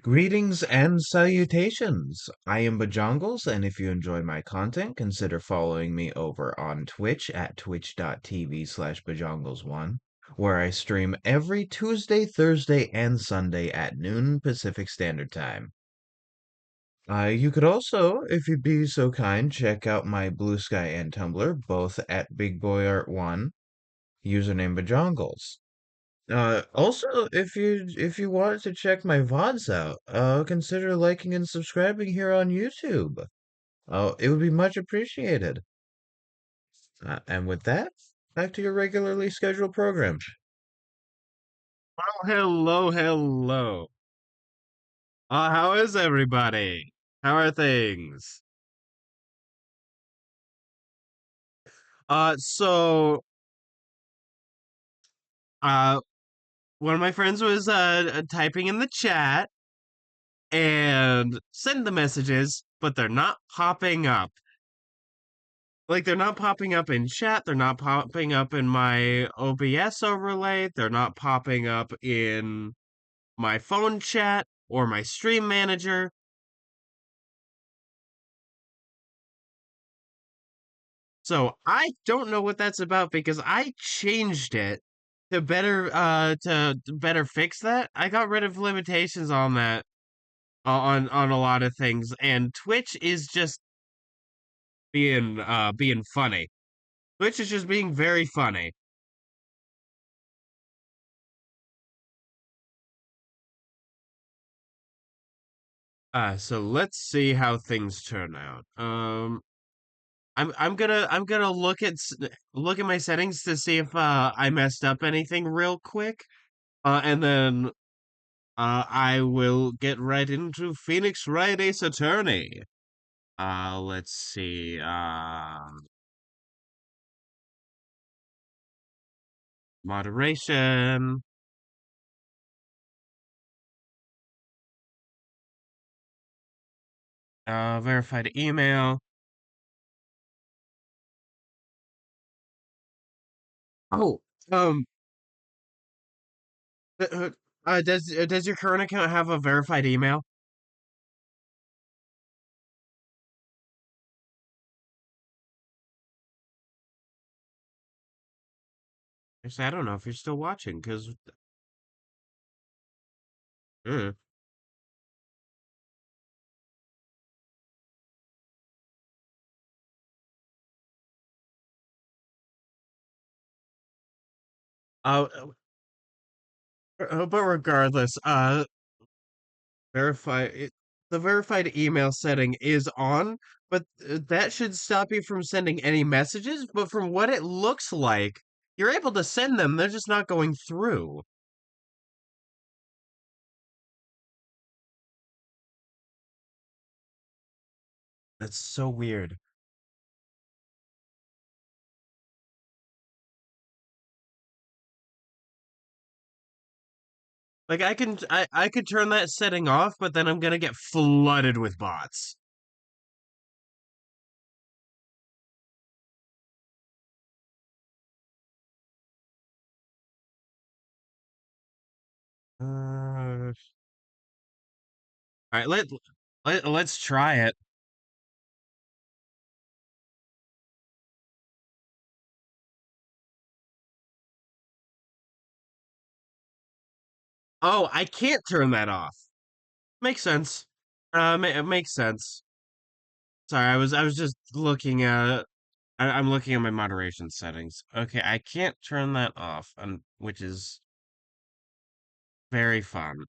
Greetings and salutations. I am Bajongles, and if you enjoy my content, consider following me over on Twitch at twitch.tv/Bajongles1, where I stream every Tuesday, Thursday, and Sunday at noon Pacific Standard Time. You could also, if you'd be so kind, check out my Bluesky and Tumblr, both at BigBoyArt1, username Bajongles. Also, if you wanted to check my VODs out, consider liking and subscribing here on YouTube. It would be much appreciated. And with that, back to your regularly scheduled program. Oh, hello, hello. How is everybody? How are things? So, uh, one of my friends was typing in the chat and send the messages, but they're not popping up. Like they're not popping up in chat, they're not popping up in my OBS overlay, they're not popping up in my phone chat or my stream manager. So I don't know what that's about because I changed it to better fix that. I got rid of limitations on that on a lot of things, and Twitch is just being funny. Twitch is just being very funny. So let's see how things turn out. I'm gonna look at my settings to see if I messed up anything real quick. And then I will get right into Phoenix Wright Ace Attorney. Let's see. Moderation. Verified email. Oh, um, does your current account have a verified email? Actually, I don't know if you're still watching, because uh, but regardless, verify it. The verified email setting is on, but that should stop you from sending any messages. But from what it looks like, you're able to send them. They're just not going through. That's so weird. Like I could turn that setting off, but then I'm gonna get flooded with bots. All right, let's try it. Oh, I can't turn that off. Makes sense. It makes sense. Sorry, I was just looking at I'm looking at my moderation settings. Okay, I can't turn that off, which is very fun.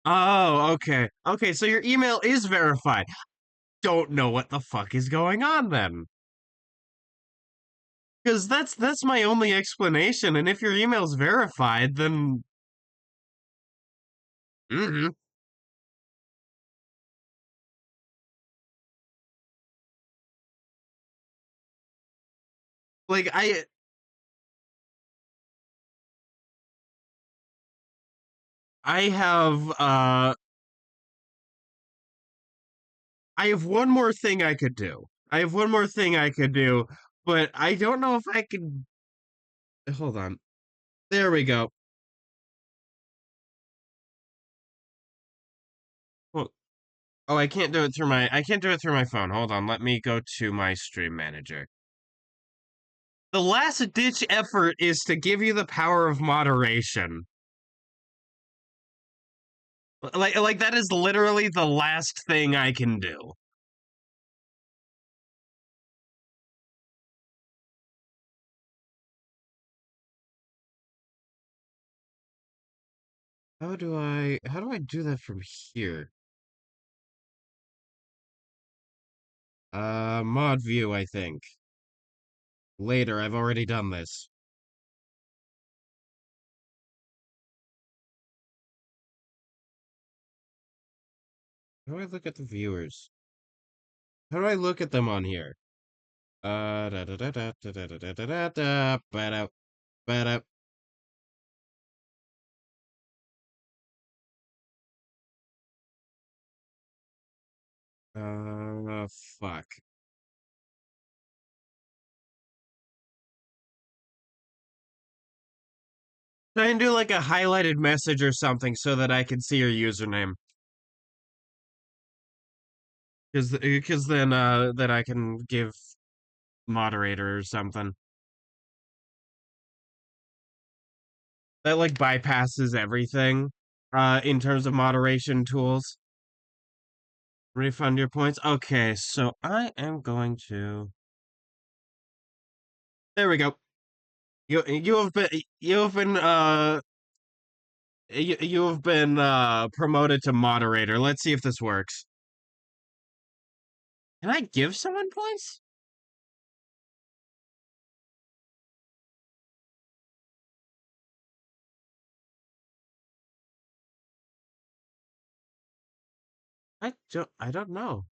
Oh, okay. Okay, so your email is verified. Don't know what the fuck is going on then. Because that's my only explanation, and if your email's verified, then mhm. Like I have I have one more thing I could do. I have one more thing I could do, but I don't know if I can. Hold on. There we go. Well, oh, I can't do it through my phone. Hold on. Let me go to my stream manager. The last ditch effort is to give you the power of moderation. Like that is literally the last thing I can do. How do I do that from here? Mod view, I think. Later, I've already done this. How do I look at the viewers? How do I look at them on here? Da da da da da da da da da da ba ba fuck. Try and do like a highlighted message or something so that I can see your username. Because then I can give moderator or something. That like bypasses everything in terms of moderation tools. Refund your points. Okay, so I am going to. There we go. You have been you have been promoted to moderator. Let's see if this works. Can I give someone points? I don't know.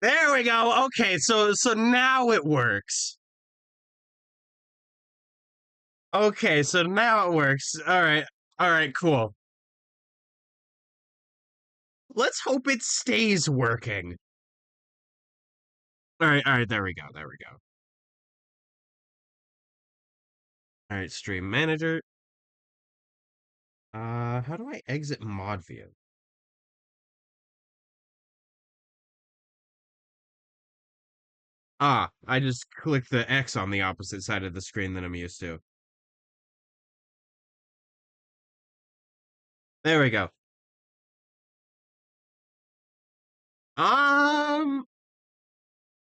There we go. Okay, so now it works. Okay, so now it works. All right. All right, cool. Let's hope it stays working. All right, there we go. There we go. All right, stream manager. How do I exit mod view? Ah, I just clicked the X on the opposite side of the screen than I'm used to. There we go.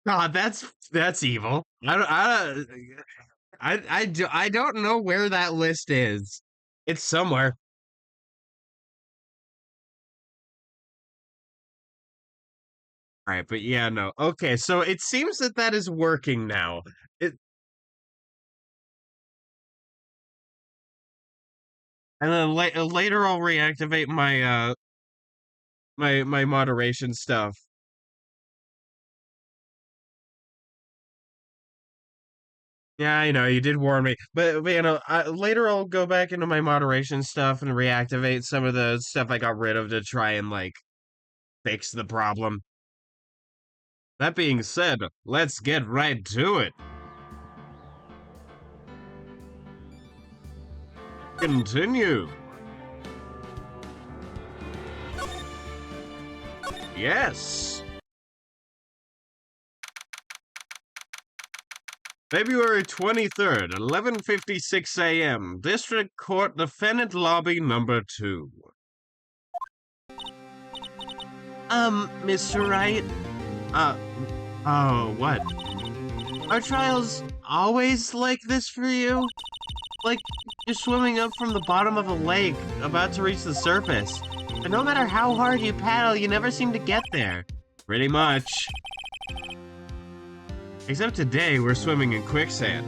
God, that's evil. I don't know where that list is. It's somewhere. All right, but yeah, no. Okay, so it seems that that is working now. It and then later I'll reactivate my moderation stuff. Yeah, I know you did warn me, but you know, later I'll go back into my moderation stuff and reactivate some of the stuff I got rid of to try and like fix the problem. That being said, let's get right to it. Continue. Yes. February 23rd, 11:56 a.m. District Court Defendant Lobby number 2. Mr. Wright? Uh, oh, what? Are trials always like this for you? Like, you're swimming up from the bottom of a lake, about to reach the surface. But no matter how hard you paddle, you never seem to get there. Pretty much. Except today, we're swimming in quicksand.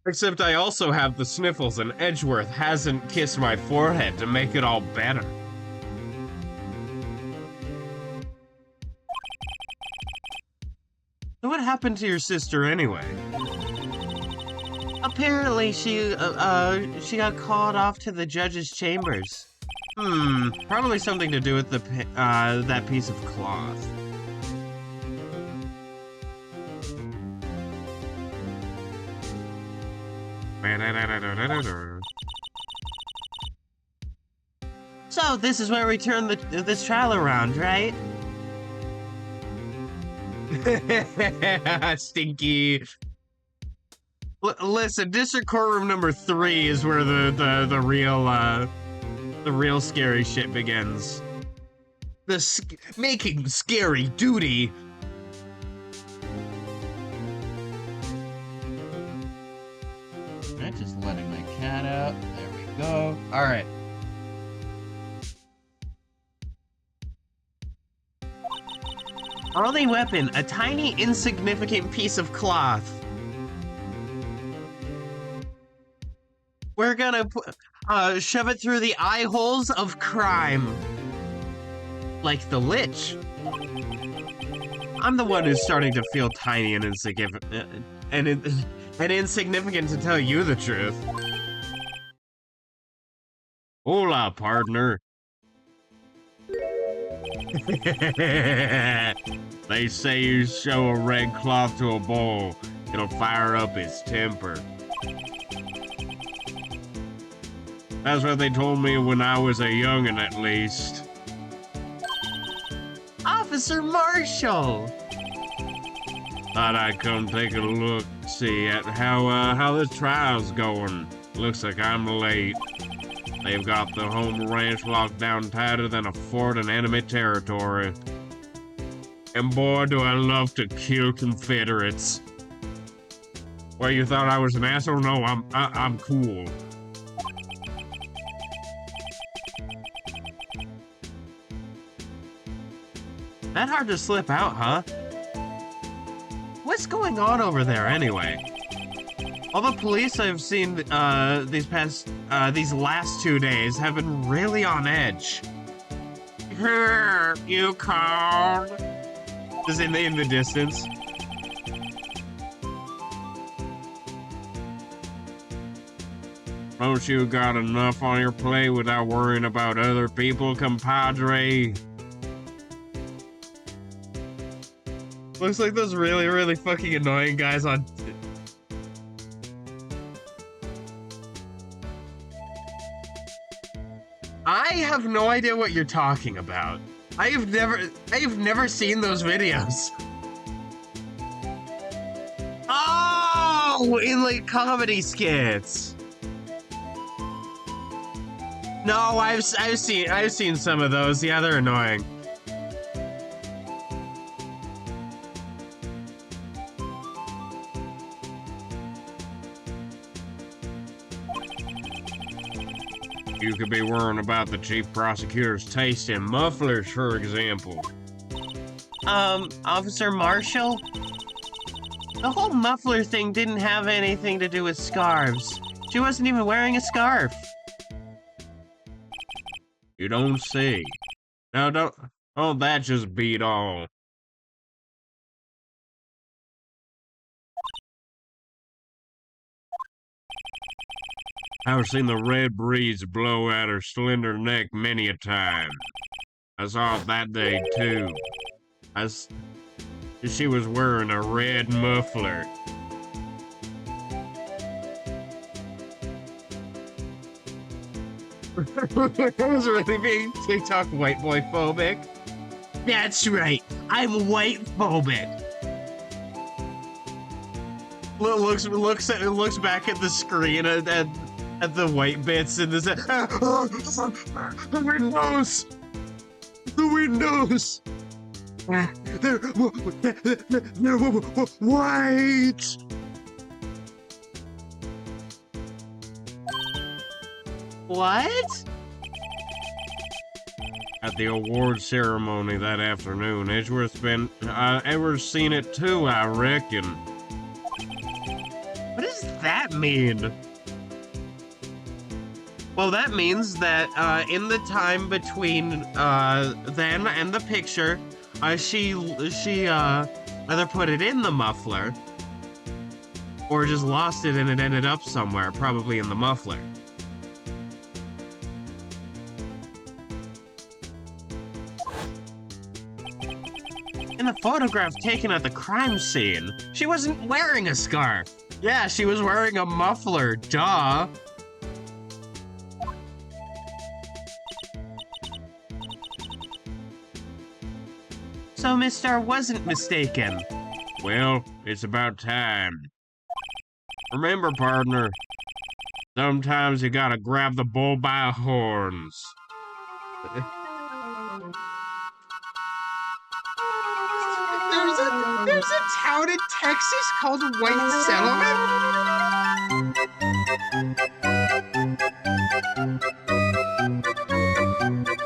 Except I also have the sniffles and Edgeworth hasn't kissed my forehead to make it all better. So what happened to your sister anyway? Apparently, she got called off to the judge's chambers. Probably something to do with that piece of cloth. So, this is where we turn this trial around, right? Stinky. Listen, District Courtroom number 3 is where the real scary shit begins. Making scary duty. I'm just letting my cat out. There we go. All right. Our only weapon, a tiny, insignificant piece of cloth. We're gonna shove it through the eye holes of crime. Like the Lich. I'm the one who's starting to feel tiny and insignificant, and insignificant to tell you the truth. Hola, partner. They say you show a red cloth to a bull, it'll fire up his temper. That's what they told me when I was a youngin', at least. Officer Marshall! Thought I'd come take a look, see at how the trial's going. Looks like I'm late. They've got the home ranch locked down tighter than a fort in enemy territory. And boy, do I love to kill Confederates. Well, you thought I was an asshole? No, I'm cool. That hard to slip out, huh? What's going on over there, anyway? All the police I've seen these last 2 days have been really on edge. Here, you called? Just in the distance. Don't you got enough on your plate without worrying about other people, compadre? Looks like those really, really fucking annoying guys on... I have no idea what you're talking about. I have never seen those videos. Oh, in like comedy skits. No, I've seen some of those. Yeah, they're annoying. You could be worrying about the chief prosecutor's taste in mufflers, for example. Officer Marshall? The whole muffler thing didn't have anything to do with scarves. She wasn't even wearing a scarf. You don't say. Now don't that just beat all. I've seen the red breeze blow at her slender neck many a time. I saw it that day, too. She was wearing a red muffler. I was really being TikTok white boy phobic. That's right, I'm white phobic. Looks back at the screen at the white bits and the windows! The windows! They're white! What? At the award ceremony that afternoon, Edgeworth's seen it too, I reckon. What does that mean? Well, that means that in the time between then and the picture, she either put it in the muffler or just lost it and it ended up somewhere, probably in the muffler. In the photograph taken at the crime scene, she wasn't wearing a scarf. Yeah, she was wearing a muffler, duh. So Mister wasn't mistaken. Well, it's about time. Remember, partner, sometimes you gotta grab the bull by the horns. There's a town in Texas called White Settlement?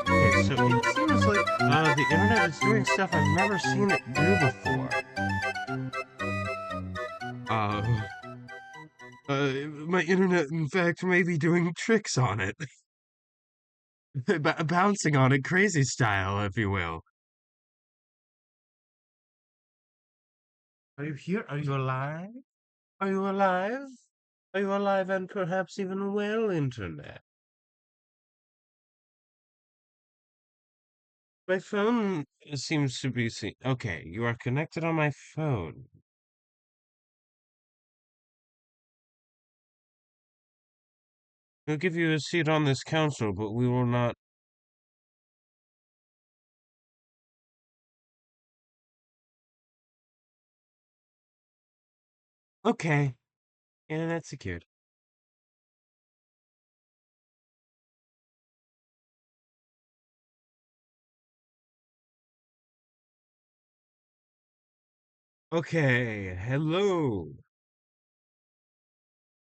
Okay, so it seems like the internet is doing stuff I've never seen it do before. Uh, my internet, in fact, may be doing tricks on it. Bouncing on it crazy style, if you will. Are you here? Are you alive? Are you alive? Are you alive and perhaps even well, internet? My phone seems to be okay, you are connected on my phone. We'll give you a seat on this council, but we will not. Okay. Internet secured. Okay. Hello.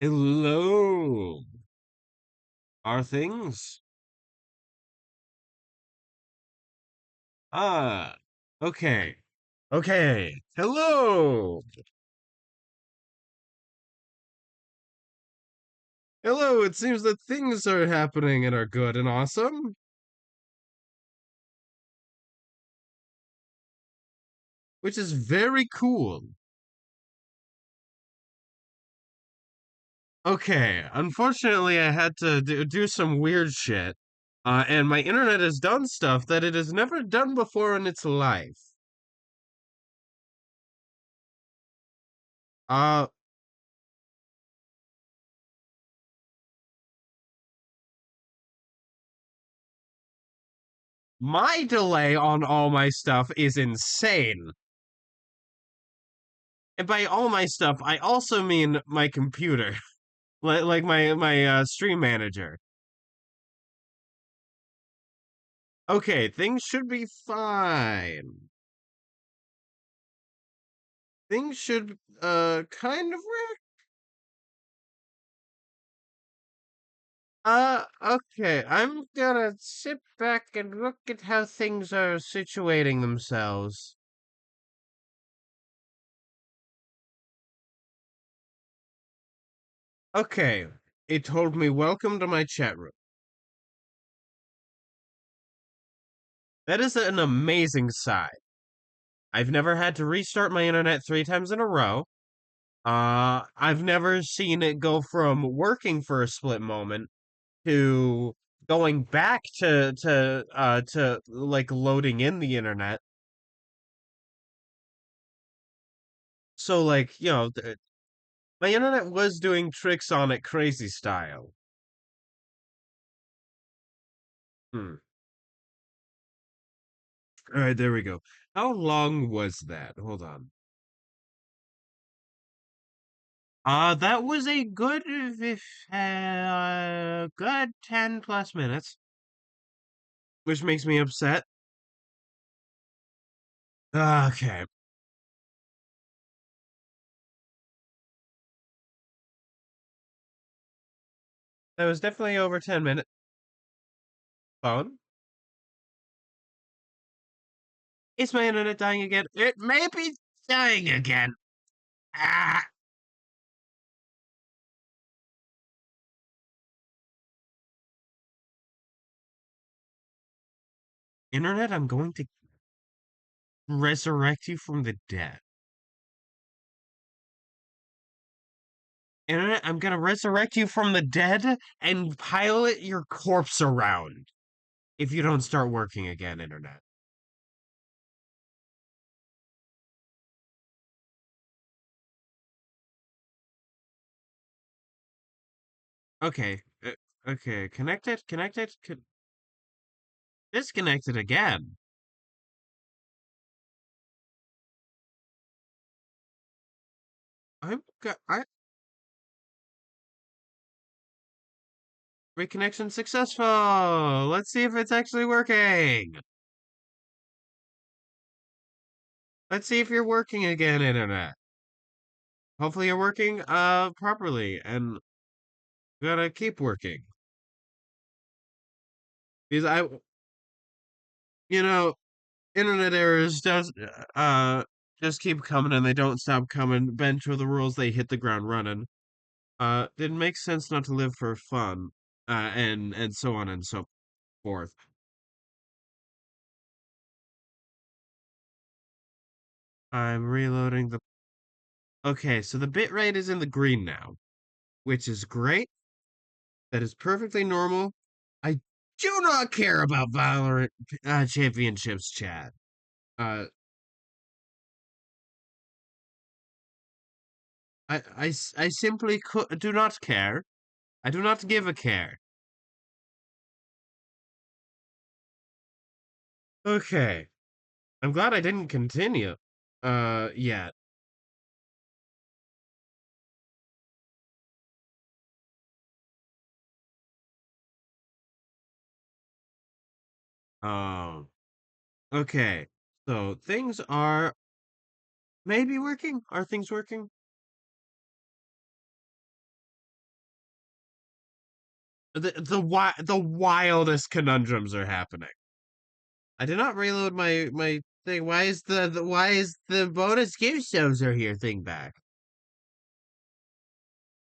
Hello. Are things? Ah. Okay. Okay. Hello. Hello. It seems that things are happening and are good and awesome, which is very cool. Okay. Unfortunately, I had to do some weird shit. And my internet has done stuff that it has never done before in its life. Uh, my delay on all my stuff is insane. And by all my stuff, I also mean my computer, like my stream manager. Okay, things should be fine. Things should kind of work. Okay, I'm gonna sit back and look at how things are situating themselves. Okay, it told me welcome to my chat room. That is an amazing sign. I've never had to restart my internet 3 times in a row. I've never seen it go from working for a split moment to going back to like loading in the internet. So like, my internet was doing tricks on it crazy style. Hmm. All right, there we go. How long was that? Hold on. That was a good, good 10 plus minutes, which makes me upset. Okay. That was definitely over 10 minutes. Phone? Is my internet dying again? It may be dying again. Ah. Internet, I'm going to resurrect you from the dead. Internet, I'm gonna resurrect you from the dead and pilot your corpse around if you don't start working again, Internet. Okay. Okay. Connected. Connected. Disconnected again. I reconnection successful. Let's see if it's actually working. Let's see if you're working again, Internet. Hopefully you're working properly and gotta keep working. Because you know, internet errors just keep coming and they don't stop coming. Bend to the rules, they hit the ground running. It makes sense not to live for fun, and so on and so forth. I'm reloading the. Okay, so the bitrate is in the green now, which is great. That is perfectly normal. I do not care about Valorant championships, chat. Uh, I simply do not care. I do not give a care. Okay. I'm glad I didn't continue. Yet. Um, okay. So things are maybe working. Are things working? The wildest conundrums are happening. I did not reload my thing. Why is why is the bonus game shows are here thing back?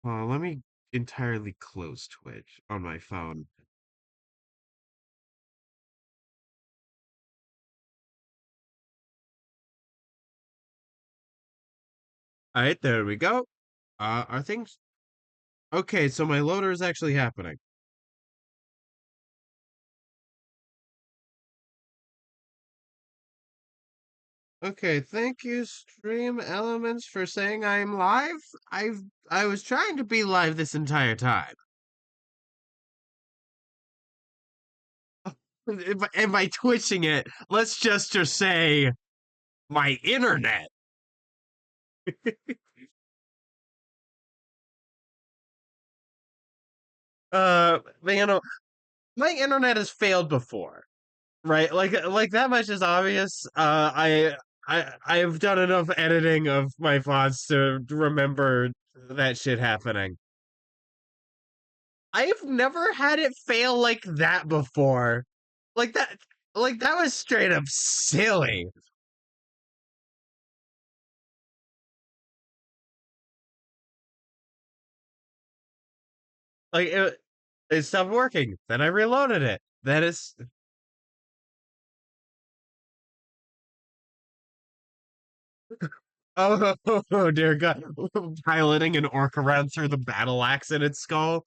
Let me entirely close Twitch on my phone. All right, there we go. Are things okay? So my loader is actually happening. Okay, thank you, Stream Elements, for saying I'm live. I've I was trying to be live this entire time. And by twitching it, let's just say my internet. You know, my internet has failed before, right? Like that much is obvious. I've done enough editing of my VODs to remember that shit happening. I've never had it fail like that before. Like that like that was straight up silly. Like it stopped working. Then I reloaded it. That is oh, oh dear God. Piloting an orc around through the battle axe in its skull.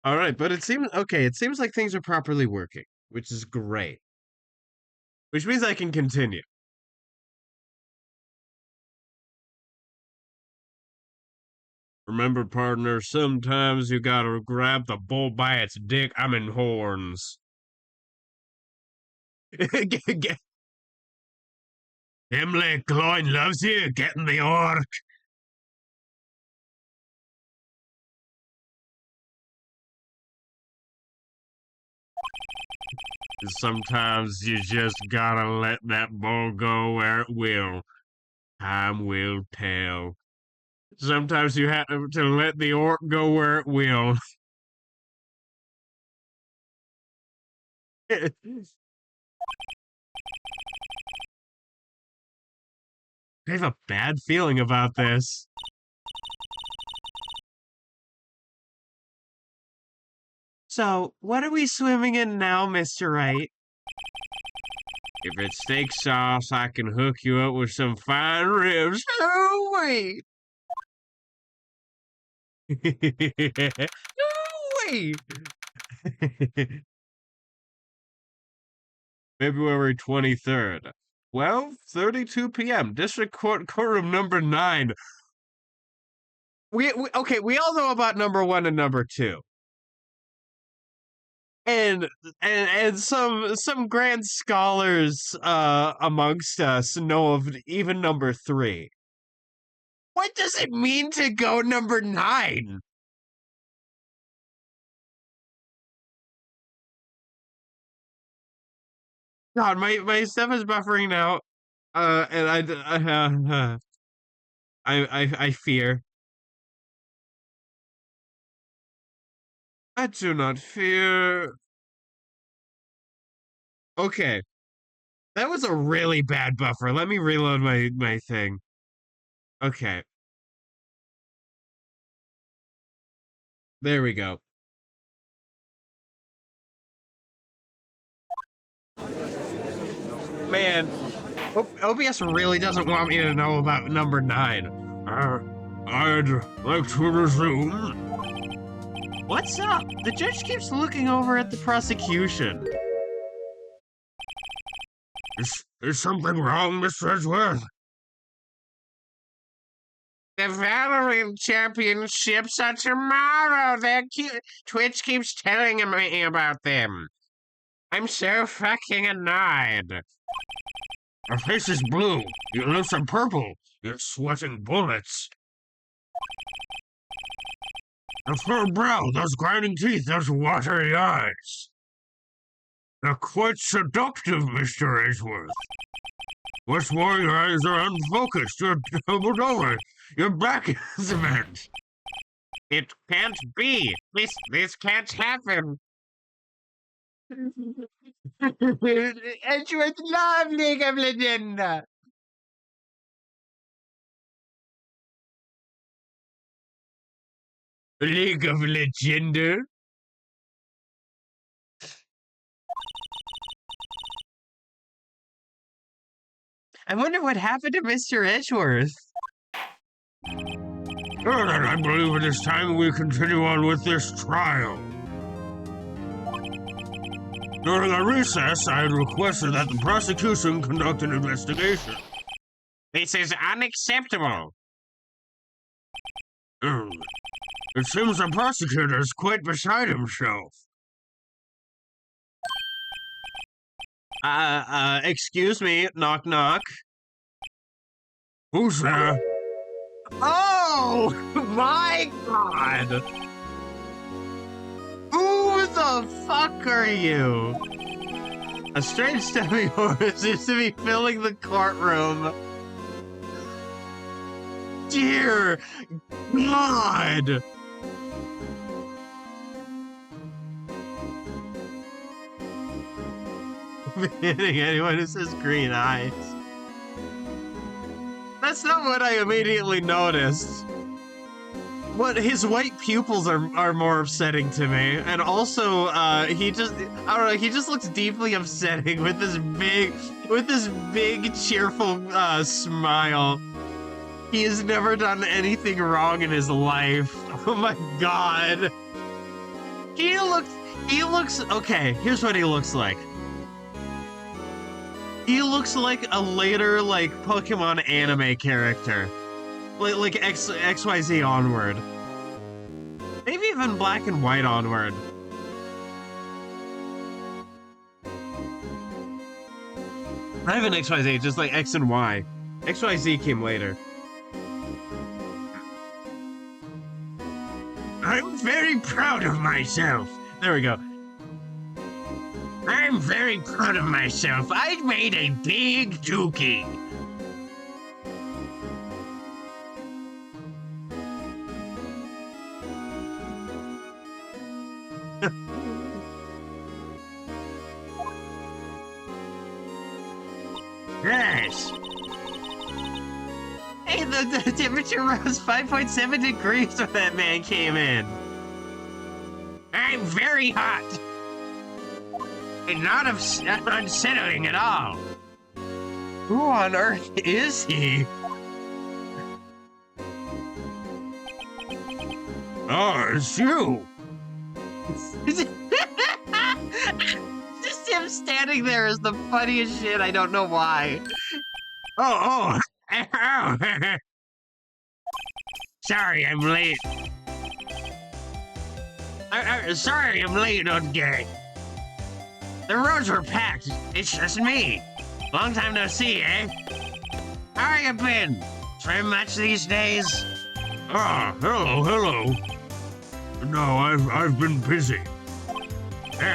All right, but it seems okay. It seems like things are properly working, which is great. Which means I can continue. Remember, partner, sometimes you gotta grab the bull by its dick. I'm in horns. Emily Cloyne loves you. Getting the orc. Sometimes you just gotta let that bull go where it will. Time will tell. Sometimes you have to let the orc go where it will. I have a bad feeling about this. So, what are we swimming in now, Mr. Wright? If it's steak sauce, I can hook you up with some fine ribs. Oh, wait. Oh, wait. February 23rd. 12:32 p.m. District Court Courtroom number 9. Okay, we all know about number 1 and number 2. And some grand scholars amongst us know of even number 3. What does it mean to go number 9? God, my stuff is buffering now. And I fear. I do not fear. Okay, that was a really bad buffer. Let me reload my thing. Okay, there we go. Man, OBS really doesn't want me to know about number 9. I'd like to resume. What's up? The judge keeps looking over at the prosecution. Is something wrong, Mr. Edgeworth? The Valorant Championships are tomorrow. Twitch keeps telling me about them. I'm so fucking annoyed. Your face is blue. Your lips are purple. You're sweating bullets. A furrowed brow, those grinding teeth, those watery eyes. They're quite seductive, Mr. Edgeworth. What's more, your eyes are unfocused. You're doubled over. Your back is bent. It can't be. This can't happen. Edgeworth love League of Legends. League of Legends? I wonder what happened to Mr. Edgeworth. I believe it is time we continue on with this trial. During our recess, I had requested that the prosecution conduct an investigation. This is unacceptable. It seems the prosecutor is quite beside himself. Excuse me, knock knock. Who's there? Oh, my God! Who the fuck are you? A strange stepping horse seems to be filling the courtroom. Dear God! Hitting anyone who says green eyes. That's not what I immediately noticed. What his white pupils are more upsetting to me, and also he just I don't know, he just looks deeply upsetting with this big cheerful smile. He has never done anything wrong in his life. Oh my God. He looks okay. Here's what he looks like. He looks like a later, like, Pokemon anime character. Like XYZ onward. Maybe even Black and White onward. Not even XYZ, just like X and Y. XYZ came later. I'm very proud of myself. There we go. I'm very proud of myself. I made a big dookie. Yes. Hey, the temperature rose 5.7 degrees when that man came in. I'm very hot. And not unsettling at all. Who on earth is he? Oh, it's you. Just him standing there is the funniest shit. I don't know why. Oh. Sorry, I'm late. Sorry, I'm late, okay. The roads were packed. It's just me. Long time no see, eh? How you been? Swim much these days? Ah, hello. No, I've been busy.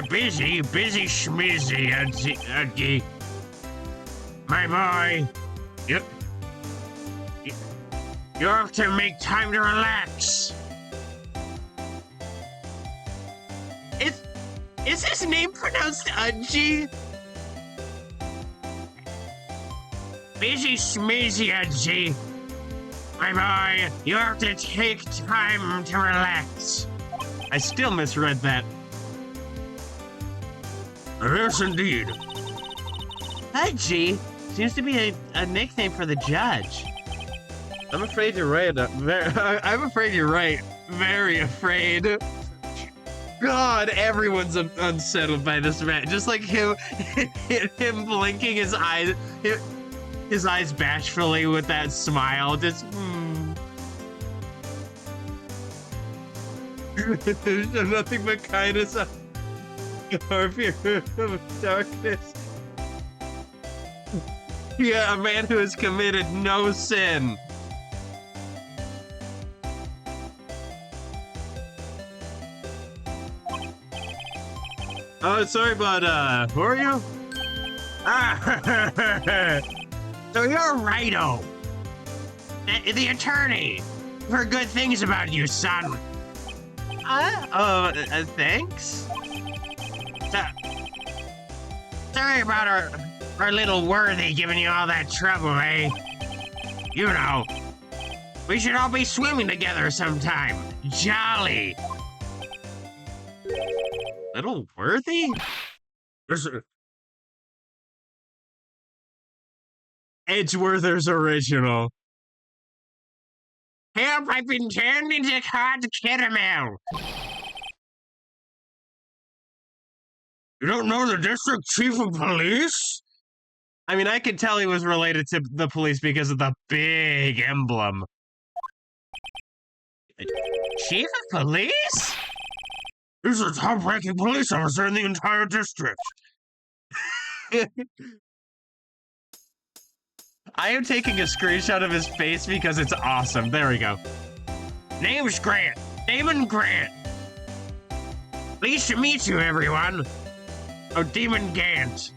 Busy schmizzy, Udgy. My boy, you have to make time to relax. Is his name pronounced Udgy? Busy schmizzy, Udgy. My boy, you have to take time to relax. I still misread that. Yes, indeed. Udgy seems to be a nickname for the judge. I'm afraid you're right. I'm afraid you're right. Very afraid. God, everyone's unsettled by this man. Just like him blinking his eyes bashfully with that smile. Just. There's nothing but kindness. Fear of darkness. Yeah, a man who has committed no sin. Oh, sorry, but who are you? So you're Righto, the attorney. I've heard good things about you, son. Thanks. Sorry about our little worthy giving you all that trouble, eh? You know, we should all be swimming together sometime. Jolly. Little worthy? Edgeworth's original. Help, I've been turned into cod caramel. You don't know the district chief of police? I mean, I could tell he was related to the police because of the big emblem. Chief of police? He's the top-ranking police officer in the entire district. I am taking a screenshot of his face because it's awesome. There we go. Name's Grant. Damon Grant. Pleased to meet you, everyone. Oh, Demon Gant.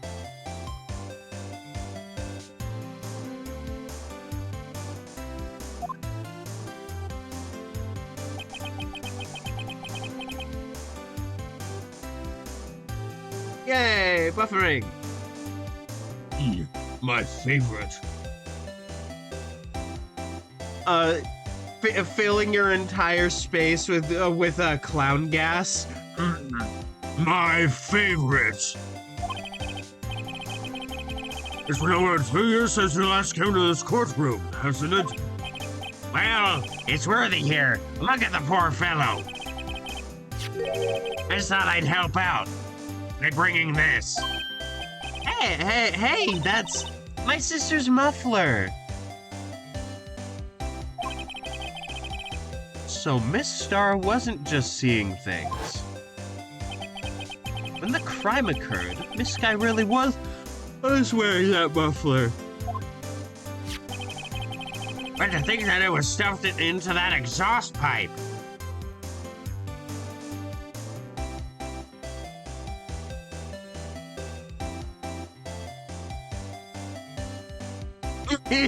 Yay, buffering. My favorite. Filling your entire space with clown gas. My favorite. It's been over 2 years since you last came to this courtroom, hasn't it? Well, it's worthy here. Look at the poor fellow. I just thought I'd help out by bringing this. Hey, that's my sister's muffler. So Miss Star wasn't just seeing things. When the crime occurred, Miss Sky really was wearing that muffler. But to think that it was stuffed into that exhaust pipe.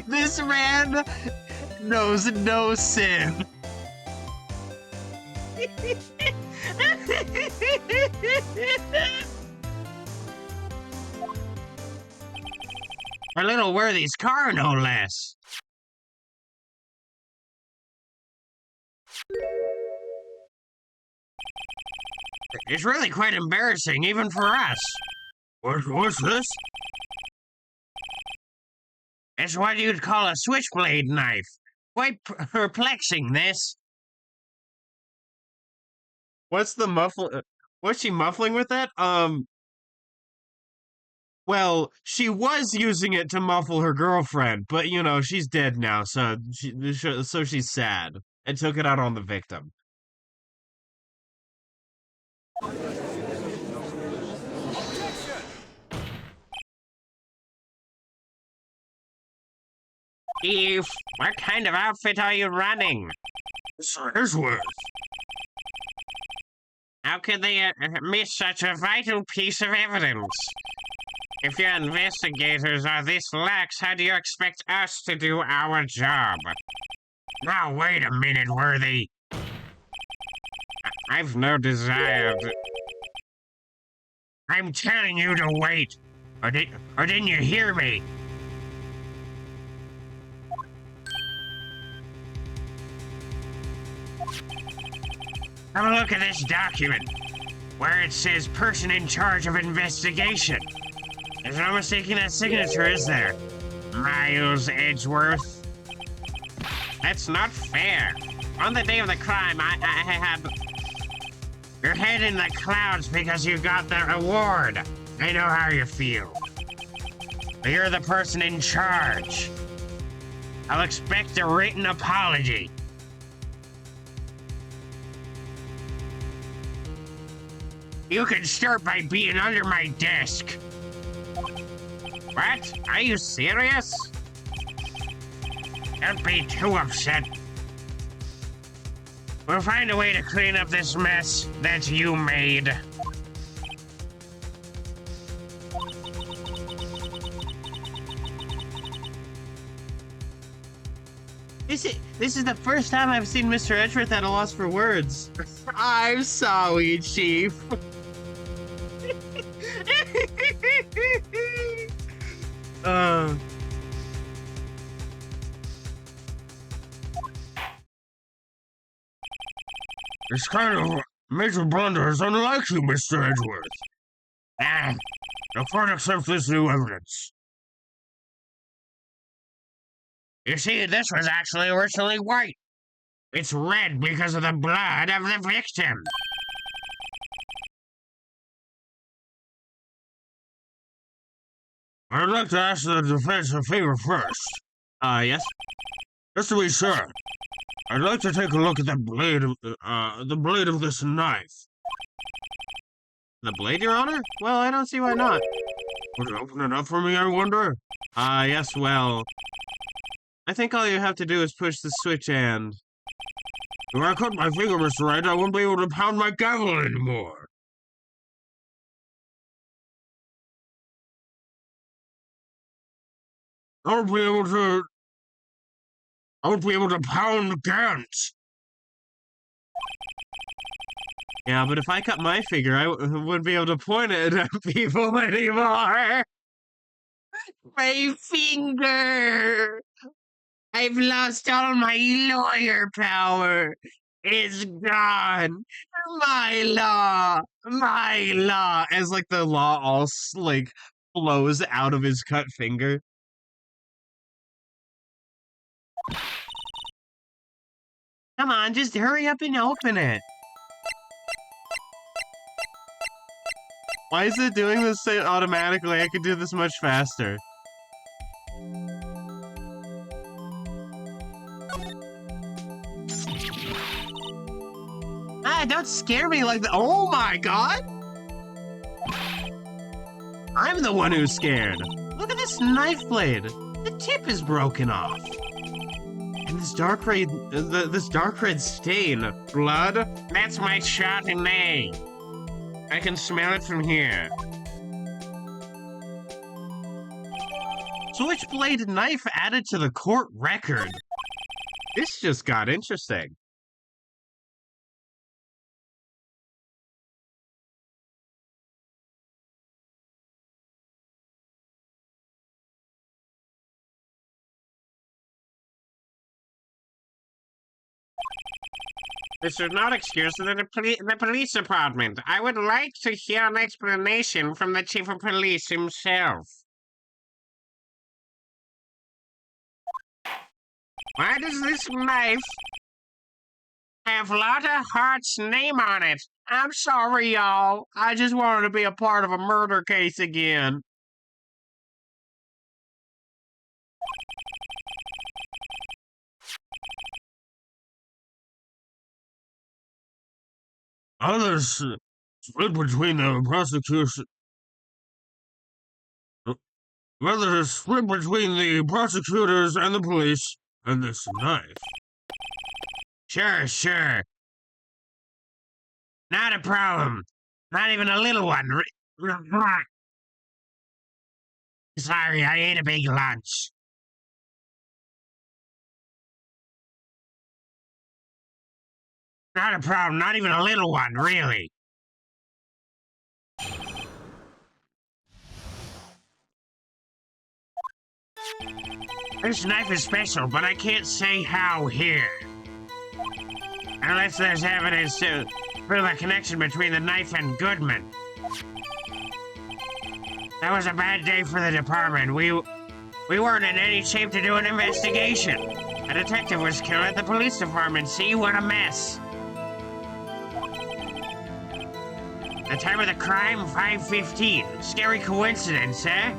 This man knows no sin. Our little worthy's car, no less. It's really quite embarrassing, even for us. What's this? It's what you'd call a switchblade knife. Quite perplexing, this. What's the muffle? What's she muffling with that? Well, she was using it to muffle her girlfriend, but she's dead now, so she's sad and took it out on the victim. Eve, what kind of outfit are you running? Sir Edgeworth. How could they miss such a vital piece of evidence? If your investigators are this lax, how do you expect us to do our job? Now, wait a minute, Worthy. I've no desire to... I'm telling you to wait. Or didn't you hear me? Have a look at this document, where it says person in charge of investigation. There's no mistaking that signature, is there? Miles Edgeworth. That's not fair. On the day of the crime, I had... Your head in the clouds because you got the award. I know how you feel. But you're the person in charge. I'll expect a written apology. You can start by being under my desk. What? Are you serious? Don't be too upset. We'll find a way to clean up this mess that you made. This is the first time I've seen Mr. Edgeworth at a loss for words. I'm sorry, Chief. This kind of major blunder is unlike you, Mr. Edgeworth. Ah, the court accepts this new evidence. You see, this was actually originally white. It's red because of the blood of the victim. I'd like to ask the defense a favor first. Yes? Just to be sure, I'd like to take a look at the blade of this knife. The blade, Your Honor? Well, I don't see why not. Would you open it up for me, I wonder? Yes, well... I think all you have to do is push the switch and... If I cut my finger, Mr. Wright, I won't be able to pound my gavel anymore. I won't be able to pound guns. Yeah, but if I cut my finger, I wouldn't be able to point it at people anymore. My finger! I've lost all my lawyer power. It's gone. My law. My law. As like the law all flows out of his cut finger. Come on, just hurry up and open it. Why is it doing this automatically? I could do this much faster. Don't scare me like that. Oh my god! I'm the one who's scared. Look at this knife blade. The tip is broken off. And this dark red stain. Blood? That's my Chardonnay. I can smell it from here. Switchblade knife added to the court record. This just got interesting. This is not excuse the police department. I would like to hear an explanation from the chief of police himself. Why does this knife have Lotta Hart's name on it? I'm sorry, y'all. I just wanted to be a part of a murder case again. Others split between the prosecution. Whether it's split between the prosecutors and the police and this knife. Sure. Not a problem. Not even a little one. Sorry, I ate a big lunch. Not a problem, not even a little one, really. This knife is special, but I can't say how here. Unless there's evidence to prove a connection between the knife and Goodman. That was a bad day for the department. We weren't in any shape to do an investigation. A detective was killed at the police department. See, what a mess. The time of the crime, 5:15. Scary coincidence, eh?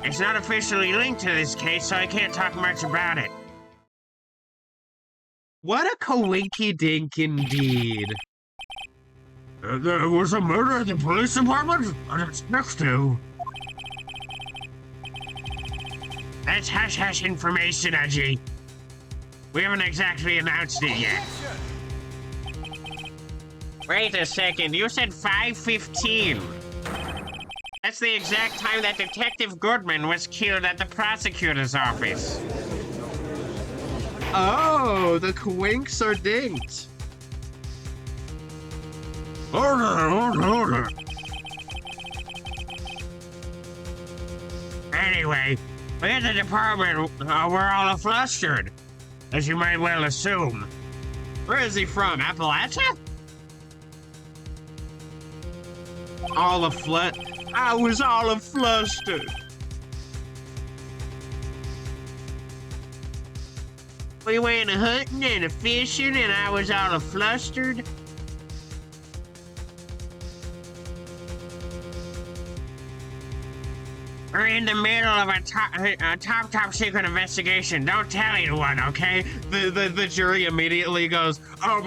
It's not officially linked to this case, so I can't talk much about it. What a coinky-dink indeed. There was a murder at the police department? I didn't expect to. That's hush-hush information, Edgy. We haven't exactly announced it yet. Wait a second, you said 5:15. That's the exact time that Detective Goodman was killed at the prosecutor's office. Oh, the coinks are dinked. Order. Anyway, we at the department, we're all flustered, as you might well assume. Where is he from, Appalachia? All aflutter. I was all flustered. We went hunting and fishing, and I was all flustered. We're in the middle of a top secret investigation. Don't tell anyone, okay? The jury immediately goes,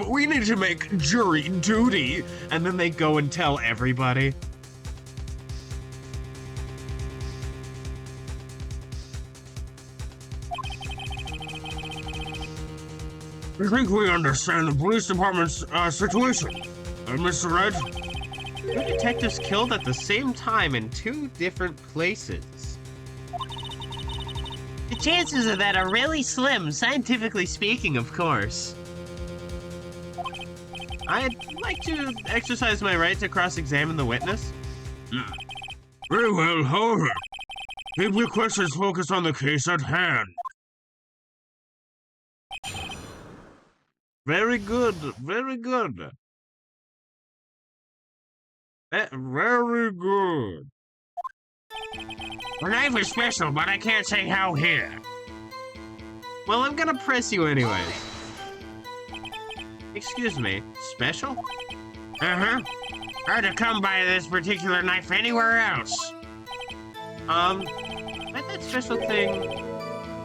we need to make jury duty. And then they go and tell everybody. I think we understand the police department's situation. Mr. Wright? Two detectives killed at the same time in two different places. The chances of that are really slim, scientifically speaking, of course. I'd like to exercise my right to cross-examine the witness. Very well, however, keep your questions focused on the case at hand. Very good, very good. Very good. The knife is special, but I can't say how here. Well, I'm gonna press you anyways. Excuse me, special? Uh-huh. Hard to come by this particular knife anywhere else. Might that special thing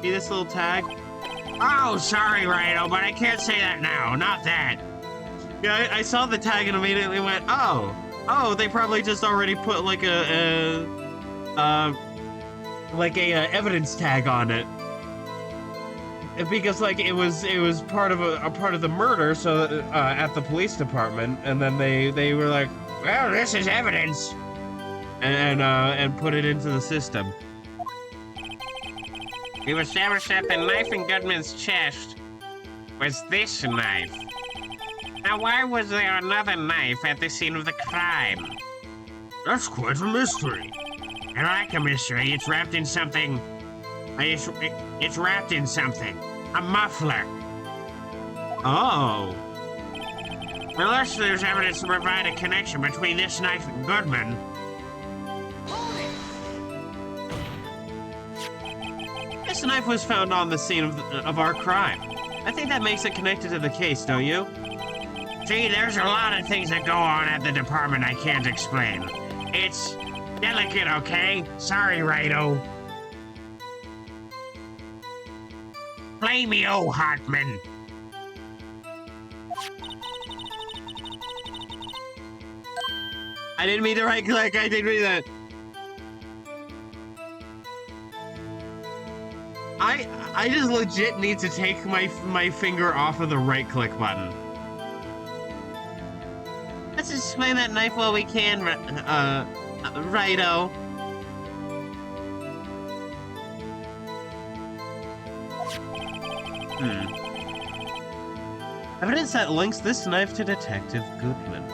be this little tag? Oh, sorry, Rhino, but I can't say that now. Not that. Yeah, I saw the tag and immediately went, oh, they probably just already put like a evidence tag on it. Because like it was part of a part of the murder, so at the police department, and then they were like, well, this is evidence, and put it into the system. We've established that the knife in Goodman's chest was this knife. Now, why was there another knife at the scene of the crime? That's quite a mystery. And like a mystery, it's wrapped in something. It's wrapped in something. A muffler. Oh. Unless there's evidence to provide a connection between this knife and Goodman. This knife was found on the scene of our crime. I think that makes it connected to the case, don't you? See, there's a lot of things that go on at the department I can't explain. It's delicate, okay? Sorry, Righto. Play me, oh Hartman. I didn't mean to right click, I didn't mean that. I just legit need to take my finger off of the right click button. Let's explain that knife while we can, Righto. Evidence that links this knife to Detective Goodman.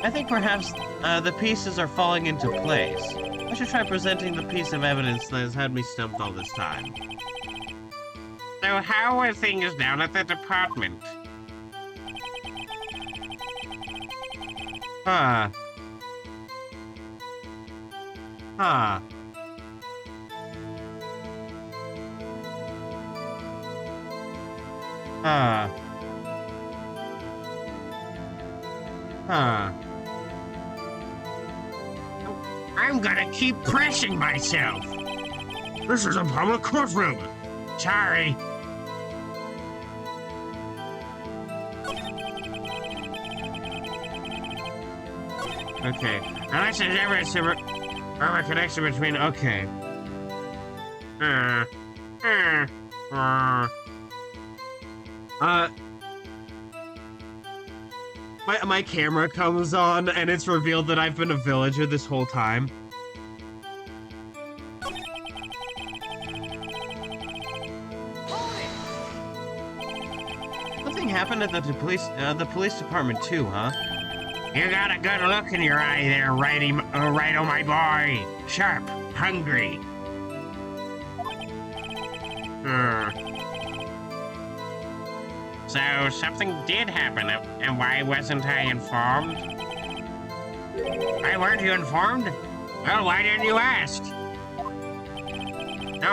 I think perhaps the pieces are falling into place. I should try presenting the piece of evidence that has had me stumped all this time. So how are things down at the department? Huh. Huh. Huh. Huh. I'm gonna keep pressing myself. This is a public courtroom. Sorry. Okay. Unless there's ever a connection between. Okay. My camera comes on and it's revealed that I've been a villager this whole time. Nothing happened at the police department too, huh? You got a good look in your eye there, Righto, my boy. Sharp, hungry. So something did happen, and why wasn't I informed? Why weren't you informed? Well, why didn't you ask? No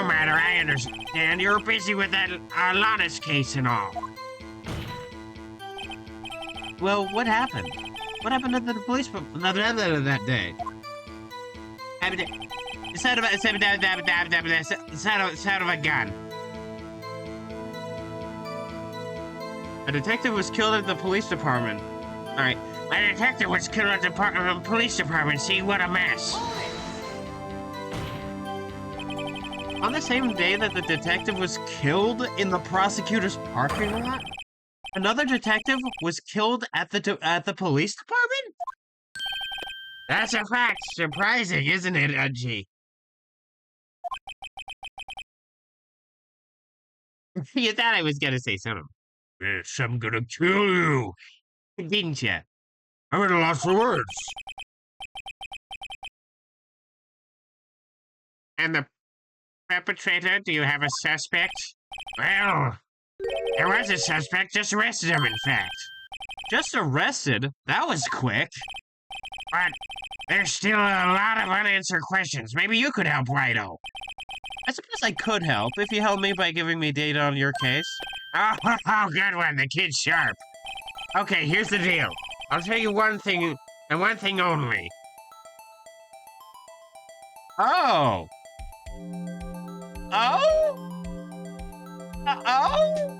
matter, I understand. You're busy with that Alanis case and all. Well, what happened? What happened at the police that day? Sound of a gun. A detective was killed at the police department. Alright, a detective was killed at the police department. See, what a mess. On the same day that the detective was killed in the prosecutor's parking lot, another detective was killed at the police department? That's a fact. Surprising, isn't it, Udgy? You thought I was gonna say something. Yes, I'm gonna kill you. Didn't you? I'm at a loss for words. And the perpetrator, do you have a suspect? Well, there was a suspect, just arrested him, in fact. Just arrested? That was quick. But there's still a lot of unanswered questions. Maybe you could help, Righto. I suppose I could help if you helped me by giving me data on your case. Oh, good one. The kid's sharp. Okay, here's the deal. I'll tell you one thing, and one thing only. Oh. Oh? Oh?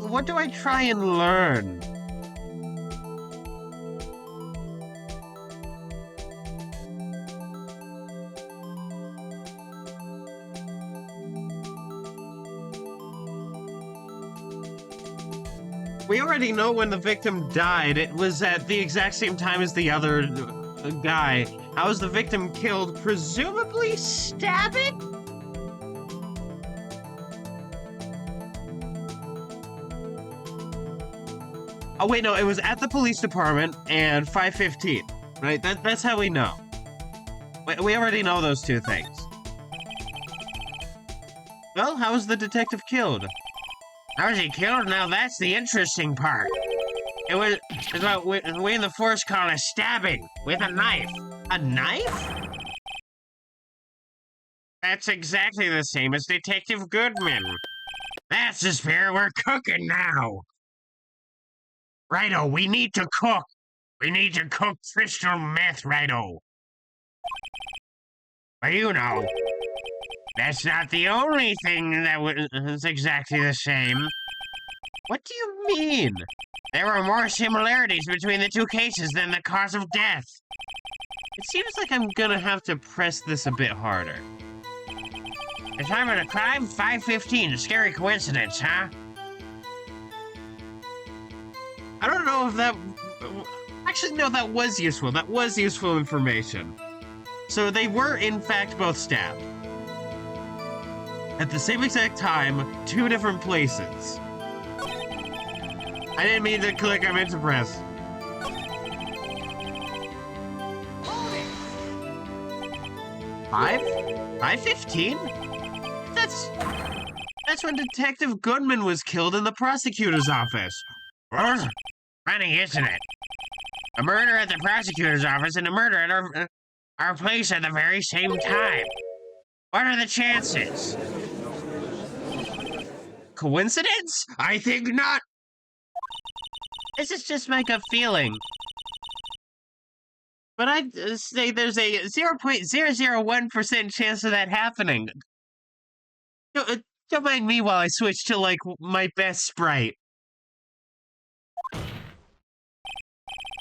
What do I try and learn? We already know when the victim died. It was at the exact same time as the other guy. How was the victim killed? Presumably stabbing? Oh wait, no, it was at the police department and 5:15, right? That's how we know. We already know those two things. Well, how was the detective killed? How was he killed? Now that's the interesting part. It was what we in the force call a stabbing with a knife. A knife? That's exactly the same as Detective Goodman. That's the spirit. We're cooking now. Righto, we need to cook. We need to cook crystal meth, Righto. But you know, that's not the only thing that was exactly the same. What do you mean? There were more similarities between the two cases than the cause of death. It seems like I'm gonna have to press this a bit harder. The time of the crime, 5:15. Scary coincidence, huh? I don't know if that... Actually, no, that was useful. That was useful information. So they were, in fact, both stabbed. At the same exact time, 2 different places. I didn't mean to click, I meant to press. Five? 5:15? That's when Detective Goodman was killed in the prosecutor's office. Funny, isn't it? A murder at the prosecutor's office and a murder at our place at the very same time. What are the chances? Coincidence? I think not. This is just my gut feeling. But I'd say there's a 0.001% chance of that happening. Don't mind me while I switch to, like, my best sprite.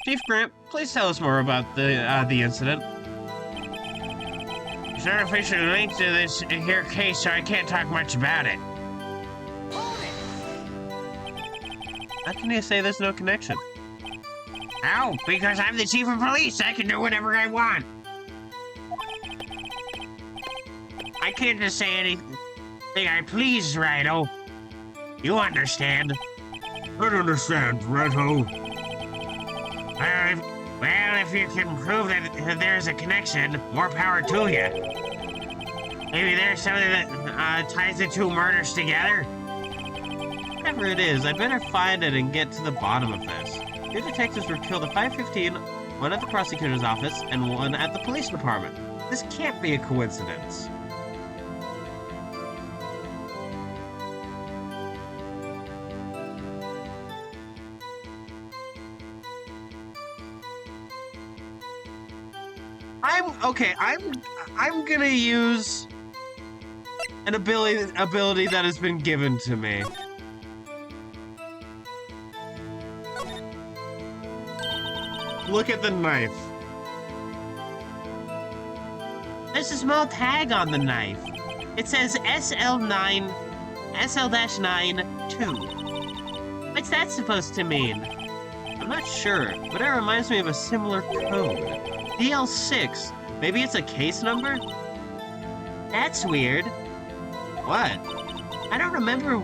Chief Grant, please tell us more about the incident. It's not officially linked to this here case, so I can't talk much about it. How can you say there's no connection? How? Because I'm the chief of police. I can do whatever I want. I can't just say anything I please, Righto. You understand? I understand, Righto. Well, if you can prove that there's a connection, more power to you. Maybe there's something that ties the 2 murders together. Whatever it is, I'd better find it and get to the bottom of this. 2 detectives were killed at 5:15, 1 at the prosecutor's office, and 1 at the police department. This can't be a coincidence. I'm gonna use an ability that has been given to me. Look at the knife. There's a small tag on the knife. It says SL9, SL-9, 2. What's that supposed to mean? I'm not sure, but it reminds me of a similar code. DL6. Maybe it's a case number? That's weird. What? I don't remember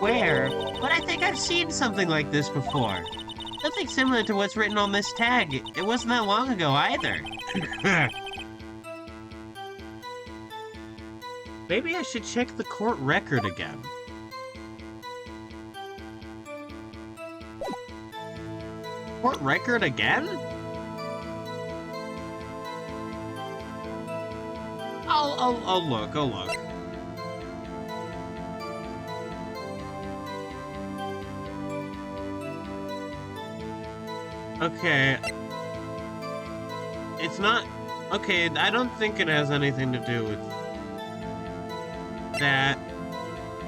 where, but I think I've seen something like this before. Something similar to what's written on this tag. It wasn't that long ago either. Maybe I should check the court record again. Court record again? I'll look. Okay. It's not... Okay, I don't think it has anything to do with that.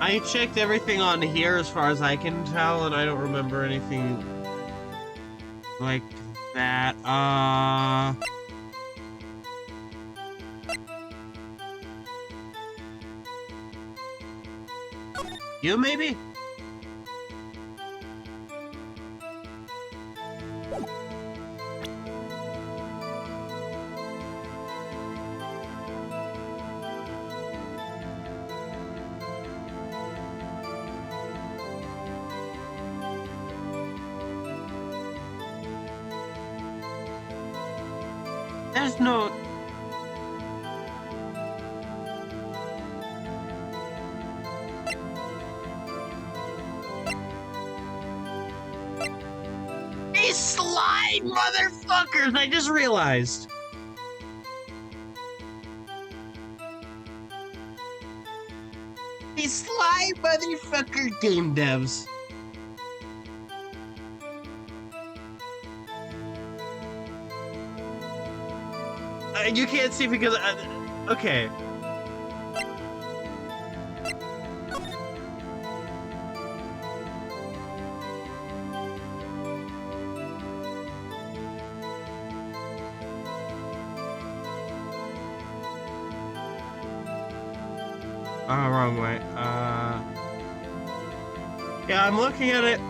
I checked everything on here as far as I can tell, and I don't remember anything like that. You maybe? There's no... slide motherfuckers! I just realized. These sly motherfucker game devs. You can't see because okay. Oh, wrong way. Yeah, I'm looking at it.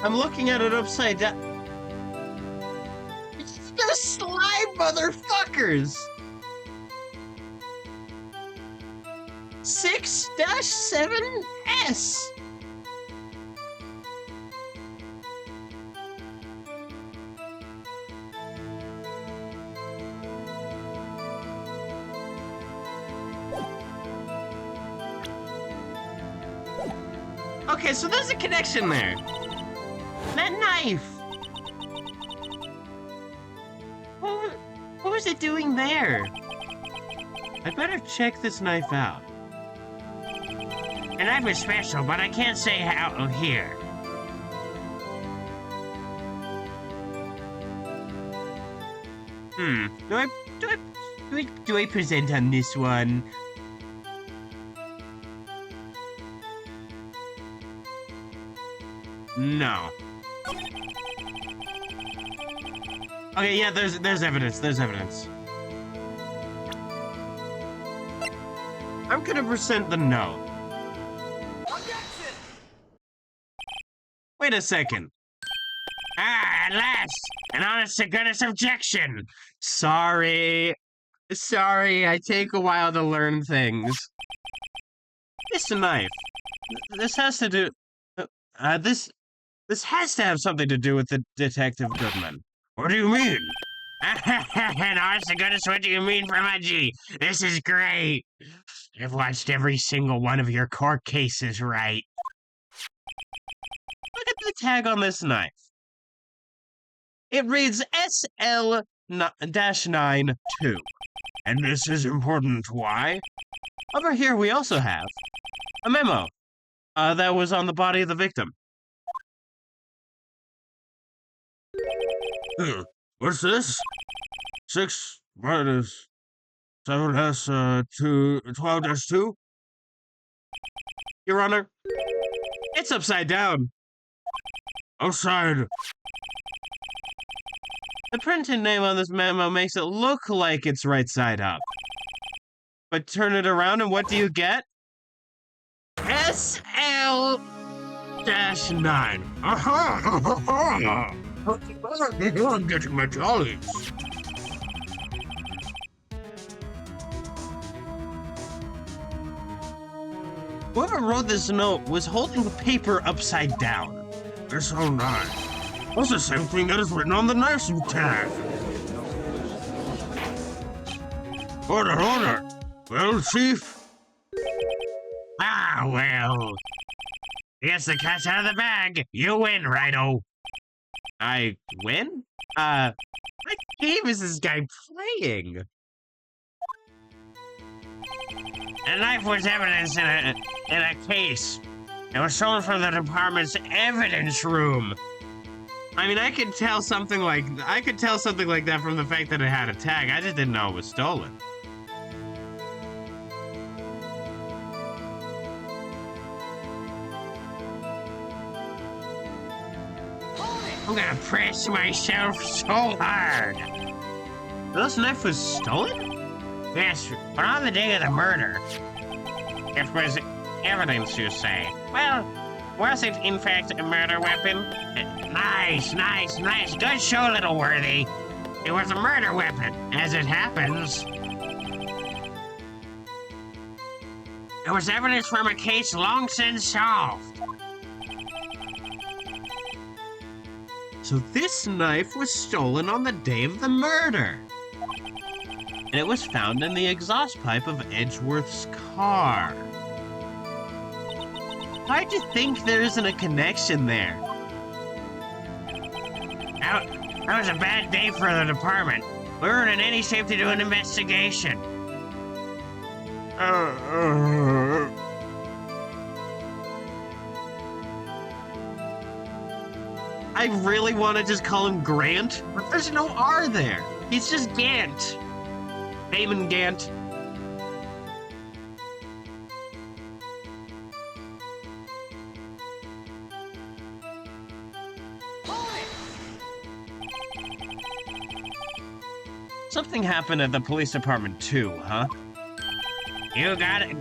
I'm looking at it upside down. They're slime motherfuckers! 6-7S! Okay, so there's a connection there. That knife. What was it doing there? I better check this knife out. And I was special, but I can't say how here. Do I present on this one? No. Okay, yeah, there's evidence. There's evidence. I'm gonna present the no. Wait a second. Ah, at last! An honest to goodness objection! Sorry, I take a while to learn things. This knife. This has to do. This has to have something to do with the Detective Goodman. What do you mean? An honest to goodness, what do you mean, Pramaji? This is great! I've watched every single one of your court cases, Wright. Look at the tag on this knife. It reads SL-9-2. And this is important. Why? Over here we also have a memo that was on the body of the victim. What's this? 6 minus 7S 12-2? Your Honor, it's upside down. Outside. The printed name on this memo makes it look like it's right side up. But turn it around and what do you get? SL-9. Aha! I'm getting my jollies. Whoever wrote this note was holding the paper upside down. That's so nice. That's the same thing that is written on the knife you tag. Order. Well, Chief? Ah, well. Gets the cat's out of the bag. You win, Righto. I win? What game is this guy playing? The knife was evidence in a case. It was stolen from the department's evidence room. I mean, I could tell something like that from the fact that it had a tag. I just didn't know it was stolen. I'm gonna press myself so hard. This knife was stolen? Yes, but on the day of the murder, it was evidence, you say. Well, was it in fact a murder weapon? Nice. Good show, little worthy. It was a murder weapon, as it happens. It was evidence from a case long since solved. So this knife was stolen on the day of the murder. And it was found in the exhaust pipe of Edgeworth's car. Hard to think there isn't a connection there. That was a bad day for the department. We weren't in any shape to do an investigation. I really want to just call him Grant, but there's no R there. He's just Gant. Damon Gant. Something happened at the police department too, huh? You got it.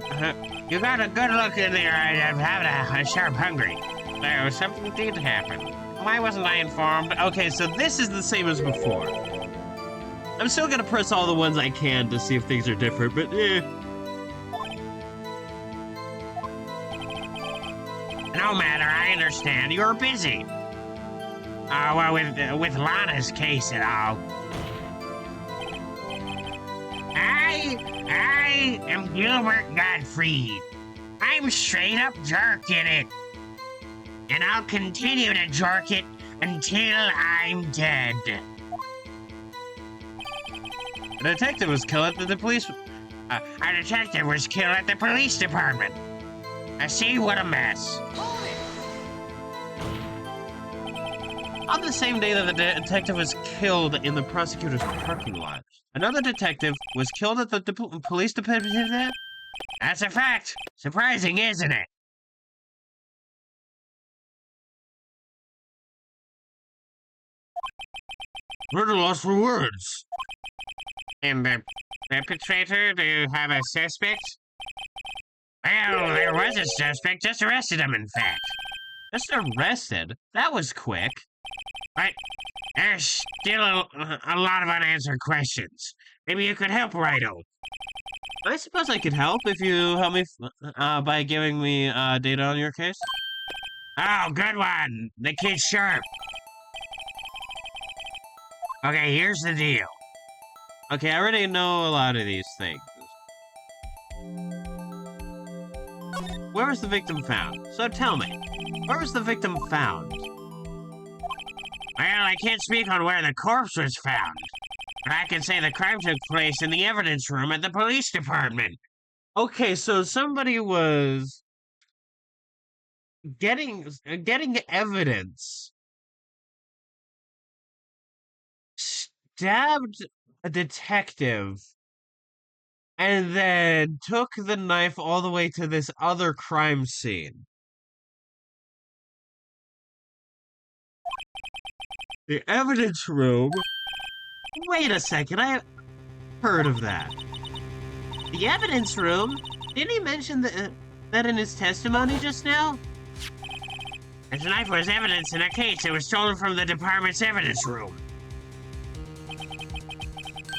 You got a good look in there. I'm having a sharp hungry. There was something did happen. Why wasn't I informed? Okay, so this is the same as before. I'm still gonna press all the ones I can to see if things are different, but No matter, I understand. You're busy. Well, with Lana's case and all. I am Gilbert Gottfried. I'm straight up jerking it. And I'll continue to jerk it until I'm dead. a detective was killed at the police. A detective was killed at the police department. I see what a mess. On the same day that the detective was killed in the prosecutor's parking lot, another detective was killed at the police department there? That's a fact. Surprising, isn't it? We're at a loss for words. And the perpetrator, do you have a suspect? Well, there was a suspect. Just arrested him, in fact. Just arrested? That was quick. But there's still a lot of unanswered questions. Maybe you could help, Wright. I suppose I could help if you help me by giving me data on your case. Oh, good one. The kid's sharp. Okay, here's the deal. Okay, I already know a lot of these things. Where was the victim found? So tell me, where was the victim found? Well, I can't speak on where the corpse was found, but I can say the crime took place in the evidence room at the police department. Okay, so somebody was getting evidence, stabbed a detective, and then took the knife all the way to this other crime scene. The evidence room? Wait a second, I heard of that. The evidence room? Didn't he mention that in his testimony just now? This knife was evidence in a case that was stolen from the department's evidence room.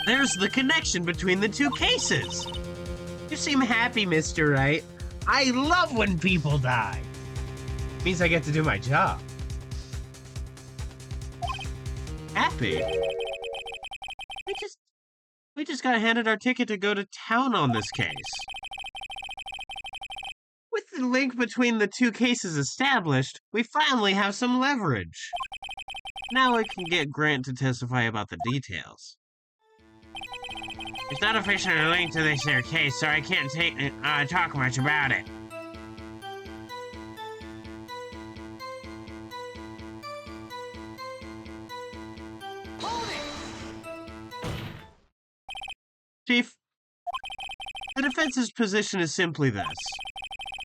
There's the connection between the two cases. You seem happy, Mr. Wright. I love when people die. Means I get to do my job. Happy? We just got handed our ticket to go to town on this case. With the link between the two cases established, we finally have some leverage. Now I can get Grant to testify about the details. It's not officially linked to this here case, so I can't talk much about it. Chief, the defense's position is simply this.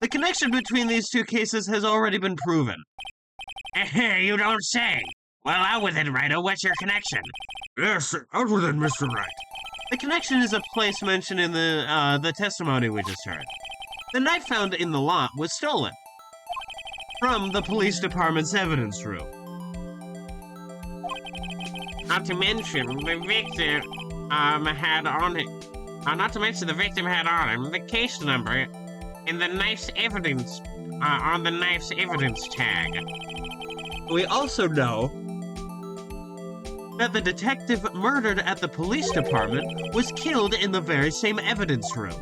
The connection between these two cases has already been proven. You don't say. Well, out with it, Wright. What's your connection? Yes, out with it, Mr. Wright. The connection is a place mentioned in the testimony we just heard. The knife found in the lot was stolen from the police department's evidence room. Not to mention, the victim had on it. Not to mention, the victim had on him the case number in the knife's evidence on the knife's evidence tag. We also know that the detective murdered at the police department was killed in the very same evidence room.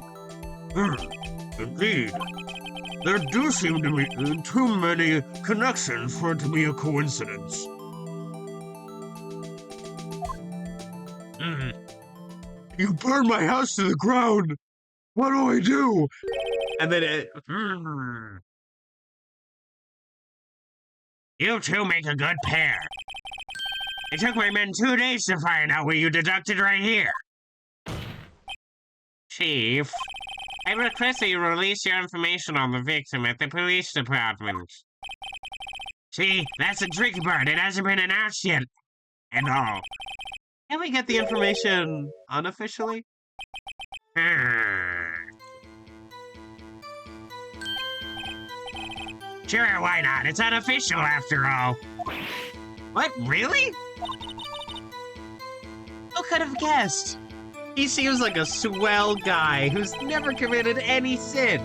Indeed. There do seem to be too many connections for it to be a coincidence. You burned my house to the ground. What do I do? And then You two make a good pair. It took my men 2 days to find out what you deducted right here. Chief, I request that you release your information on the victim at the police department. See, that's a tricky part. It hasn't been announced yet. And all. can we get the information unofficially? Sure, why not? It's unofficial after all. What? Really? Who could have guessed? He seems like a swell guy who's never committed any sin.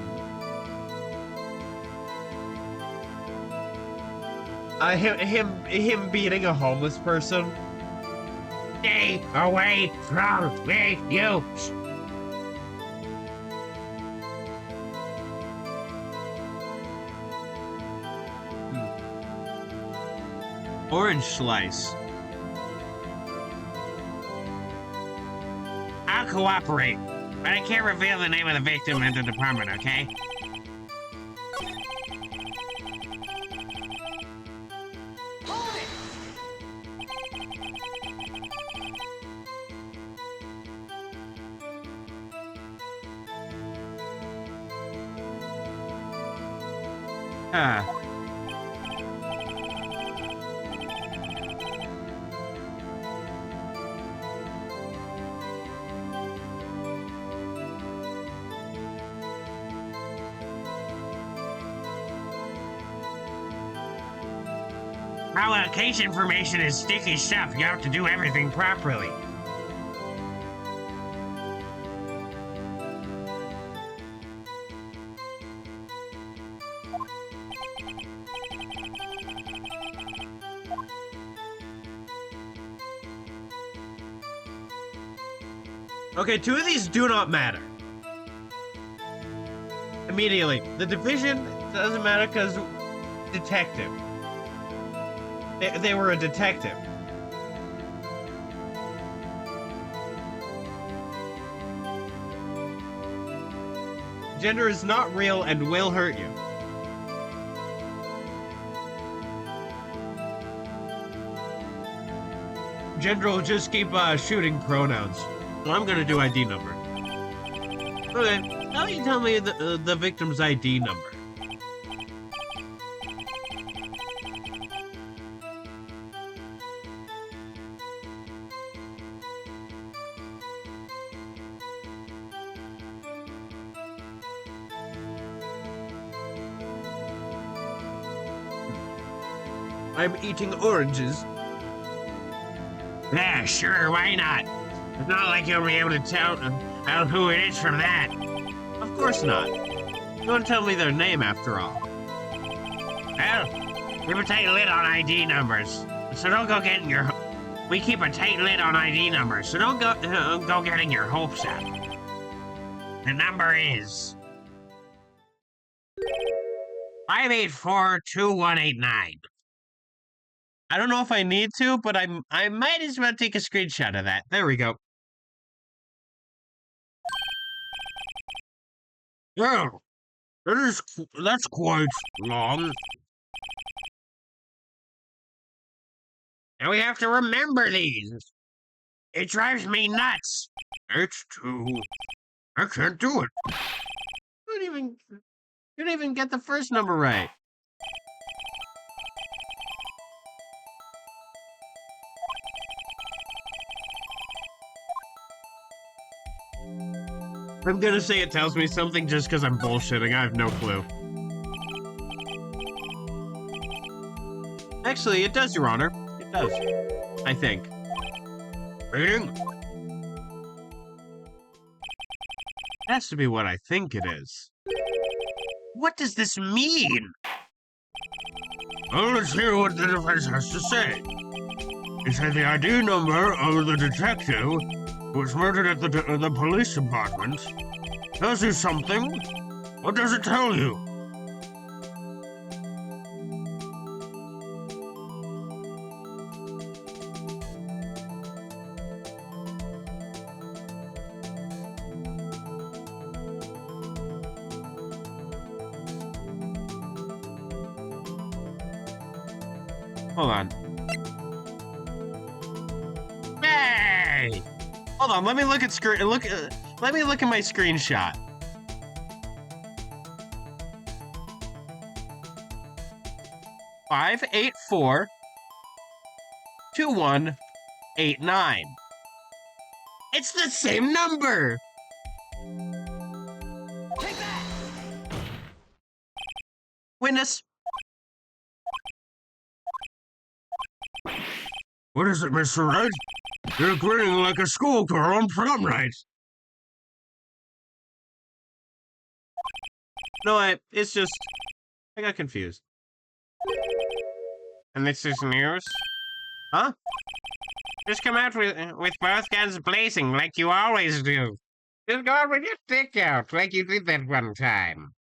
Him beating a homeless person. Stay away from me, you. Orange slice. I'll cooperate, but I can't reveal the name of the victim at the department, okay? Ah. Our case information is sticky stuff. You have to do everything properly. Okay, 2 of these do not matter. Immediately. The division doesn't matter because detective. They were a detective. Gender is not real and will hurt you. Gender will just keep shooting pronouns. So I'm gonna do ID number. Okay, how do you tell me the victim's ID number? I'm eating oranges. Yeah, sure, why not? It's not like you'll be able to tell who it is from that. Of course not. You won't tell me their name after all. Well, we have a tight lid on ID numbers, so don't go getting your... We keep a tight lid on ID numbers, so don't go getting your hopes up. The number is 584-2189. I don't know if I need to, but I might as well take a screenshot of that. There we go. Well, that's quite long. And we have to remember these. It drives me nuts. It's too... I can't do it. You didn't even get the first number right. I'm gonna say it tells me something just because I'm bullshitting. I have no clue. Actually, it does, Your Honor. It does. I think. Reading? Has to be what I think it is. What does this mean? Well, let's hear what the defense has to say. It said the ID number of the detective who was murdered at the police department tells you something. What does it tell you? Hold on. Hey! Hold on, let me look at let me look at my screenshot. Five, 8, 4, 2, 1, 8, 9. It's the same number! Take that! Witness. What is it, Mr. Wright? You're grinning like a schoolgirl on prom night. No, it's just, I got confused. And this is news? Huh? Just come out with both guns blazing like you always do. Just go out with your stick out like you did that one time.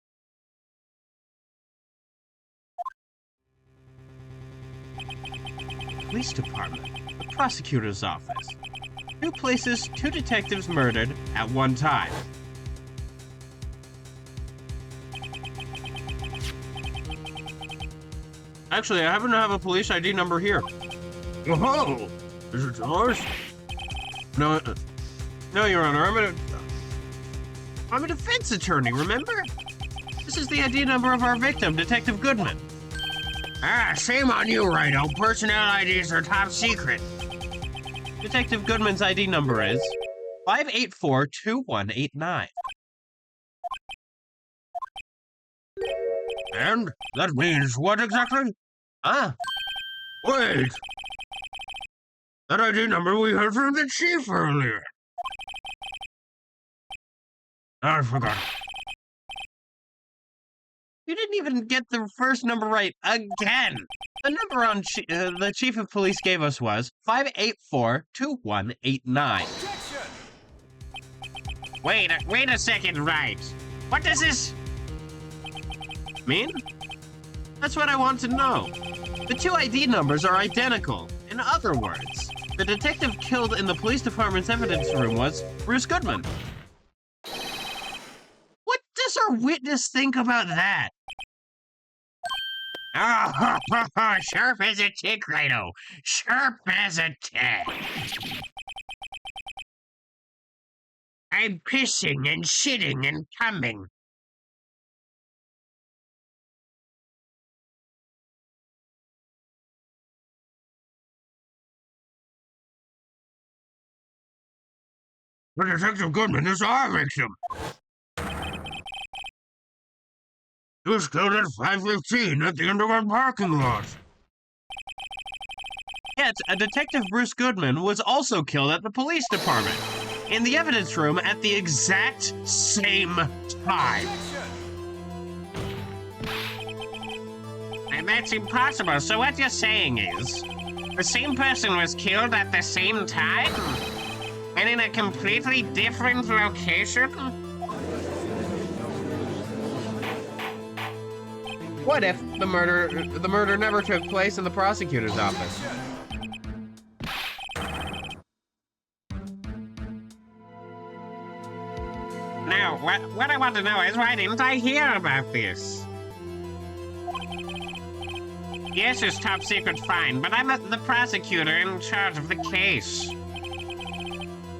Police department, the prosecutor's office. 2 places, 2 detectives murdered at one time. Actually, I happen to have a police ID number here. Whoa! Is it yours? No, no, Your Honor, I'm a defense attorney, remember? This is the ID number of our victim, Detective Goodman. Ah, shame on you, Rhino. Personnel IDs are top secret. Detective Goodman's ID number is 5842189. And? That means what exactly? Ah, Wait! That ID number we heard from the chief earlier. I forgot. you didn't even get the first number right again. The number on the chief of police gave us was 5842189. Wait a second, Wright. What does this Mean? That's what I want to know. The 2 ID numbers are identical. In other words, the detective killed in the police department's evidence room was Bruce Goodman. What does our witness think about that? Oh, sharp as a tick, Rhino. Sharp as a tick. I'm pissing and shitting and coming. But Detective Goodman is our victim. He was killed at 5:15 at the end of our parking lot. Yet, a Detective Bruce Goodman was also killed at the police department, in the evidence room at the exact same time. And that's impossible. So what you're saying is, the same person was killed at the same time? And in a completely different location? What if the murder never took place in the prosecutor's office? Now, what I want to know is why didn't I hear about this? Yes, it's top secret, fine, but I'm the prosecutor in charge of the case.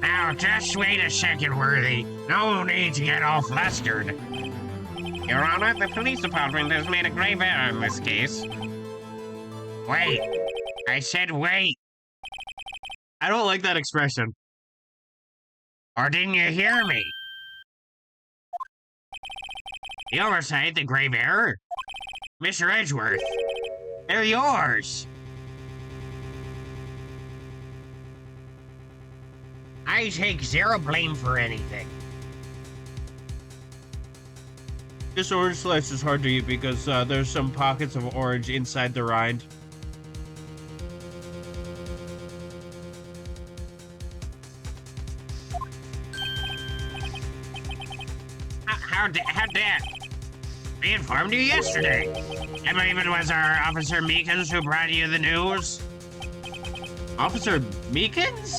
Now, just wait a second, Worthy. No need to get all flustered. Your Honor, the police department has made a grave error in this case. Wait. I said wait. I don't like that expression. Or didn't you hear me? The oversight, the grave error? Mr. Edgeworth, they're yours. I take zero blame for anything. This orange slice is hard to eat because there's some pockets of orange inside the rind. How dare? We informed you yesterday. I believe it was our Officer Meekins who brought you the news. Officer Meekins?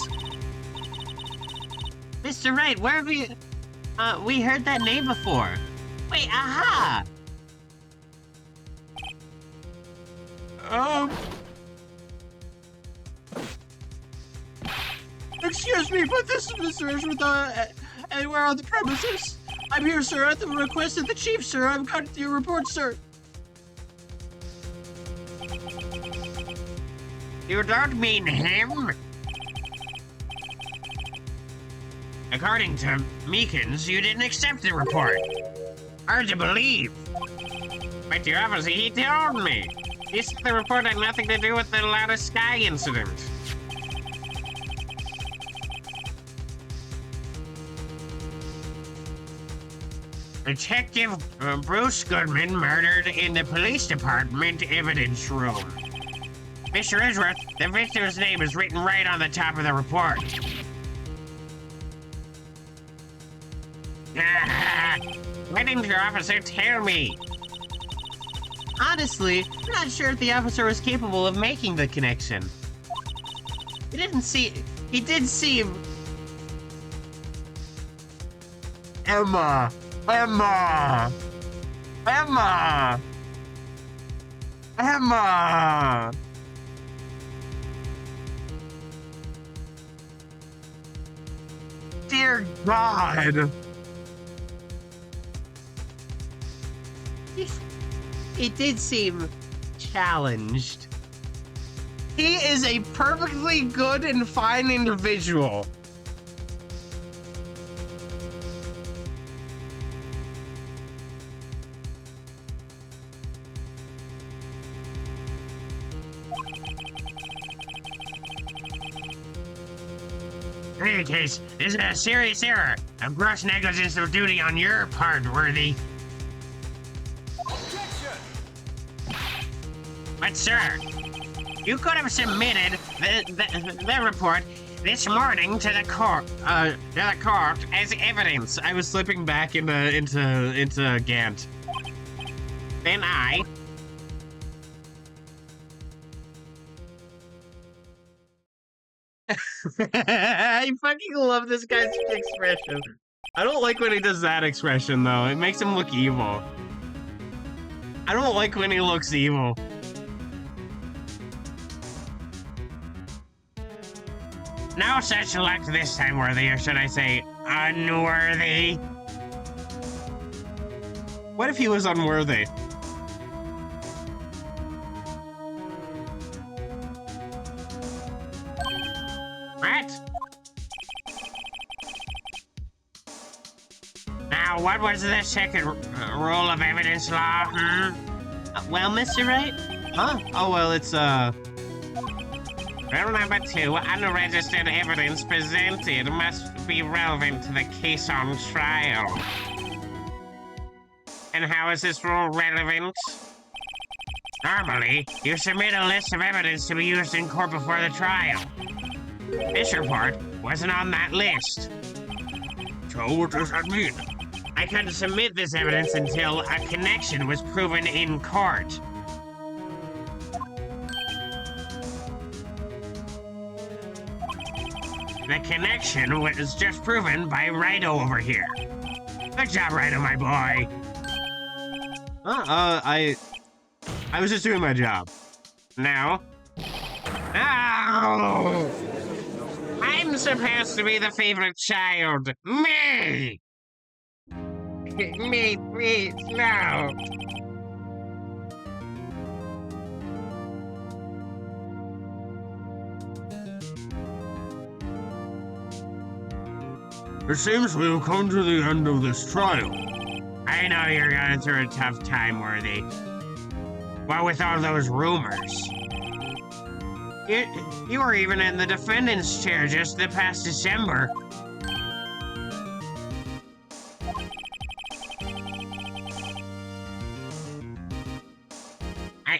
Mr. Wright, where have you... we heard that name before. Wait, aha! me, but this is Mr. Edgeworth, and we're on the premises. I'm here, sir, at the request of the chief, sir. I've got your report, sir. You don't mean him? According to Meekins, you didn't accept the report. Hard to believe. But your officer, he told me. He said the report had nothing to do with the Loud Sky incident. Detective Bruce Goodman murdered in the police department evidence room. Mr. Edgeworth, the victim's name is written right on the top of the report. Why didn't your officer tell me? Honestly, I'm not sure if the officer was capable of making the connection. He did seem... Emma! Dear God! He did seem challenged. He is a perfectly good and fine individual. In any case, this is a serious error. A gross negligence of duty on your part, Worthy. But sir, you could have submitted the report this morning to the court as evidence. I was slipping back into Gant. Then I I fucking love this guy's expression. I don't like when he does that expression, though. It makes him look evil. I don't like when he looks evil. no such luck this time, Worthy, or should I say, unworthy. What if he was unworthy? What? Now, what was the second rule of evidence law, Well, Mr. Wright? Huh? Oh, well, it's, Rule number 2, unregistered evidence presented must be relevant to the case on trial. And how is this rule relevant? Normally, you submit a list of evidence to be used in court before the trial. This report wasn't on that list. So what does that mean? I couldn't submit this evidence until a connection was proven in court. The connection was just proven by Wright over here. Good job, Wright, my boy. I was just doing my job. Now? No! I'm supposed to be the favorite child. Me! Me, no. It seems we have come to the end of this trial. I know you're going through a tough time, Worthy. What with all those rumors? You were even in the defendant's chair just the past December. I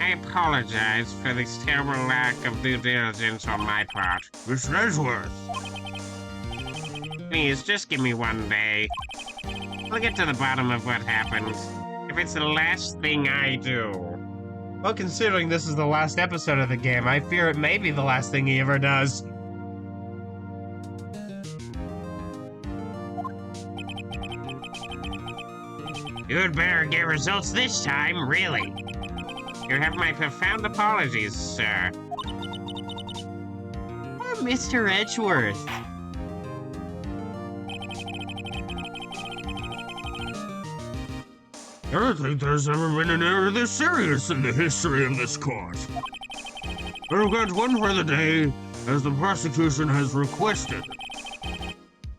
apologize for this terrible lack of due diligence on my part. Mr. Edgeworth. Please, just give me one day. I'll get to the bottom of what happened. If it's the last thing I do. Well, considering this is the last episode of the game, I fear it may be the last thing he ever does. You'd better get results this time, really. You have my profound apologies, sir. from Mr. Edgeworth. I don't think there's ever been an error this serious in the history of this court. I'll grant one further day, as the prosecution has requested.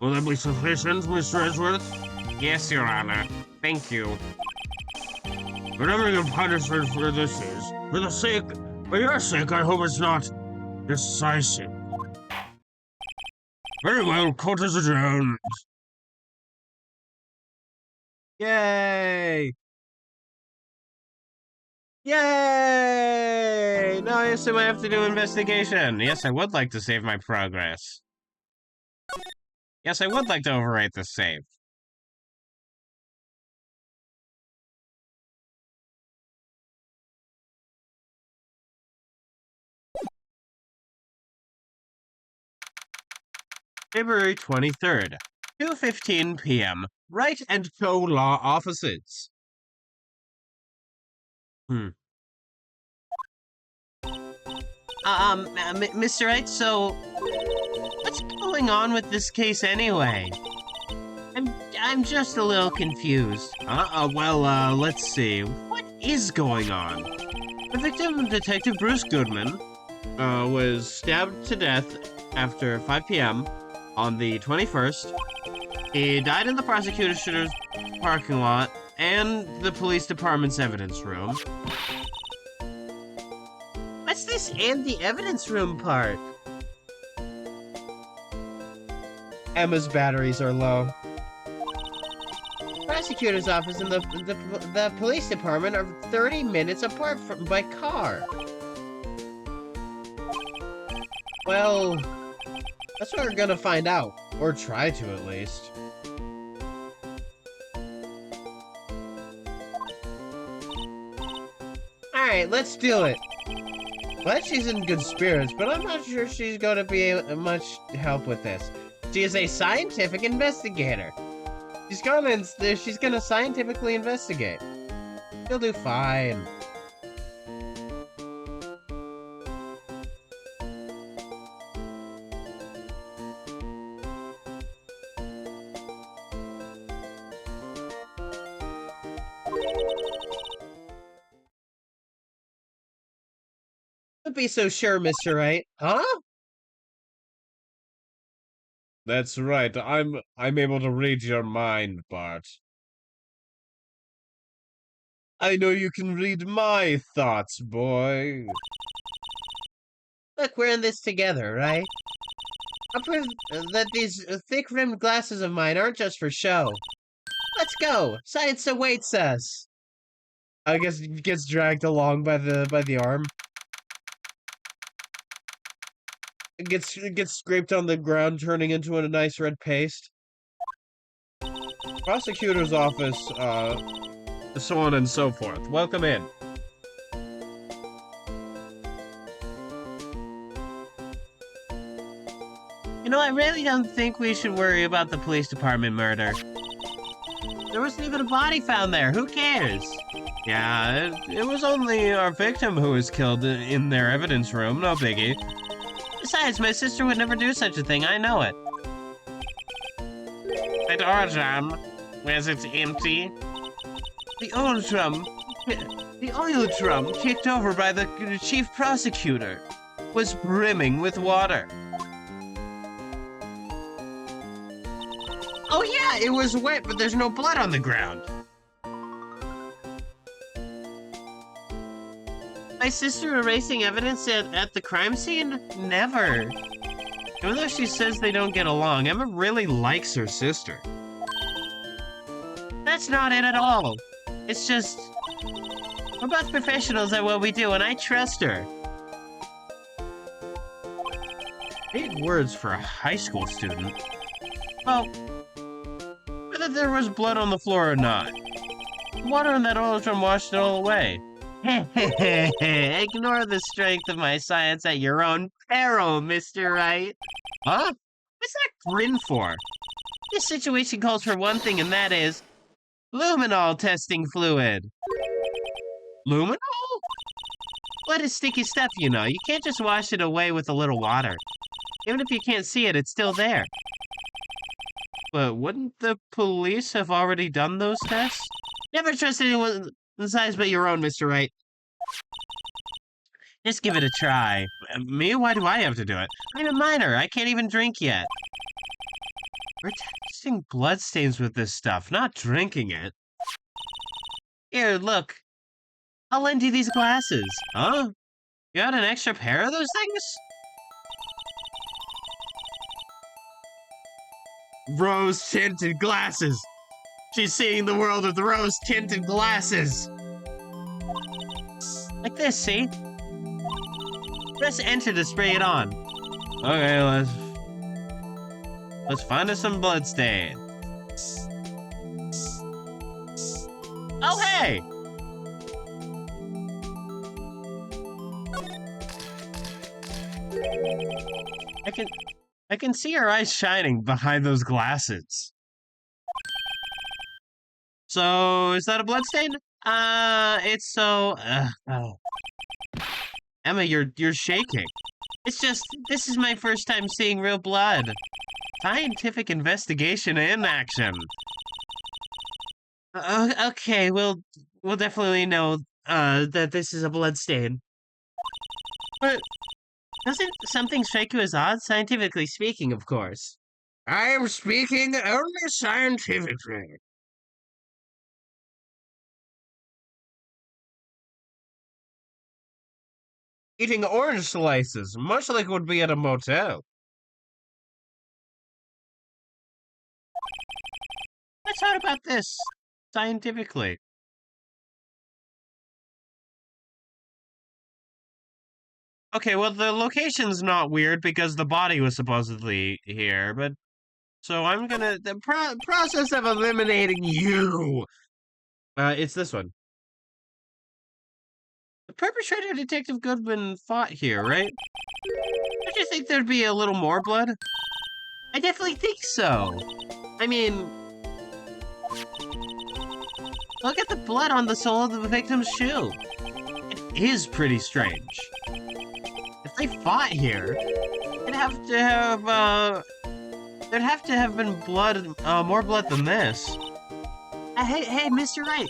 Will that be sufficient, Mr. Edgeworth? Yes, Your Honor. Thank you. Whatever your punishment for this is, for your sake, I hope it's not decisive. Very well, court is adjourned. Yay! Yay! Now I assume I have to do investigation. Yes, I would like to save my progress. Yes, I would like to overwrite the save. February 23rd, 2:15 p.m. Wright and Co. Law Offices. Mr. Wright, so what's going on with this case anyway? I'm just a little confused. Let's see. What is going on? The victim, Detective Bruce Goodman, was stabbed to death after 5 p.m. on the 21st. He died in the prosecutor's parking lot and the police department's evidence room. What's this and the evidence room part? Emma's batteries are low. Prosecutor's office and the police department are 30 minutes apart by car. Well, that's what we're gonna find out. Or try to, at least. Alright, let's do it. Glad she's in good spirits, but I'm not sure she's gonna be much help with this. She is a scientific investigator. She's gonna scientifically investigate. She'll do fine. Don't be so sure, Mr. Wright. Huh? That's right. I'm able to read your mind, Bart. I know you can read my thoughts, boy. Look, we're in this together, right? I'll prove that these thick-rimmed glasses of mine aren't just for show. Let's go! Science awaits us! I guess he gets dragged along by the arm. It gets scraped on the ground, turning into a nice red paste. Prosecutor's office, so on and so forth. Welcome in. You know, I really don't think we should worry about the police department murder. There wasn't even a body found there. Who cares? Yeah, it was only our victim who was killed in their evidence room. No biggie. Besides, my sister would never do such a thing. I know it. The door, John. Where's it empty? The oil drum kicked over by the chief prosecutor was brimming with water. Oh yeah, it was wet, but there's no blood on the ground. My sister erasing evidence at the crime scene? Never. Even though she says they don't get along, Emma really likes her sister. That's not it at all. It's just, we're both professionals at what we do, and I trust her. Big words for a high school student. Well, whether there was blood on the floor or not, water in that oil drum washed it all away. Ignore the strength of my science at your own peril, Mr. Wright. Huh? What's that grin for? This situation calls for one thing, and that is luminol testing fluid. Luminol? Blood is sticky stuff, you know. You can't just wash it away with a little water. Even if you can't see it, it's still there. But wouldn't the police have already done those tests? Never trust anyone's eyes but your own, Mr. Wright. Just give it a try. Me? Why do I have to do it? I'm a minor. I can't even drink yet. We're testing bloodstains with this stuff, not drinking it. Here, look. I'll lend you these glasses. Huh? You got an extra pair of those things? Rose-tinted glasses. She's seeing the world with rose-tinted glasses. Like this, see? Press enter to spray it on. Okay, let's find us some bloodstain. Oh, hey! I can see her eyes shining behind those glasses. So, is that a bloodstain? It's so... oh. Emma, you're shaking. It's just, this is my first time seeing real blood. Scientific investigation in action. Okay, we'll definitely know, that this is a bloodstain. But doesn't something strike you as odd, scientifically speaking, of course? I am speaking only scientifically. Eating orange slices, much like it would be at a motel. Let's talk about this, scientifically. Okay, well, the location's not weird because the body was supposedly here, but... So I'm gonna... The process of eliminating you! It's this one. The perpetrator, Detective Goodwin, fought here, right? Don't you think there'd be a little more blood? I definitely think so. I mean... Look at the blood on the sole of the victim's shoe. It is pretty strange. If they fought here, there'd have to have been blood, more blood than this. Hey, Mr. Wright.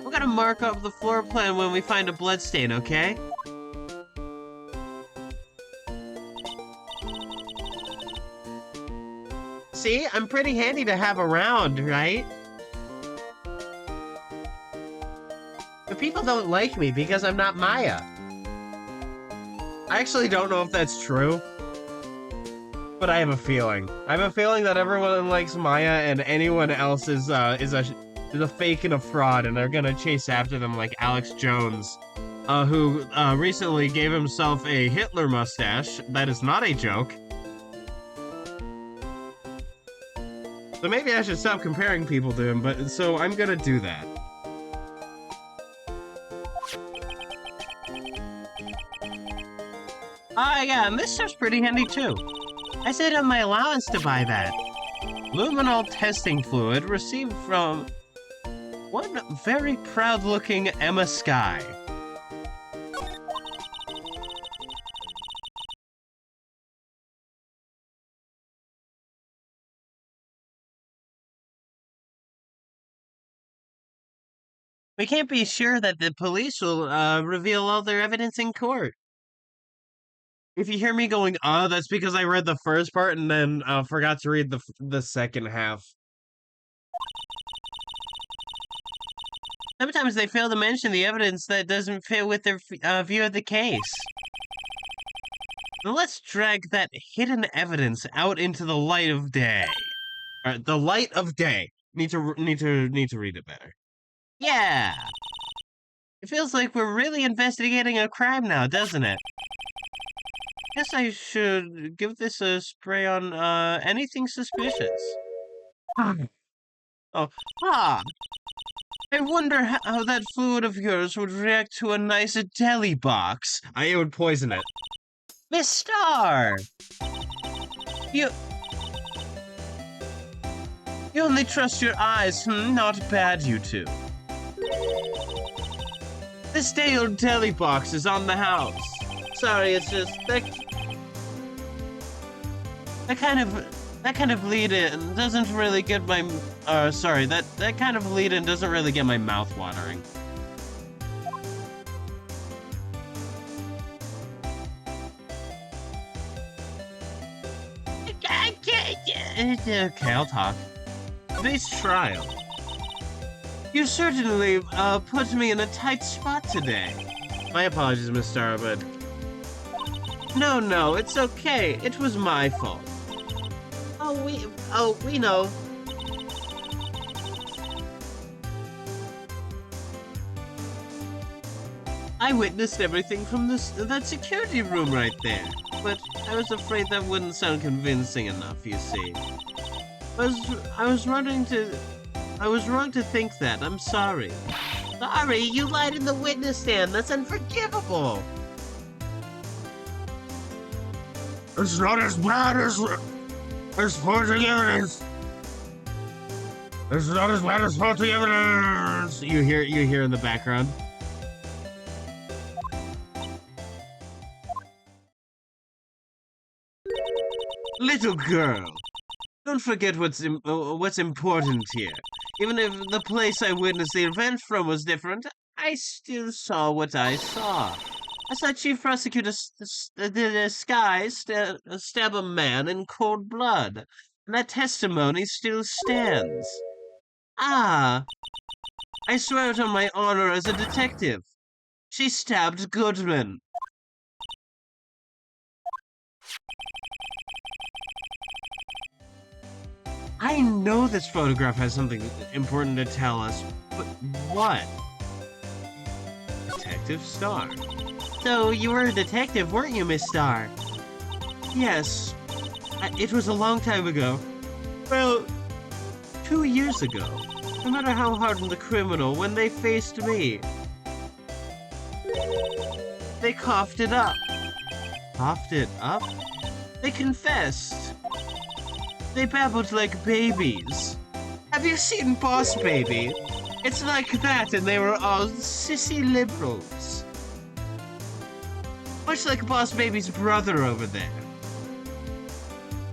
We're gonna mark up the floor plan when we find a bloodstain, okay? See, I'm pretty handy to have around, right? But people don't like me because I'm not Maya. I actually don't know if that's true. But I have a feeling. I have a feeling that everyone likes Maya and anyone else is a fake and a fraud, and they're gonna chase after them like Alex Jones, who recently gave himself a Hitler mustache. That is not a joke. So maybe I should stop comparing people to him, but so I'm gonna do that. Yeah, and this stuff's pretty handy too. I saved up my allowance to buy that. Luminol testing fluid received from one very proud-looking Emma Skye. We can't be sure that the police will reveal all their evidence in court. If you hear me going, that's because I read the first part and then forgot to read the second half. Sometimes they fail to mention the evidence that doesn't fit with their view of the case. Now let's drag that hidden evidence out into the light of day. The light of day. Need to read it better. Yeah. It feels like we're really investigating a crime now, doesn't it? Guess I should give this a spray on anything suspicious. I wonder how that fluid of yours would react to a nice deli box. It would poison it. Miss Star! You only trust your eyes. Not bad, you two. This day old deli box is on the house. Sorry, it's just That kind of lead in doesn't really get my that kind of lead in doesn't really get my mouth watering. Okay, I'll talk. Today's trial. You certainly put me in a tight spot today. My apologies, Miss Starwood. No, it's okay. It was my fault. We know. I witnessed everything from that security room right there, but I was afraid that wouldn't sound convincing enough, you see. I was wrong to think that. I'm sorry. Sorry, you lied in the witness stand. That's unforgivable. It's not as bad as forging evidence. It's not as bad as faulty evidence. You hear in the background. Little girl, don't forget what's important here. Even if the place I witnessed the event from was different, I still saw what I saw. I saw Chief Prosecutor stab a man in cold blood, and that testimony still stands. Ah, I swear it on my honor as a detective. She stabbed Goodman. I know this photograph has something important to tell us, but what? Detective Starr. So you were a detective, weren't you, Miss Starr? Yes. It was a long time ago. Well, 2 years ago. No matter how hardened the criminal, when they faced me, they coughed it up. Coughed it up? They confessed. They babbled like babies. Have you seen Boss Baby? It's like that, and they were all sissy liberals. Much like Boss Baby's brother over there.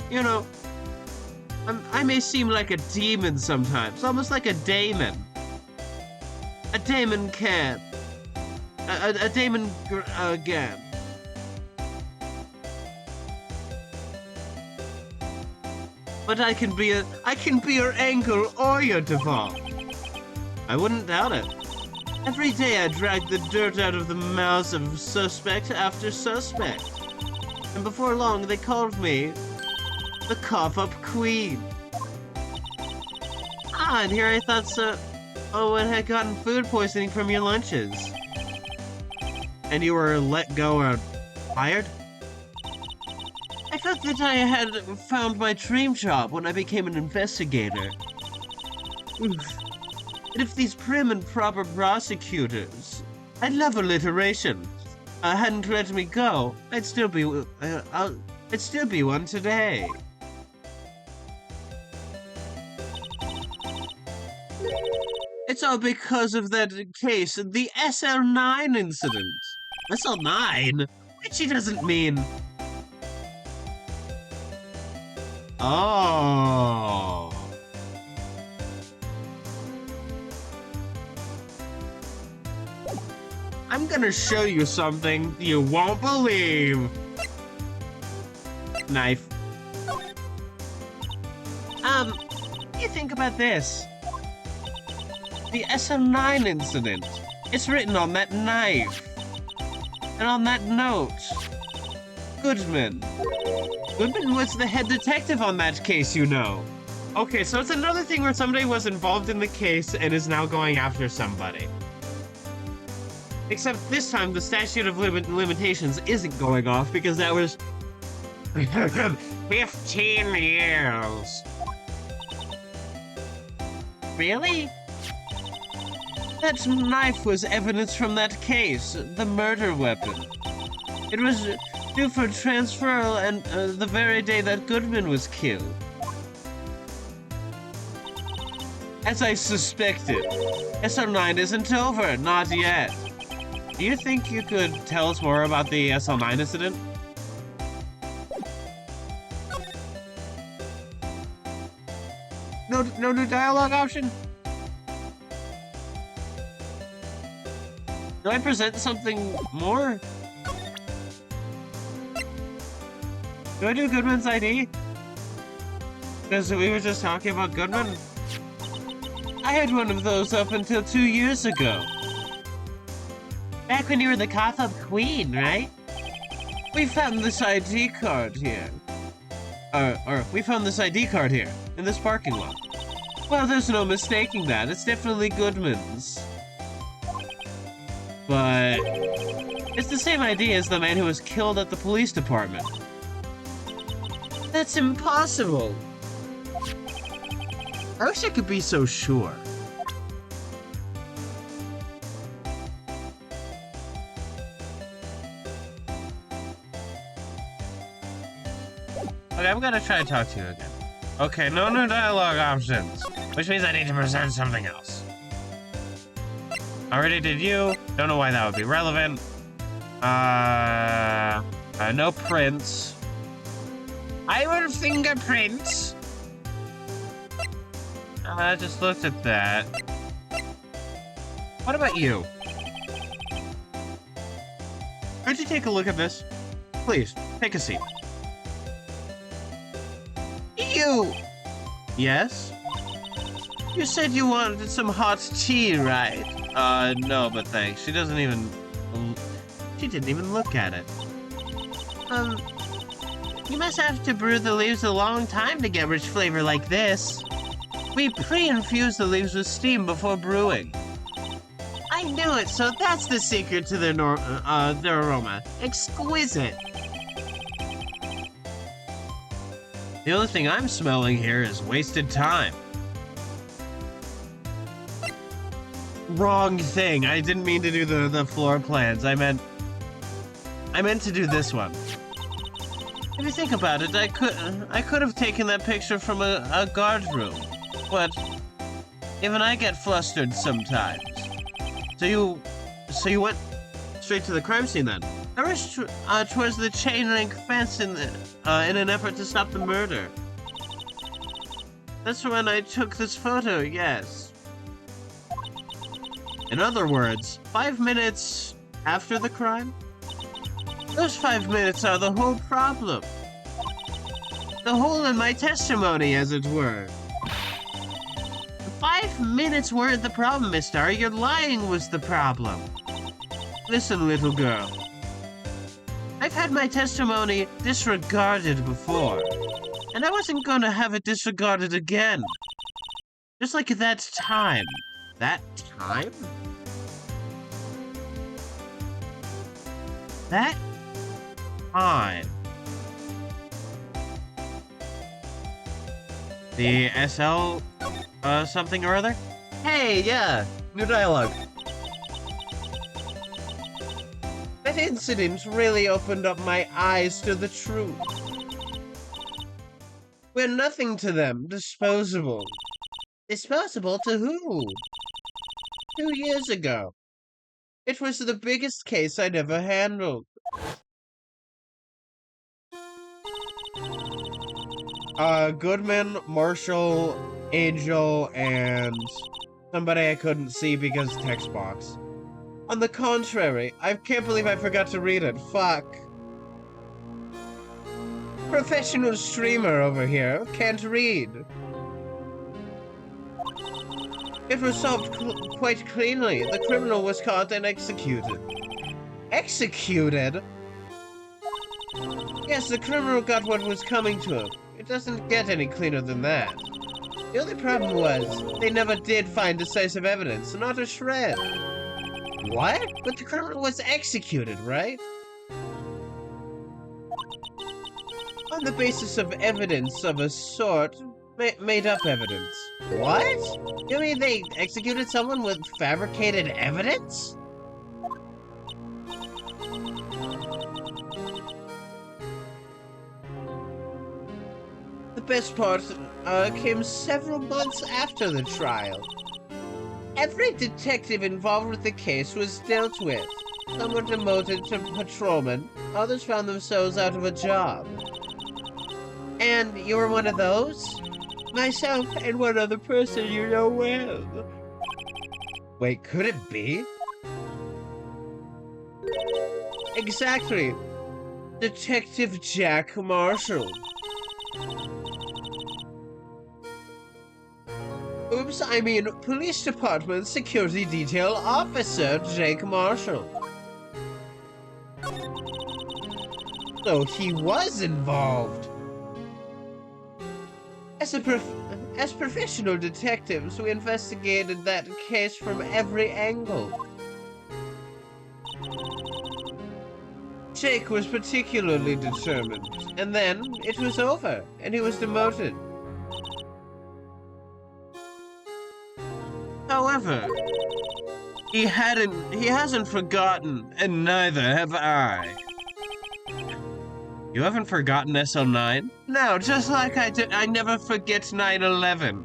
You know, I may seem like a demon sometimes, almost like a daemon. A daemon can. A daemon again. But I can be your anger or your Duval. I wouldn't doubt it. Every day I drag the dirt out of the mouths of suspect after suspect. And before long they called me the cough-up queen. Ah, and here I thought Owen had gotten food poisoning from your lunches. And you were let go or fired? I thought that I had found my dream job when I became an investigator. Oof. And if these prim and proper prosecutors, I love alliteration, hadn't let me go, I'd still be one today. It's all because of that case, the SL9 incident. SL9? She doesn't mean... Oh. I'm gonna show you something you won't believe. Knife. You think about this. The SL9 incident. It's written on that knife. And on that note. Goodman. Goodman was the head detective on that case, you know. Okay, so it's another thing where somebody was involved in the case and is now going after somebody. Except this time, the statute of limitations isn't going off because that was 15 years. Really? That knife was evidence from that case, the murder weapon. It was due for transferal and the very day that Goodman was killed. As I suspected, SL9 isn't over, not yet. Do you think you could tell us more about the SL9 incident? No new dialogue option? Do I present something more? Do I do Goodman's ID? Because we were just talking about Goodman. I had one of those up until 2 years ago. Back when you were the Gotham Queen, right? We found this ID card here. We found this ID card here, in this parking lot. Well, there's no mistaking that. It's definitely Goodman's. But it's the same ID as the man who was killed at the police department. That's impossible. I wish I could be so sure. Okay, I'm gonna try to talk to you again. Okay, no new dialogue options, which means I need to present something else. Already did you. Don't know why that would be relevant. No prints. I will fingerprints. I just looked at that. What about you? Could you take a look at this? Please, take a seat. You! Yes? You said you wanted some hot tea, right? No, but thanks. She didn't even look at it. You must have to brew the leaves a long time to get rich flavor like this. We pre-infuse the leaves with steam before brewing. I knew it, so that's the secret to their aroma. Exquisite. The only thing I'm smelling here is wasted time. Wrong thing. I didn't mean to do the floor plans. I meant to do this one. If you think about it, I could have taken that picture from a guard room. But even I get flustered sometimes. So you went straight to the crime scene then? I rushed towards the chain link fence in an effort to stop the murder. That's when I took this photo, yes. In other words, 5 minutes after the crime? Those 5 minutes are the whole problem. The hole in my testimony, as it were. 5 minutes weren't the problem, mister. Your lying was the problem. Listen, little girl. I've had my testimony disregarded before. And I wasn't gonna have it disregarded again. Just like that time. That time? That time. The SL, something or other? Hey, yeah, new dialogue. That incident really opened up my eyes to the truth. We're nothing to them, disposable. Disposable to who? 2 years ago. It was the biggest case I'd ever handled. Goodman, Marshall, Angel, and somebody I couldn't see because text box. On the contrary, I can't believe I forgot to read it. Fuck. Professional streamer over here. Can't read. It was solved quite cleanly. The criminal was caught and executed. Executed? Yes, the criminal got what was coming to him. It doesn't get any cleaner than that. The only problem was, they never did find decisive evidence, not a shred. What? But the criminal was executed, right? On the basis of evidence of a sort, made up evidence. What? You mean they executed someone with fabricated evidence? The best part came several months after the trial. Every detective involved with the case was dealt with. Some were demoted to patrolmen, others found themselves out of a job. And you were one of those? Myself and one other person you know well. Wait, could it be? Exactly. Detective Jack Marshall. Oops, I mean Police Department Security Detail Officer Jake Marshall. So he was involved. As professional detectives, we investigated that case from every angle. Jake was particularly determined, and then it was over, and he was demoted. However, he hasn't forgotten, and neither have I. You haven't forgotten SL9? No, just like I did, I never forget 9/11.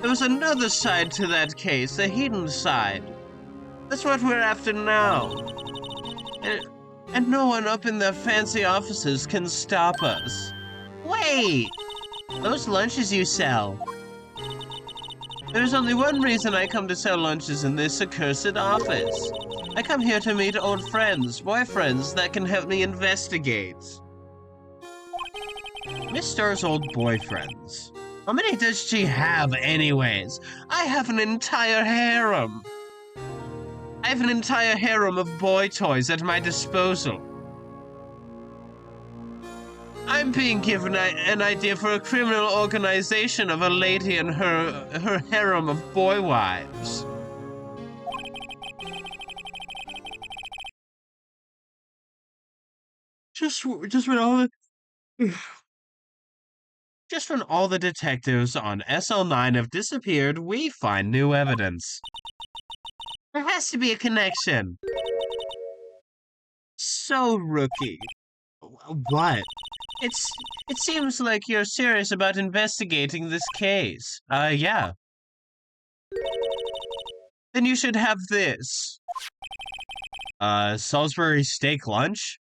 There was another side to that case, a hidden side. That's what we're after now. And no one up in their fancy offices can stop us. Wait! Those lunches you sell. There's only one reason I come to sell lunches in this accursed office. I come here to meet old friends, boyfriends that can help me investigate. Miss Star's old boyfriends. How many does she have anyways? I have an entire harem. I have an entire harem of boy toys at my disposal. I'm being given an idea for a criminal organization of a lady and her harem of boy wives. Just when all the detectives on SL9 have disappeared, we find new evidence. There has to be a connection. So, Rookie. What? It seems like you're serious about investigating this case. Yeah. Then you should have this. Salisbury steak lunch?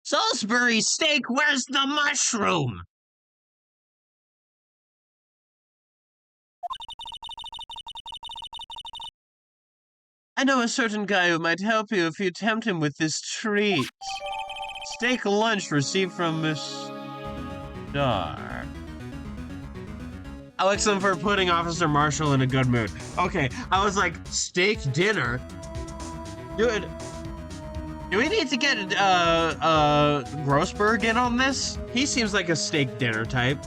Salisbury steak, where's the mushroom? I know a certain guy who might help you if you tempt him with this treat. Steak lunch received from Miss Star. Excellent for putting Officer Marshall in a good mood. Okay, I was like, steak dinner? Dude, do we need to get Grossberg in on this? He seems like a steak dinner type.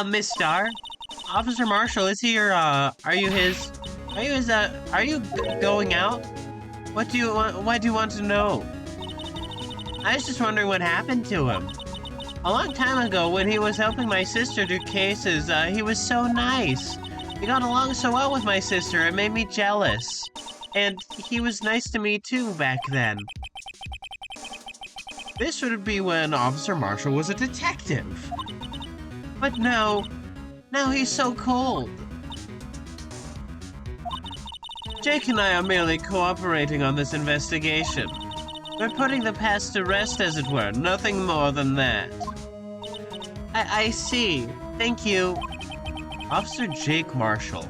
Miss Star? Officer Marshall, is he your, are you going out? What do you want, why do you want to know? I was just wondering what happened to him. A long time ago, when he was helping my sister do cases, he was so nice. He got along so well with my sister, it made me jealous. And he was nice to me too back then. This would be when Officer Marshall was a detective. But now he's so cold. Jake and I are merely cooperating on this investigation. We're putting the past to rest, as it were, nothing more than that. I see. Thank you. Officer Jake Marshall.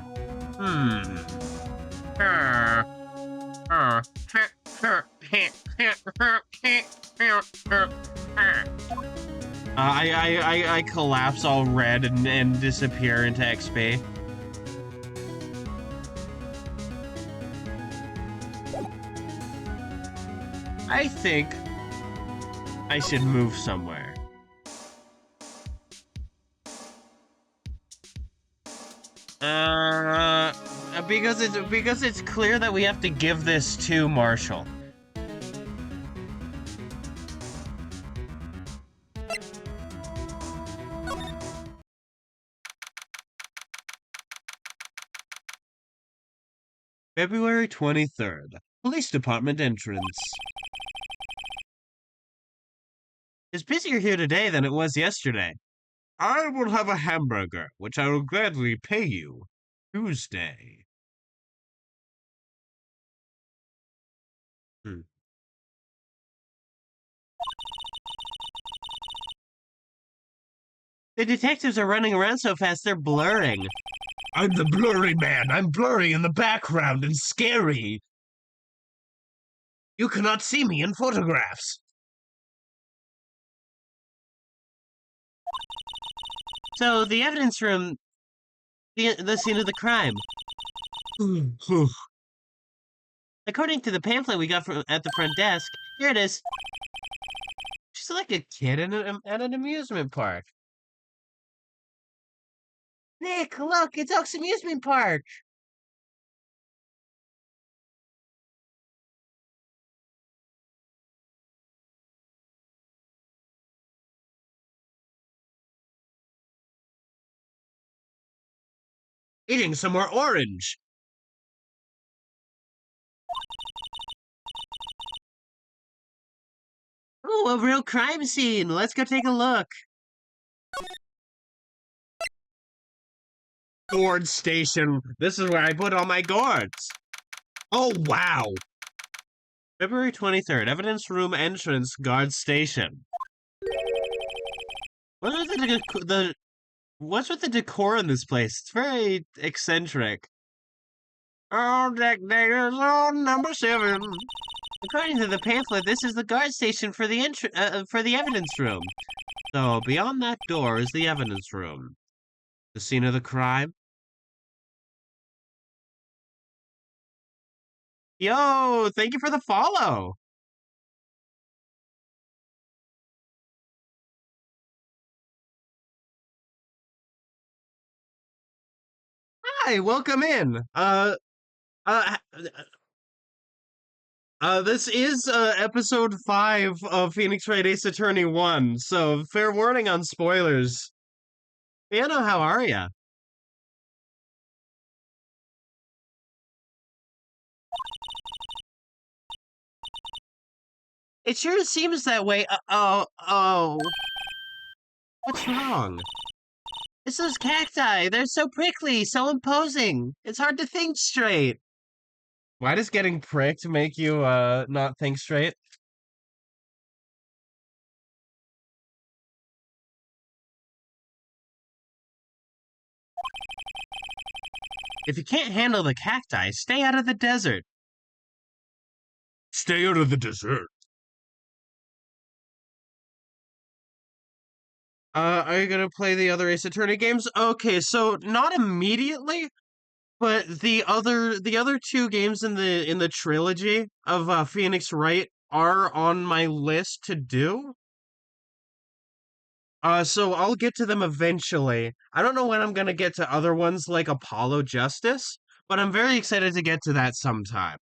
I collapse all red and disappear into XP. I think I should move somewhere. Because it's clear that we have to give this to Marshall. February 23rd. Police Department entrance. It's busier here today than it was yesterday. I will have a hamburger, which I will gladly pay you. Tuesday. Hmm. The detectives are running around so fast they're blurring. I'm the blurry man. I'm blurry in the background and scary. You cannot see me in photographs. So the evidence room, the scene of the crime. According to the pamphlet we got from at the front desk, here it is. She's like a kid at an amusement park. Nick, look, it's Oak's amusement park. Eating some more orange. Oh, a real crime scene. Let's go take a look. Gourd station. This is where I put all my gourds. Oh, wow. February 23rd, evidence room entrance, guard station. What's with the decor in this place? It's very eccentric. Oh, decorators on number 7. According to the pamphlet, this is the guard station for the evidence room. So beyond that door is the evidence room. The scene of the crime. Yo, thank you for the follow. Hi, welcome in. This is episode 5 of Phoenix Wright Ace Attorney 1, so fair warning on spoilers. Piano, how are ya? It sure seems that way. Oh. What's wrong? It's those cacti. They're so prickly, so imposing. It's hard to think straight. Why does getting pricked make you not think straight? If you can't handle the cacti, stay out of the desert. Stay out of the dessert. Are you gonna play the other Ace Attorney games? Okay, so not immediately, but the other 2 games in the trilogy of Phoenix Wright are on my list to do. So I'll get to them eventually. I don't know when I'm gonna get to other ones like Apollo Justice, but I'm very excited to get to that sometime.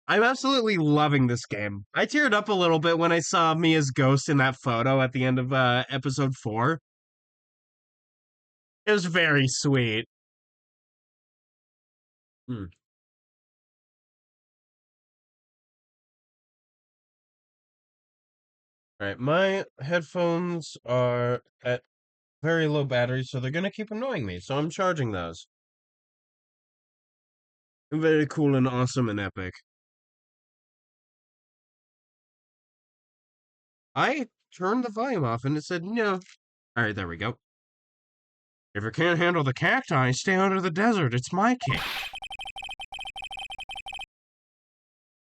I'm absolutely loving this game. I teared up a little bit when I saw Mia's ghost in that photo at the end of episode 4. It was very sweet. Hmm. Alright, my headphones are at very low battery, so they're gonna keep annoying me, so I'm charging those. Very cool and awesome and epic. I turned the volume off and it said no. Alright, there we go. If you can't handle the cacti, stay out of the desert. It's my cake.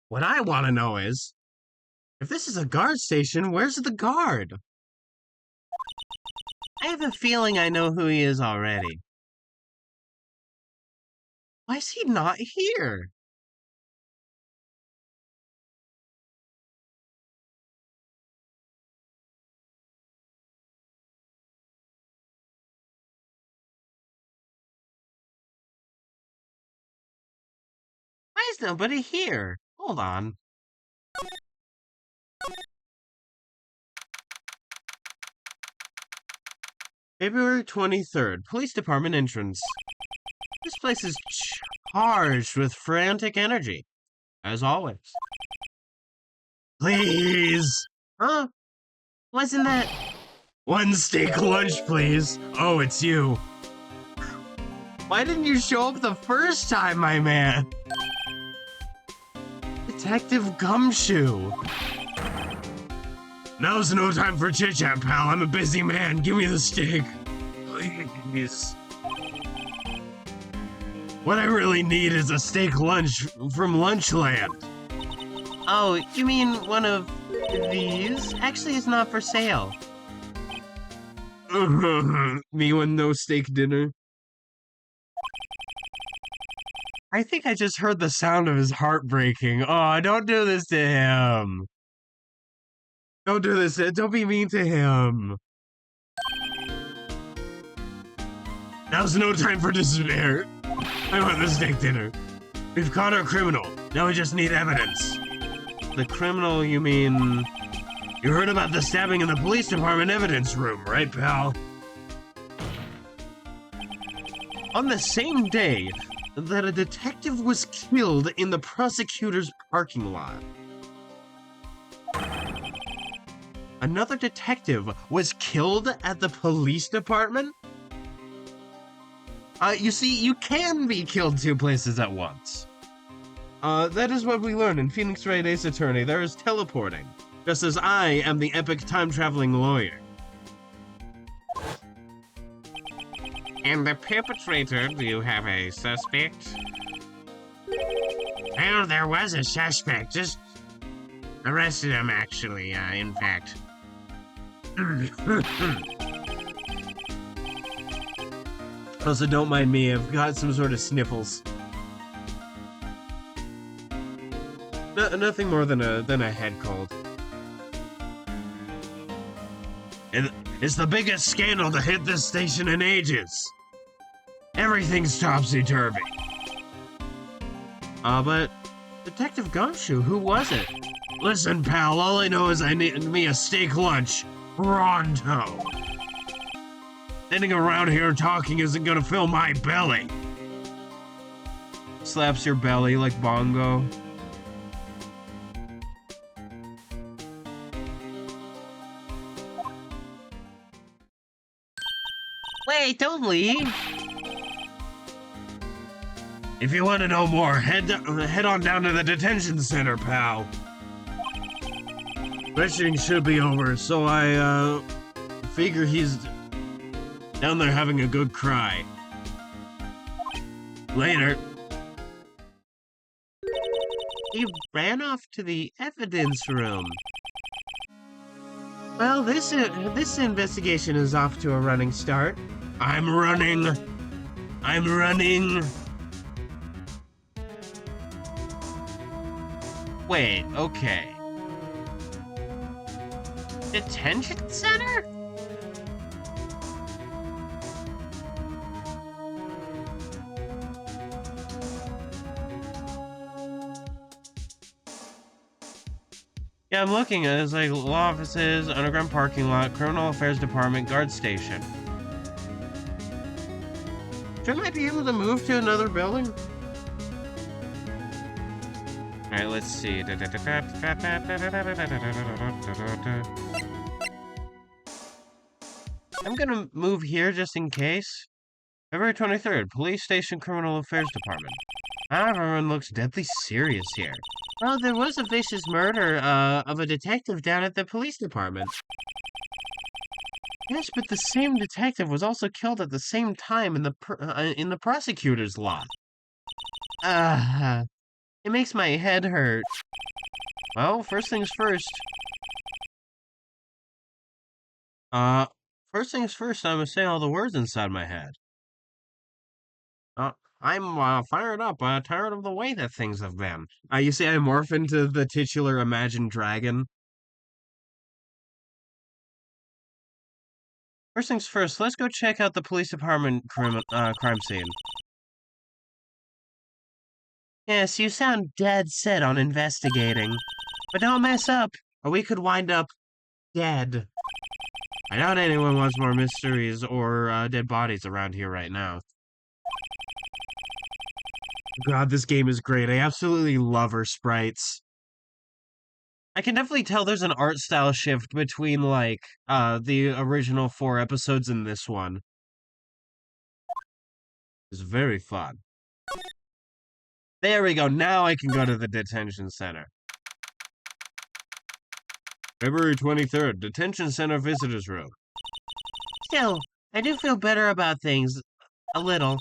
What I want to know is, if this is a guard station, where's the guard? I have a feeling I know who he is already. Why is he not here? Why is nobody here? Hold on. February 23rd, Police Department entrance. This place is charged with frantic energy, as always. Please. Huh? Wasn't that... 1 steak lunch, please. Oh, it's you. Why didn't you show up the first time, my man? Detective Gumshoe. Now's no time for chit-chat, pal. I'm a busy man. Give me the stick. Please. What I really need is a steak lunch from Lunchland. Oh, you mean one of these? Actually, it's not for sale. Me with no steak dinner. I think I just heard the sound of his heart breaking. Oh, don't do this to him. Don't do this. Don't be mean to him. Now's no time for despair. I want the steak dinner. We've caught our criminal. Now we just need evidence. The criminal, you mean? You heard about the stabbing in the police department evidence room, right, pal? On the same day that a detective was killed in the prosecutor's parking lot, another detective was killed at the police department? You see, you can be killed two places at once. That is what we learned in Phoenix Wright Ace Attorney. There is teleporting, just as I am the epic time-traveling lawyer. And the perpetrator, do you have a suspect? Well, there was a suspect. Just arrested him, actually, in fact. Also, don't mind me, I've got some sort of sniffles. Nothing more than a head cold. It's the biggest scandal to hit this station in ages. Everything's topsy-turvy. But Detective Gumshoe, who was it? Listen, pal, all I know is I need me a steak lunch. Pronto. Sitting around here talking isn't gonna fill my belly. Slaps your belly like bongo. Wait, don't leave. If you want to know more, head on down to the detention center, pal. Questioning should be over, so I figure he's down there having a good cry. Later. He ran off to the evidence room. Well, this investigation is off to a running start. I'm running. Wait, okay. Detention center? Yeah, I'm looking at it. It's like law offices, underground parking lot, criminal affairs department, guard station. Shouldn't I be able to move to another building? Alright, let's see. I'm gonna move here just in case. February 23rd, Police Station Criminal Affairs Department. Everyone looks deadly serious here. Well, there was a vicious murder of a detective down at the police department. Yes, but the same detective was also killed at the same time in the prosecutor's lot. It makes my head hurt. Well, first things first. First things first, I'm gonna say all the words inside my head. I'm fired up, tired of the way that things have been. You see, I morph into the titular imagined dragon. First things first, let's go check out the police department crime scene. Yes, you sound dead set on investigating. But don't mess up, or we could wind up dead. I doubt anyone wants more mysteries or dead bodies around here right now. God, this game is great. I absolutely love her sprites. I can definitely tell there's an art style shift between, like, the original 4 episodes and this one. It's very fun. There we go. Now I can go to the detention center. February 23rd, detention center visitors room. Still, I do feel better about things. A little.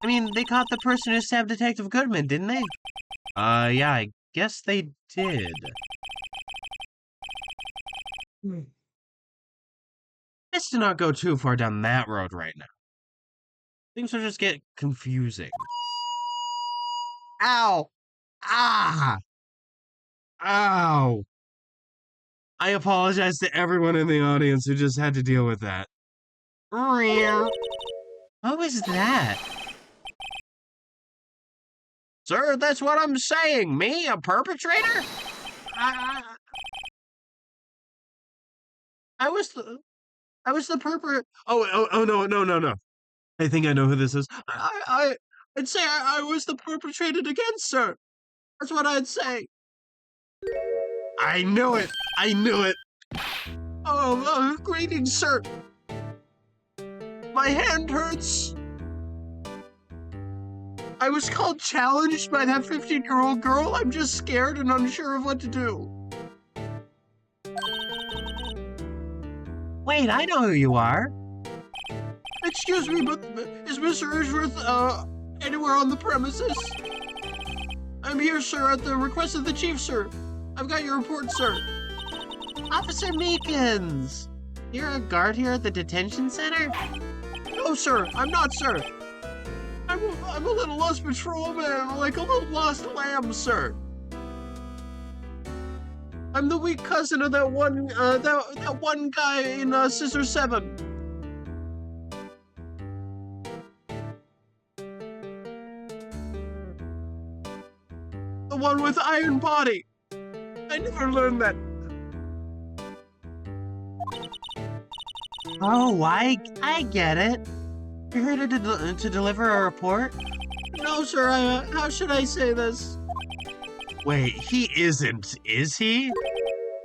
I mean, they caught the person who stabbed Detective Goodman, didn't they? Yeah, I guess they did. Let's not go too far down that road right now. Things will just get confusing. Ow! Ah! Ow! I apologize to everyone in the audience who just had to deal with that. What was that? Sir, that's what I'm saying. Me, a perpetrator? I was the perpetrator. Oh, no. I think I know who this is. I'd say I was the perpetrated against, sir. That's what I'd say. I knew it. Oh, greetings, sir. My hand hurts. I was called challenged by that 15-year-old girl. I'm just scared and unsure of what to do. Wait, I know who you are. Excuse me, but is Mr. Edgeworth, anywhere on the premises? I'm here, sir, at the request of the chief, sir. I've got your report, sir. Officer Meekins! You're a guard here at the detention center? No, sir, I'm not, sir. I'm a little lost patrolman, like a little lost lamb, sir. I'm the weak cousin of that one guy in Scissor 7. The one with iron body. I never learned that. Oh, I get it. You're here to deliver a report? No, sir. How should I say this? Wait, he isn't, is he?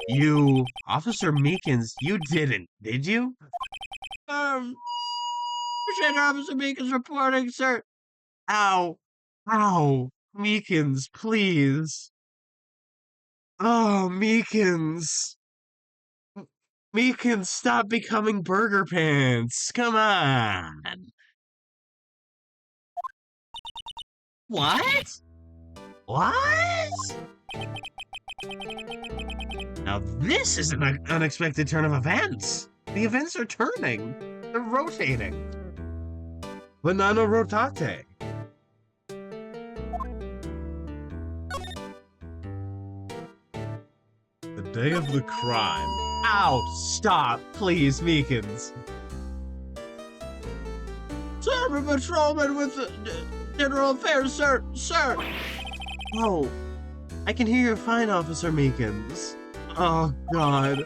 You, Officer Meekins, you didn't, did you? Appreciate Officer Meekins reporting, sir. Ow. Meekins, please. Oh, Meekins. Meekins, stop becoming Burger Pants. Come on. What? Now this is an unexpected turn of events. The events are turning. They're rotating. Banana rotate. The day of the crime. Ow! Stop, please, Meekins. Sir, I'm a patrolman with General Affairs, sir. Sir! Oh, I can hear you fine, Officer Meekins. Oh, God.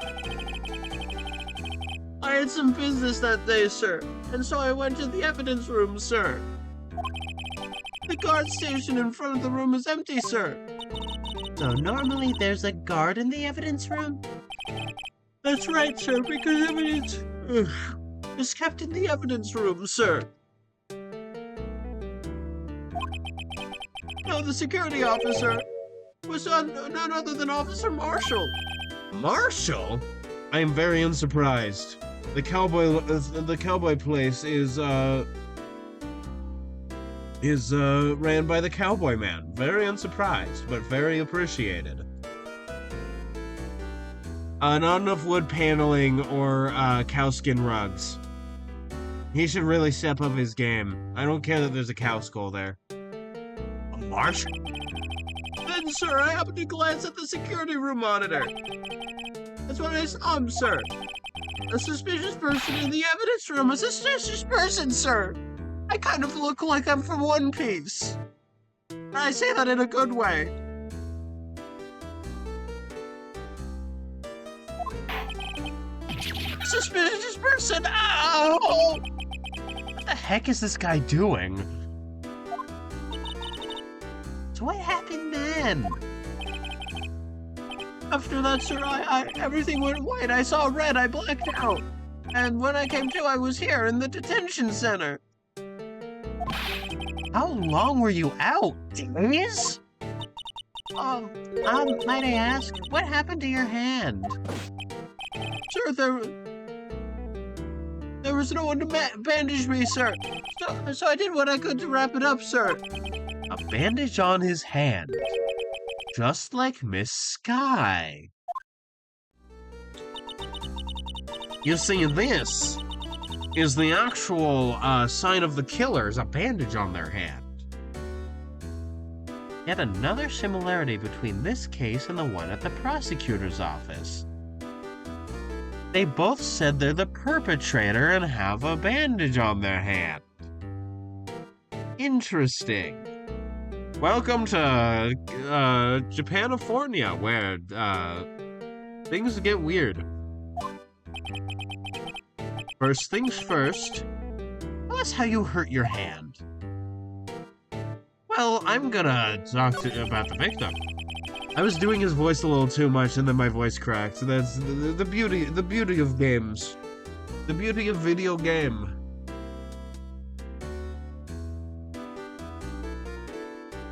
I had some business that day, sir, and so I went to the evidence room, sir. The guard station in front of the room is empty, sir. So normally there's a guard in the evidence room? That's right, sir, because evidence is kept in the evidence room, sir. No, the security officer was none other than Officer Marshall. Marshall? I am very unsurprised. The cowboy place is ran by the cowboy man. Very unsurprised, but very appreciated. Not enough wood paneling or cowskin rugs. He should really step up his game. I don't care that there's a cow skull there. A Marshall? Then, sir, I happened to glance at the security room monitor. That's what I saw, sir. A suspicious person in the evidence room. A suspicious person, sir. I kind of look like I'm from One Piece. And I say that in a good way. Suspicious person. Ow! What the heck is this guy doing? So what happened then? After that, sir, everything went white. I saw red. I blacked out. And when I came to, I was here in the detention center. How long were you out? Days? Might I ask, what happened to your hand? Sir, there was no one to bandage me, sir. So I did what I could to wrap it up, sir. A bandage on his hand. Just like Miss Sky. You see, this is the actual sign of the killers, a bandage on their hand. Yet another similarity between this case and the one at the prosecutor's office. They both said they're the perpetrator and have a bandage on their hand. Interesting. Welcome to Japanifornia, where things get weird. First things first, tell us how you hurt your hand. Well, I'm gonna talk about the victim. I was doing his voice a little too much and then my voice cracked. So that's the beauty of games. The beauty of video game.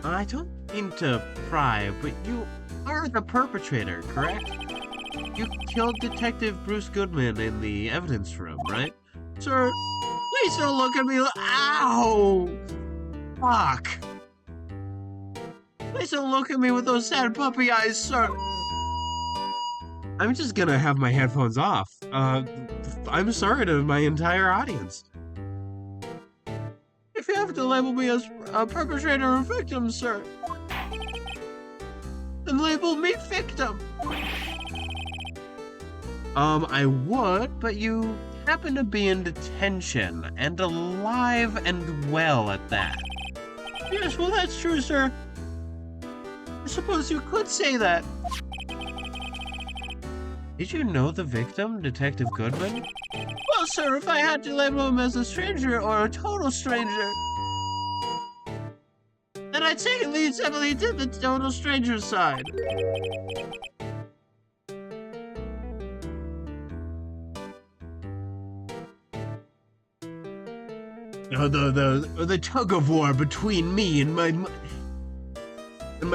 I don't mean to pry, but you are the perpetrator, correct? You killed Detective Bruce Goodman in the evidence room, right? Sir, please don't look at me ow! Fuck! Please don't look at me with those sad puppy eyes, sir! I'm just gonna have my headphones off. I'm sorry to my entire audience. If you have to label me as a perpetrator or victim, sir, then label me victim. I would, but you happen to be in detention, and alive and well at that. Yes, well that's true, sir. I suppose you could say that. Did you know the victim, Detective Goodman? Well, sir, if I had to label him as a stranger or a total stranger, then I'd say he leads heavily to the total stranger side. The tug of war between me and my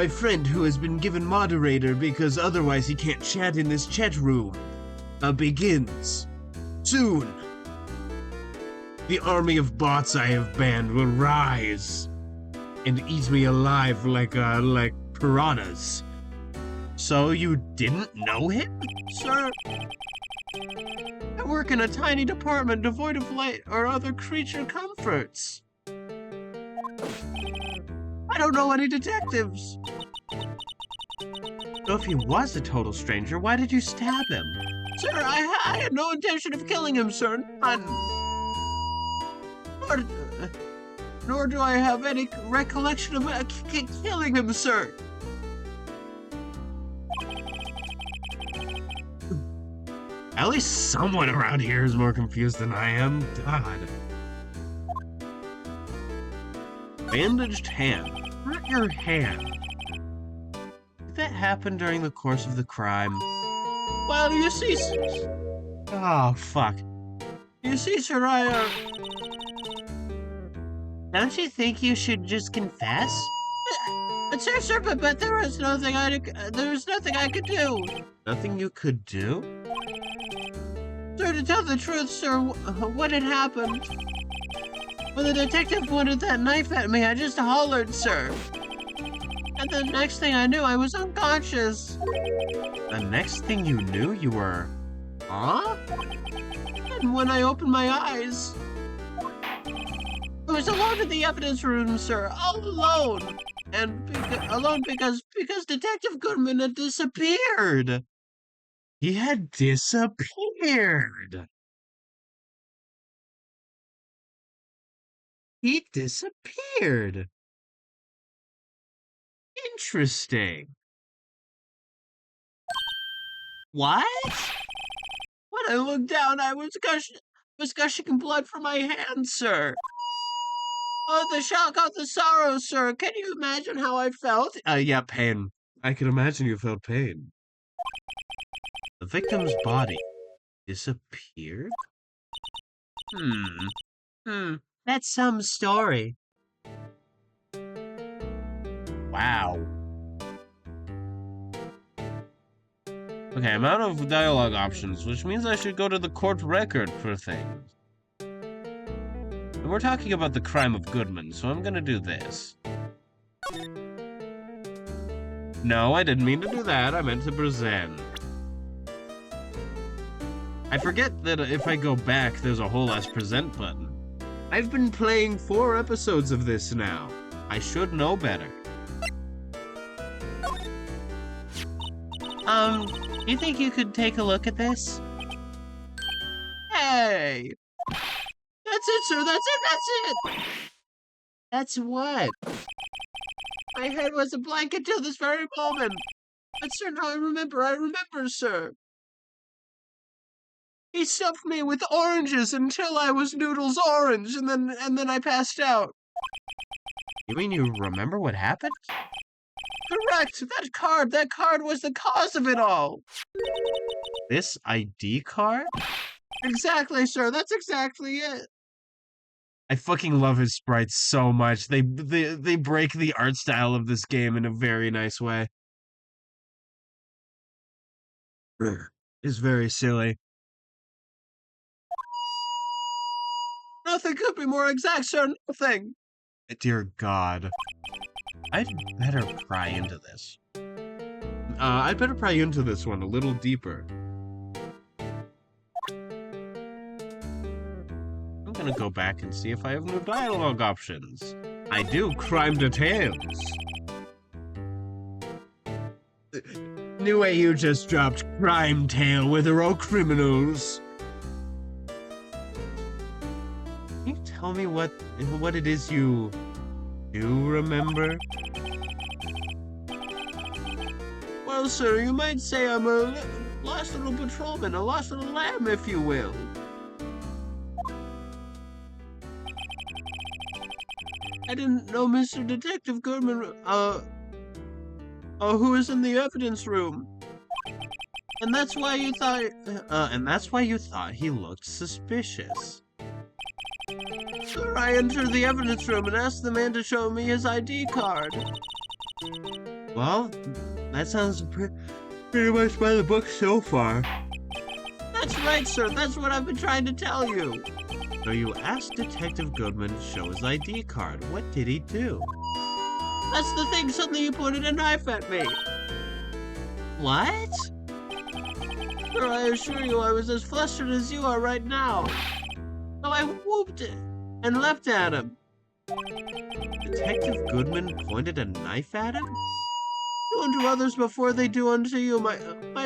friend who has been given moderator because otherwise he can't chat in this chat room begins soon. The army of bots I have banned will rise and eat me alive like piranhas. So you didn't know him, sir? I work in a tiny department devoid of light or other creature comforts. I don't know any detectives. So if he was a total stranger, why did you stab him? Sir, I had no intention of killing him, sir. None. Nor do I have any recollection of killing him, sir. At least someone around here is more confused than I am. God. Bandaged hand. Hurt your hand. Did that happen during the course of the crime? Well, you see... Oh, fuck. You see, sir, Don't you think you should just confess? Sir, but there was nothing I could do. Nothing you could do? Sir, to tell the truth, sir, what had happened? When the detective pointed that knife at me, I just hollered, sir. And the next thing I knew, I was unconscious. The next thing you knew, you were... Huh? And when I opened my eyes... I was alone in the evidence room, sir. All alone. And alone because Detective Goodman had disappeared. He had disappeared. He disappeared. Interesting. What? When I looked down, I was gushing blood from my hand, sir. Oh, the shock of the sorrow, sir. Can you imagine how I felt? Yeah, pain. I can imagine you felt pain. The victim's body disappeared? That's some story. Wow. Okay, I'm out of dialogue options, which means I should go to the court record for things. And we're talking about the crime of Goodman, so I'm gonna do this. No, I didn't mean to do that. I meant to present. I forget that if I go back, there's a whole ass present button. I've been playing 4 episodes of this now. I should know better. You think you could take a look at this? Hey! That's it, sir! That's it! That's it! That's what? My head was a blank until this very moment. But sir, no, I remember, sir. He stuffed me with oranges until I was Noodles Orange, and then I passed out. You mean you remember what happened? Correct! That card was the cause of it all! This ID card? Exactly, sir, that's exactly it. I fucking love his sprites so much. They break the art style of this game in a very nice way. It's very silly. Nothing could be more exact, sir. Nothing. Dear God. I'd better pry into this. I'd better pry into this one a little deeper. I'm gonna go back and see if I have new dialogue options. I do. Crime details. New AU just dropped Crime Tale where they're all criminals. Can you tell me what it is you do remember? Well, sir, you might say I'm a lost little patrolman, a lost little lamb, if you will. I didn't know Mr. Detective Goodman, who was in the evidence room. And that's why you thought he looked suspicious. Sir, I entered the evidence room and asked the man to show me his ID card. Well, that sounds pretty much by the book so far. That's right, sir. That's what I've been trying to tell you. So you asked Detective Goodman to show his ID card. What did he do? That's the thing. Suddenly he pointed a knife at me. What? Sir, I assure you I was as flustered as you are right now. So I whooped it and leapt at him. Detective Goodman pointed a knife at him? Do unto others before they do unto you. My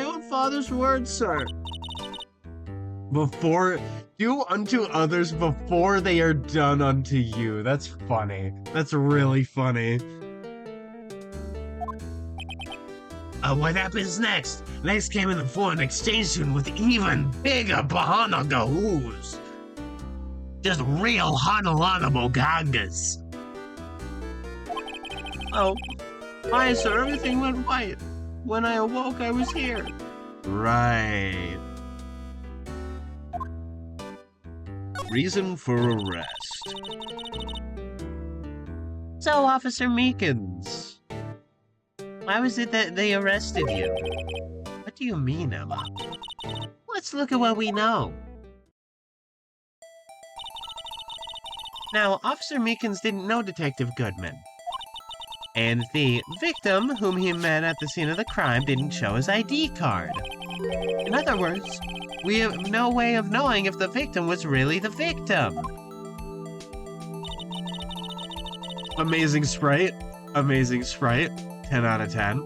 own father's words, sir. Do unto others before they are done unto you. That's funny. That's really funny. What happens next? Next came in the foreign exchange student with even bigger bahanagoos. Just real Honolulu gangas. Oh, fine, sir. Everything went white. When I awoke, I was here. Right. Reason for arrest. So, Officer Meekins, why was it that they arrested you? What do you mean, Emma? Let's look at what we know. Now, Officer Meekins didn't know Detective Goodman. And the victim, whom he met at the scene of the crime, didn't show his ID card. In other words, we have no way of knowing if the victim was really the victim. Amazing sprite. Amazing sprite. 10 out of 10.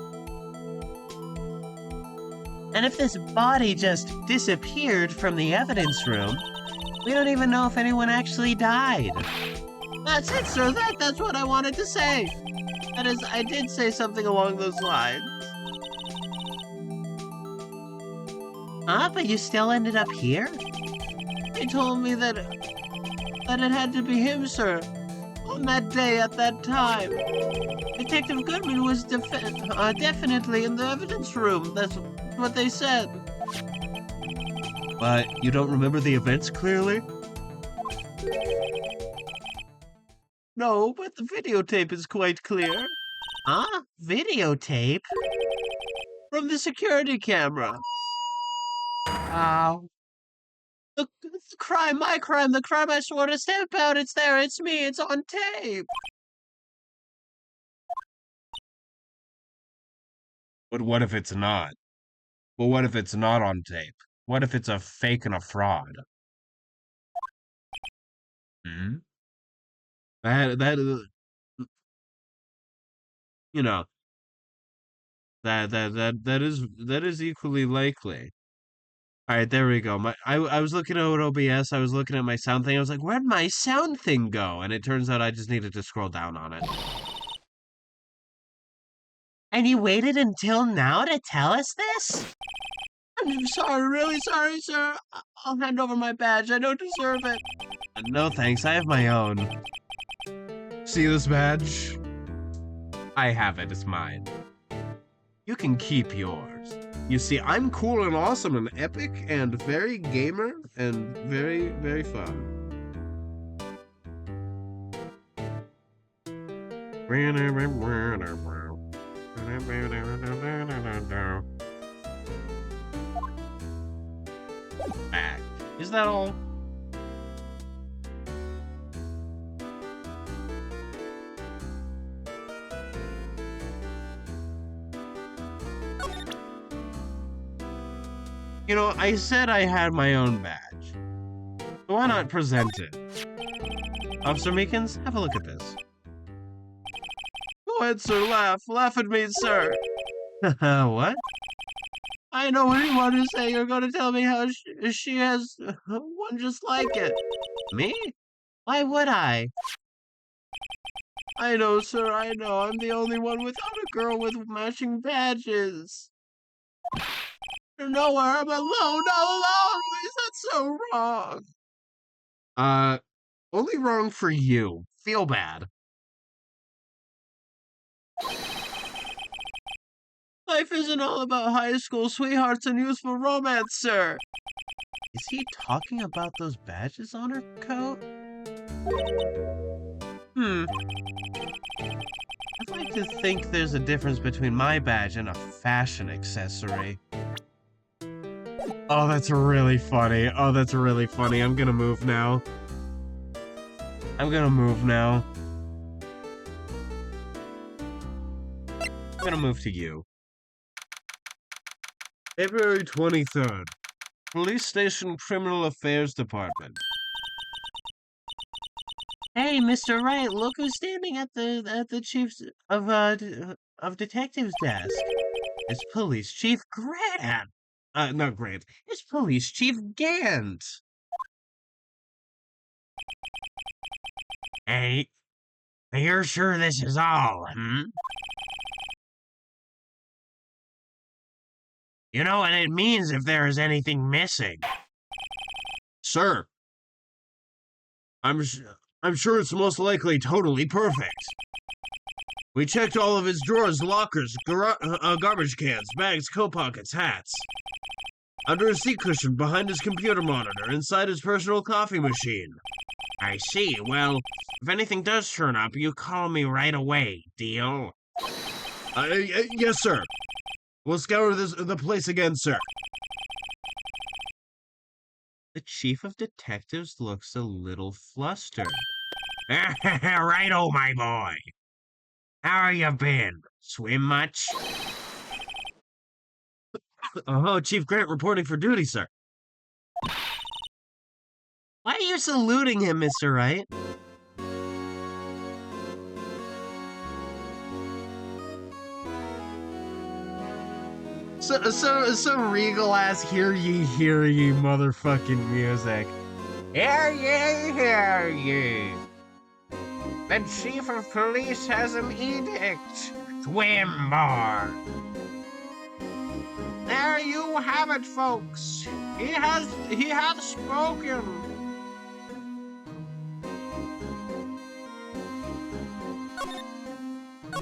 And if this body just disappeared from the evidence room, we don't even know if anyone actually died. That's it, sir. That's what I wanted to say. That is, I did say something along those lines. But you still ended up here? They told me that it had to be him, sir. On that day, at that time. Detective Goodman was definitely in the evidence room. That's what they said. But you don't remember the events clearly? No, but the videotape is quite clear. Huh? Videotape? From the security camera. The crime, my crime, the crime I swore to stamp out. It's there, it's me, it's on tape. But what if it's not? Well, what if it's not on tape? What if it's a fake and a fraud? Hmm? That you know, that is equally likely. All right, there we go. I was looking at OBS. I was looking at my sound thing. I was like, where'd my sound thing go? And it turns out I just needed to scroll down on it. And you waited until now to tell us this? I'm sorry, really sorry, sir. I'll hand over my badge. I don't deserve it. No thanks, I have my own. See this badge? I have it, it's mine. You can keep yours. You see, I'm cool and awesome and epic and very gamer and very, very fun. Back. Is that all? You know, I said I had my own badge. So why not present it? Officer Meekins, have a look at this. Go ahead, sir, laugh. Laugh at me, sir. What? I know what you want to say. You're going to tell me how she has one just like it. Me? Why would I? I know, sir, I know. I'm the only one without a girl with matching badges. You're nowhere. I'm alone, all alone. Is that so wrong? Only wrong for you. Feel bad. Life isn't all about high school sweethearts and youthful romance, sir. Is he talking about those badges on her coat? I'd like to think there's a difference between my badge and a fashion accessory. Oh, that's really funny. Oh, that's really funny. I'm gonna move now. I'm gonna move to you. February 23rd. Police Station Criminal Affairs Department. Hey, Mr. Wright, look who's standing at the chief's of detectives desk. It's Police Chief Grant. Not Grant. It's Police Chief Gant. Hey, you're sure this is all, hmm? You know what it means if there is anything missing. Sir, I'm sure it's most likely totally perfect. We checked all of his drawers, lockers, garbage cans, bags, coat pockets, hats. Under his seat cushion, behind his computer monitor, inside his personal coffee machine. I see. Well, if anything does turn up, you call me right away, deal? Yes, sir. We'll scour the place again, sir. The chief of detectives looks a little flustered. Righto, my boy. How you been? Swim much? Oh, Chief Grant reporting for duty, sir. Why are you saluting him, Mr. Wright? Some regal ass hear ye motherfucking music. Hear ye. The chief of police has an edict. Swim more. There you have it, folks. He has spoken.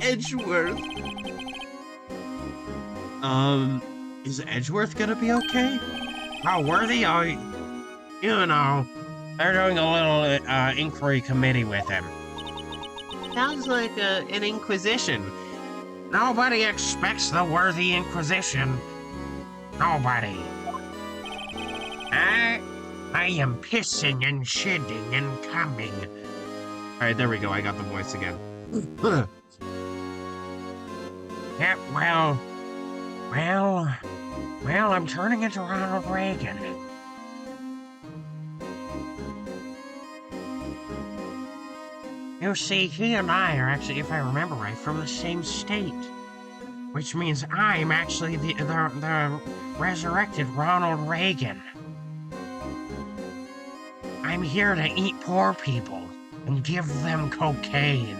Edgeworth. Is Edgeworth gonna be okay? How worthy are you? You know, they're doing a little inquiry committee with him. Sounds like an inquisition. Nobody expects the worthy Inquisition. Nobody. I am pissing and shitting and coming. Alright, there we go. I got the voice again. Yeah, well, I'm turning into Ronald Reagan. You see, he and I are actually, if I remember right, from the same state. Which means I'm actually the resurrected Ronald Reagan. I'm here to eat poor people and give them cocaine.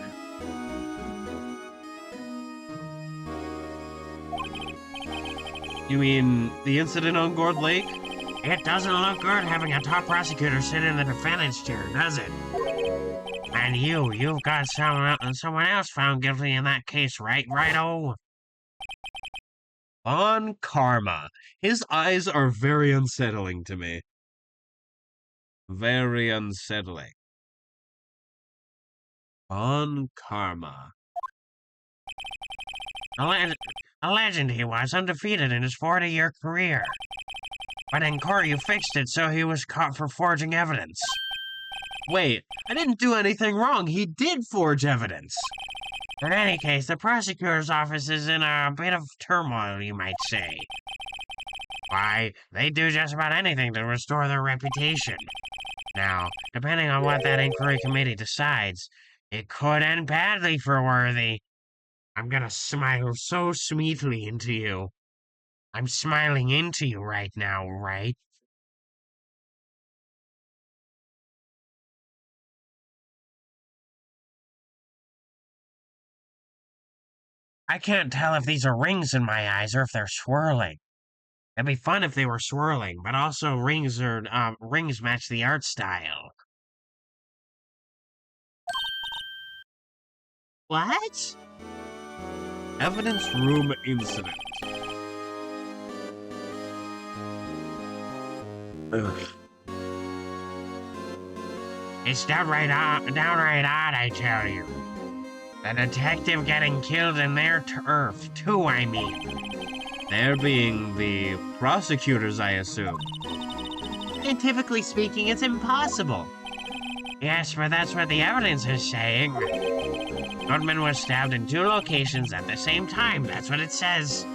You mean the incident on Gourd Lake? It doesn't look good having a top prosecutor sit in the defendant's chair, does it? And you've got someone else found guilty in that case, right, Righto? On Karma. His eyes are very unsettling to me. Very unsettling. On Karma. A legend he was, undefeated in his 40-year career. But in court you fixed it so he was caught for forging evidence. Wait, I didn't do anything wrong. He did forge evidence. In any case, the prosecutor's office is in a bit of turmoil, you might say. Why, they do just about anything to restore their reputation. Now, depending on what that inquiry committee decides, it could end badly for Worthy. I'm gonna smile so sweetly into you. I'm smiling into you right now, right? I can't tell if these are rings in my eyes or if they're swirling. It'd be fun if they were swirling, but also rings match the art style. What? Evidence room incident. Ugh. It's downright odd, I tell you. The detective getting killed in their turf, too, I mean. There being the prosecutors, I assume. Scientifically speaking, it's impossible. Yes, but that's what the evidence is saying. Goodman was stabbed in 2 locations at the same time, that's what it says.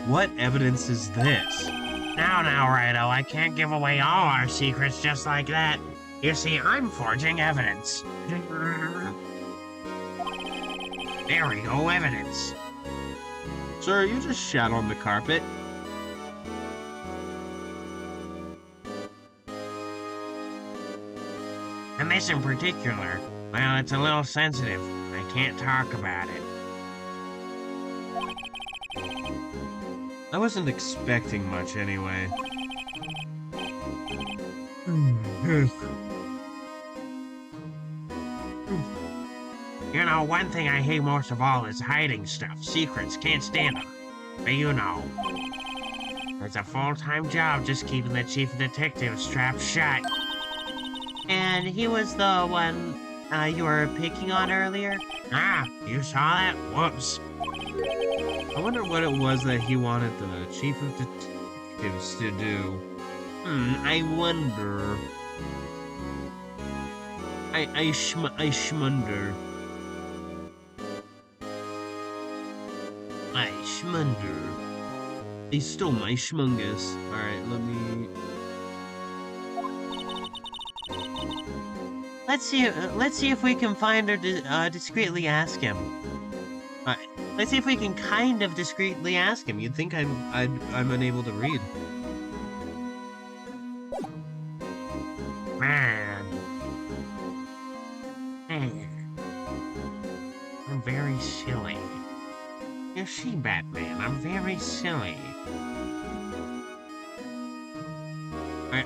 What evidence is this? Now, Righto, I can't give away all our secrets just like that. You see, I'm forging evidence. There we go, evidence. Sir, you just shat on the carpet. And this in particular, well, it's a little sensitive. I can't talk about it. I wasn't expecting much anyway. You know, one thing I hate most of all is hiding stuff. Secrets, can't stand them. But you know, it's a full-time job just keeping the chief detective strapped shut. And he was the one you were picking on earlier? Ah, you saw that? Whoops. I wonder what it was that he wanted the chief of detectives to do. I wonder. I schmunder. I schmunder. He stole my schmungus. Alright, let me... Let's see if we can find or discreetly ask him. Let's see if we can kind of discreetly ask him. You'd think I'm unable to read. Man. I'm very silly. You see, Batman, I'm very silly.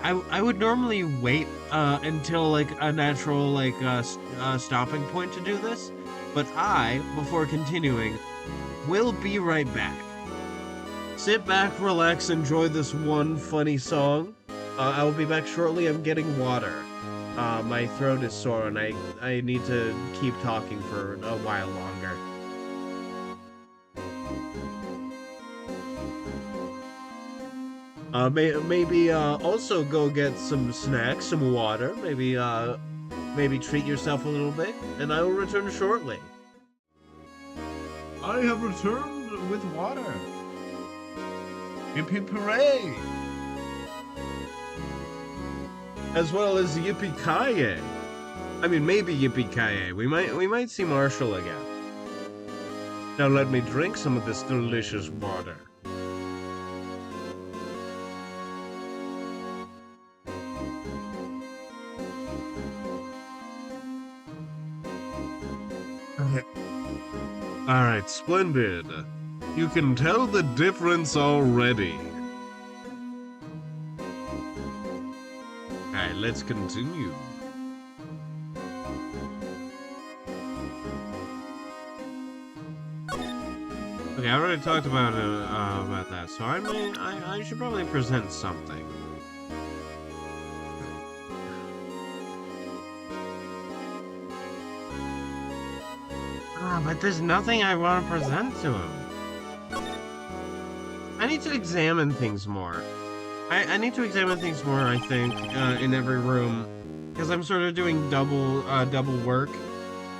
I would normally wait until like a natural stopping point to do this, but before continuing, will be right back. Sit back, relax, enjoy this one funny song. I will be back shortly. I'm getting water. my throat is sore and I need to keep talking for a while longer. Maybe also go get some snacks, some water. Maybe treat yourself a little bit, and I will return shortly. I have returned with water. Hip hip hooray! As well as yippee-ki-yay. I mean, maybe yippee-ki-yay. We might see Marshall again. Now let me drink some of this delicious water. Alright, splendid. You can tell the difference already. Alright, let's continue. Okay, I already talked about that, so I should probably present something. But there's nothing I want to present to him. I need to examine things more. I need to examine things more, I think, in every room. Because I'm sort of doing double work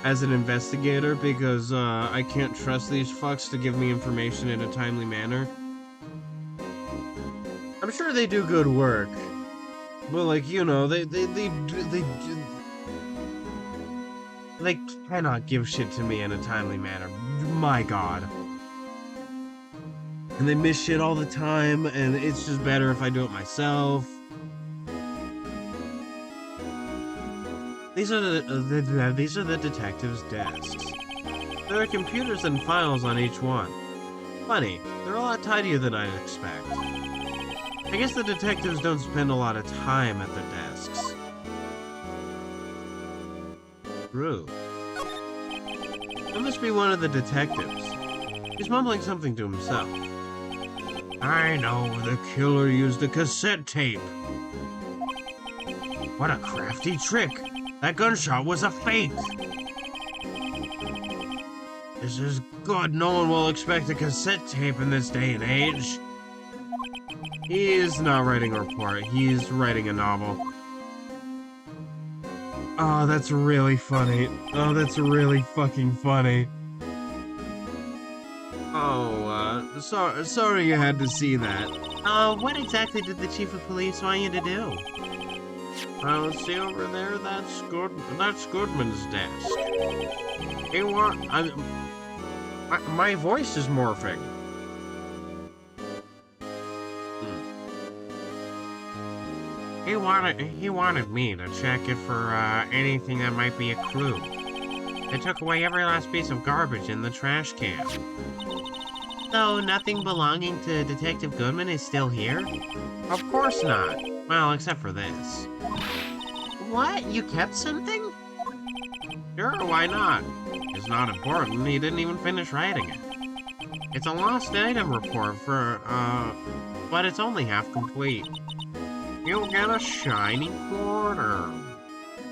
as an investigator, because I can't trust these fucks to give me information in a timely manner. I'm sure they do good work. But, like, you know, they cannot give shit to me in a timely manner. My god. And they miss shit all the time, and it's just better if I do it myself. These are the detectives' desks. There are computers and files on each one. Funny, they're a lot tidier than I'd expect. I guess the detectives don't spend a lot of time at their desks. True. That must be one of the detectives. He's mumbling something to himself. I know, the killer used a cassette tape. What a crafty trick! That gunshot was a fake! This is good, no one will expect a cassette tape in this day and age. He is not writing a report, he's writing a novel. Oh, that's really funny. Oh, that's really fucking funny. Oh, sorry you had to see that. What exactly did the chief of police want you to do? See over there, that's Goodman's desk. My voice is morphing. He wanted me to check it for anything that might be a clue. They took away every last piece of garbage in the trash can. So nothing belonging to Detective Goodman is still here? Of course not. Well, except for this. What? You kept something? Sure, why not? It's not important. He didn't even finish writing it. It's a lost item report but it's only half complete. You'll get a shiny quarter.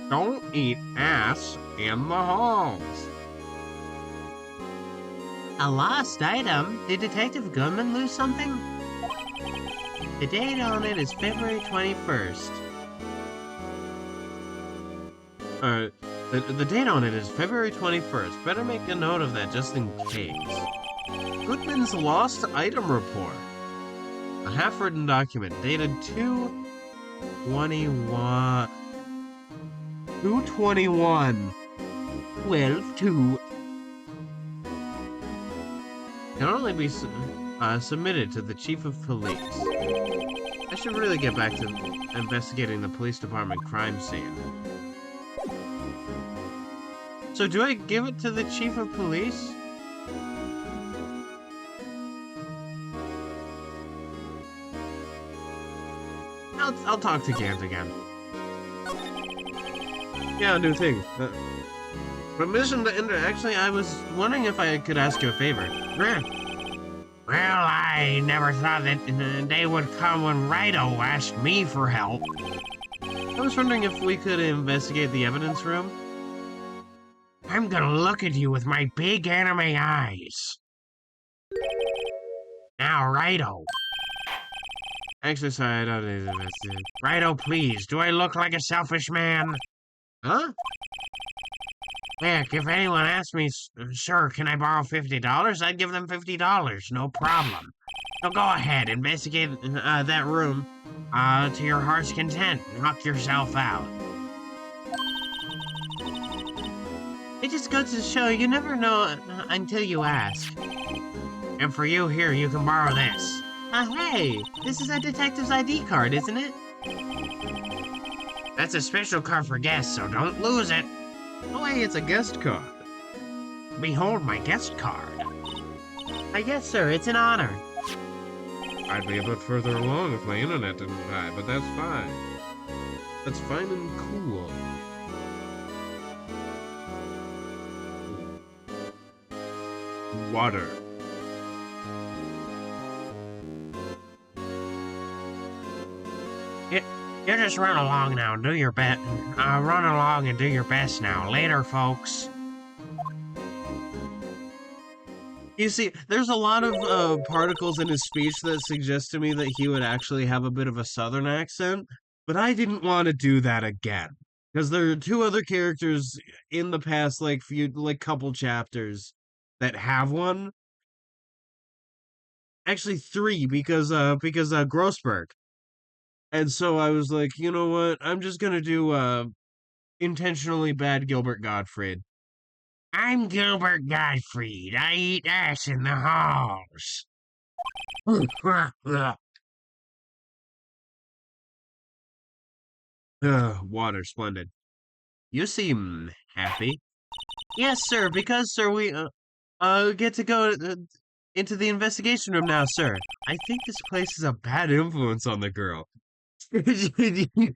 Don't eat ass in the halls. A lost item? Did Detective Goodman lose something? The date on it is February 21st. The date on it is February 21st. Better make a note of that just in case. Goodman's lost item report. A half-written document dated 2/21. 12/2. Can only be submitted to the chief of police. I should really get back to investigating the police department crime scene. So do I give it to the chief of police? I'll talk to Gant again. Yeah, new thing. Permission to enter. Actually, I was wondering if I could ask you a favor. Well, I never thought that the day would come when Wright asked me for help. I was wondering if we could investigate the evidence room. I'm gonna look at you with my big anime eyes. Now, Righto. Actually, sorry, I don't need to investigate. Righto, please. Do I look like a selfish man? Huh? Heck, if anyone asked me, sir, can I borrow $50? I'd give them $50, no problem. So go ahead, investigate that room to your heart's content. Knock yourself out. It just goes to show you never know until you ask. And for you here, you can borrow this. Hey, this is a detective's ID card, isn't it? That's a special card for guests, so don't lose it. Oh, hey, it's a guest card. Behold my guest card. Yes, sir, it's an honor. I'd be a bit further along if my internet didn't die, but that's fine. That's fine and cool. Water. You just run along now and do your best. Run along and do your best now. Later, folks. You see, there's a lot of particles in his speech that suggest to me that he would actually have a bit of a southern accent, but I didn't want to do that again. Because there are two other characters in the past, couple chapters that have one. Actually, three, because Grossberg. And so I was like, you know what? I'm just gonna do intentionally bad Gilbert Gottfried. I'm Gilbert Gottfried. I eat ass in the halls. Water, splendid. You seem happy. Yes, sir, because, sir, we get to go into the investigation room now, sir. I think this place is a bad influence on the girl.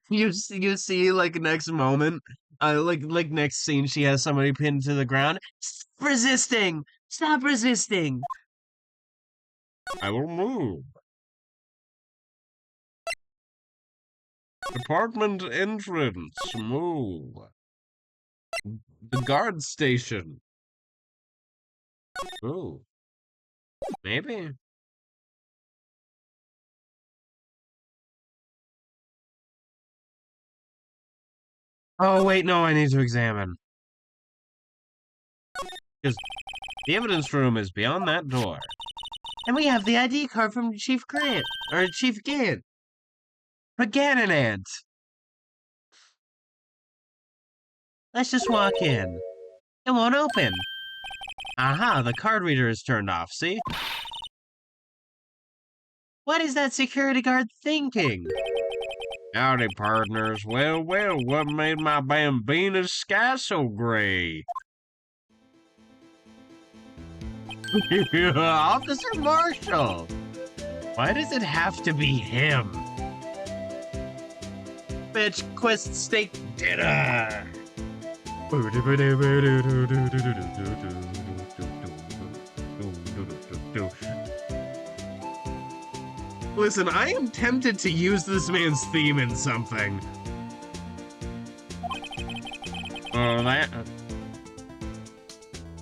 you see, like, next moment, like next scene, she has somebody pinned to the ground. Stop resisting! Stop resisting! I will move. Department entrance, move. The guard station. Oh. Maybe. Oh, wait, no, I need to examine. Because the evidence room is beyond that door. And we have the ID card from Chief Grant, or Chief Gant. Pagananant! Let's just walk in. It won't open. Aha, the card reader is turned off, see? What is that security guard thinking? Howdy, partners. Well, what made my bambina's sky so gray? Officer Marshall! Why does it have to be him? Bitch, quest steak dinner! Listen, I am tempted to use this man's theme in something.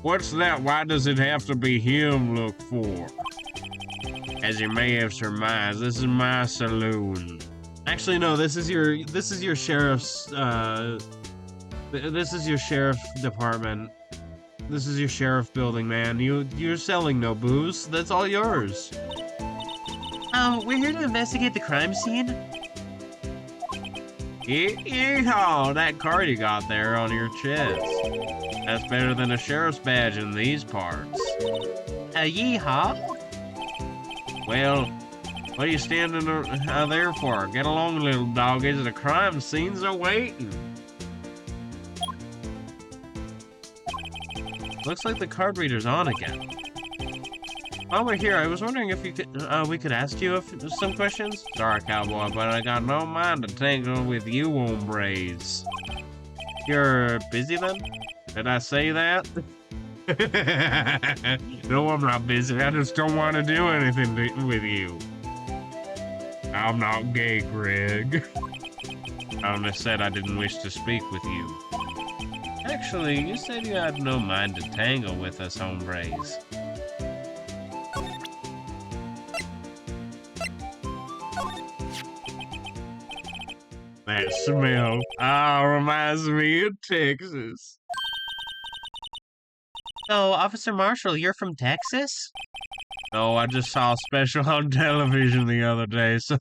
What's that? Why does it have to be him look for? As you may have surmised, this is my saloon. Actually, no, this is your sheriff's, this is your sheriff department. This is your sheriff building, man. You're selling no booze. That's all yours. We're here to investigate the crime scene. Yeehaw! That card you got there on your chest. That's better than a sheriff's badge in these parts. Yeehaw? Well, what are you standing there for? Get along, little doggies. The crime scene's awaiting. Looks like the card reader's on again. While we're here, I was wondering if you could, we could ask you some questions? Sorry, cowboy, but I got no mind to tangle with you hombres. You're busy then? Did I say that? No, I'm not busy. I just don't want to do anything with you. I'm not gay, Greg. I only said I didn't wish to speak with you. Actually, you said you had no mind to tangle with us hombres. That smell reminds me of Texas. So, Officer Marshall, you're from Texas? No, I just saw a special on television the other day, so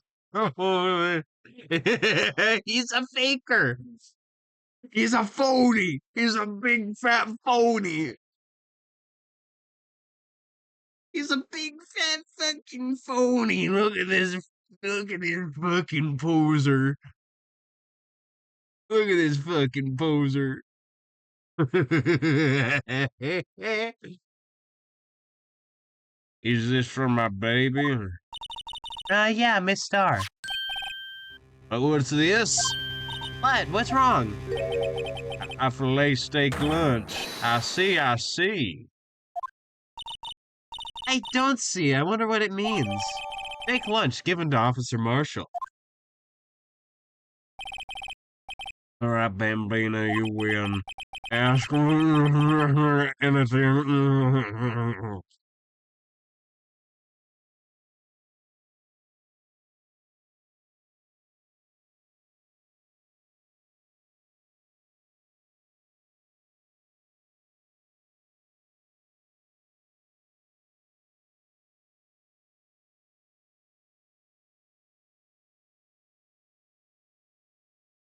He's a faker. He's a phony. He's a big fat phony. He's a big fat fucking phony. Look at this fucking poser. Look at this fucking poser. is this for my baby? Yeah, Miss Star. What's this? What? What's wrong? A filet steak lunch. I see. I don't see. I wonder what it means. Fake lunch given to Officer Marshall. All right, Bambina, you win. Ask anything.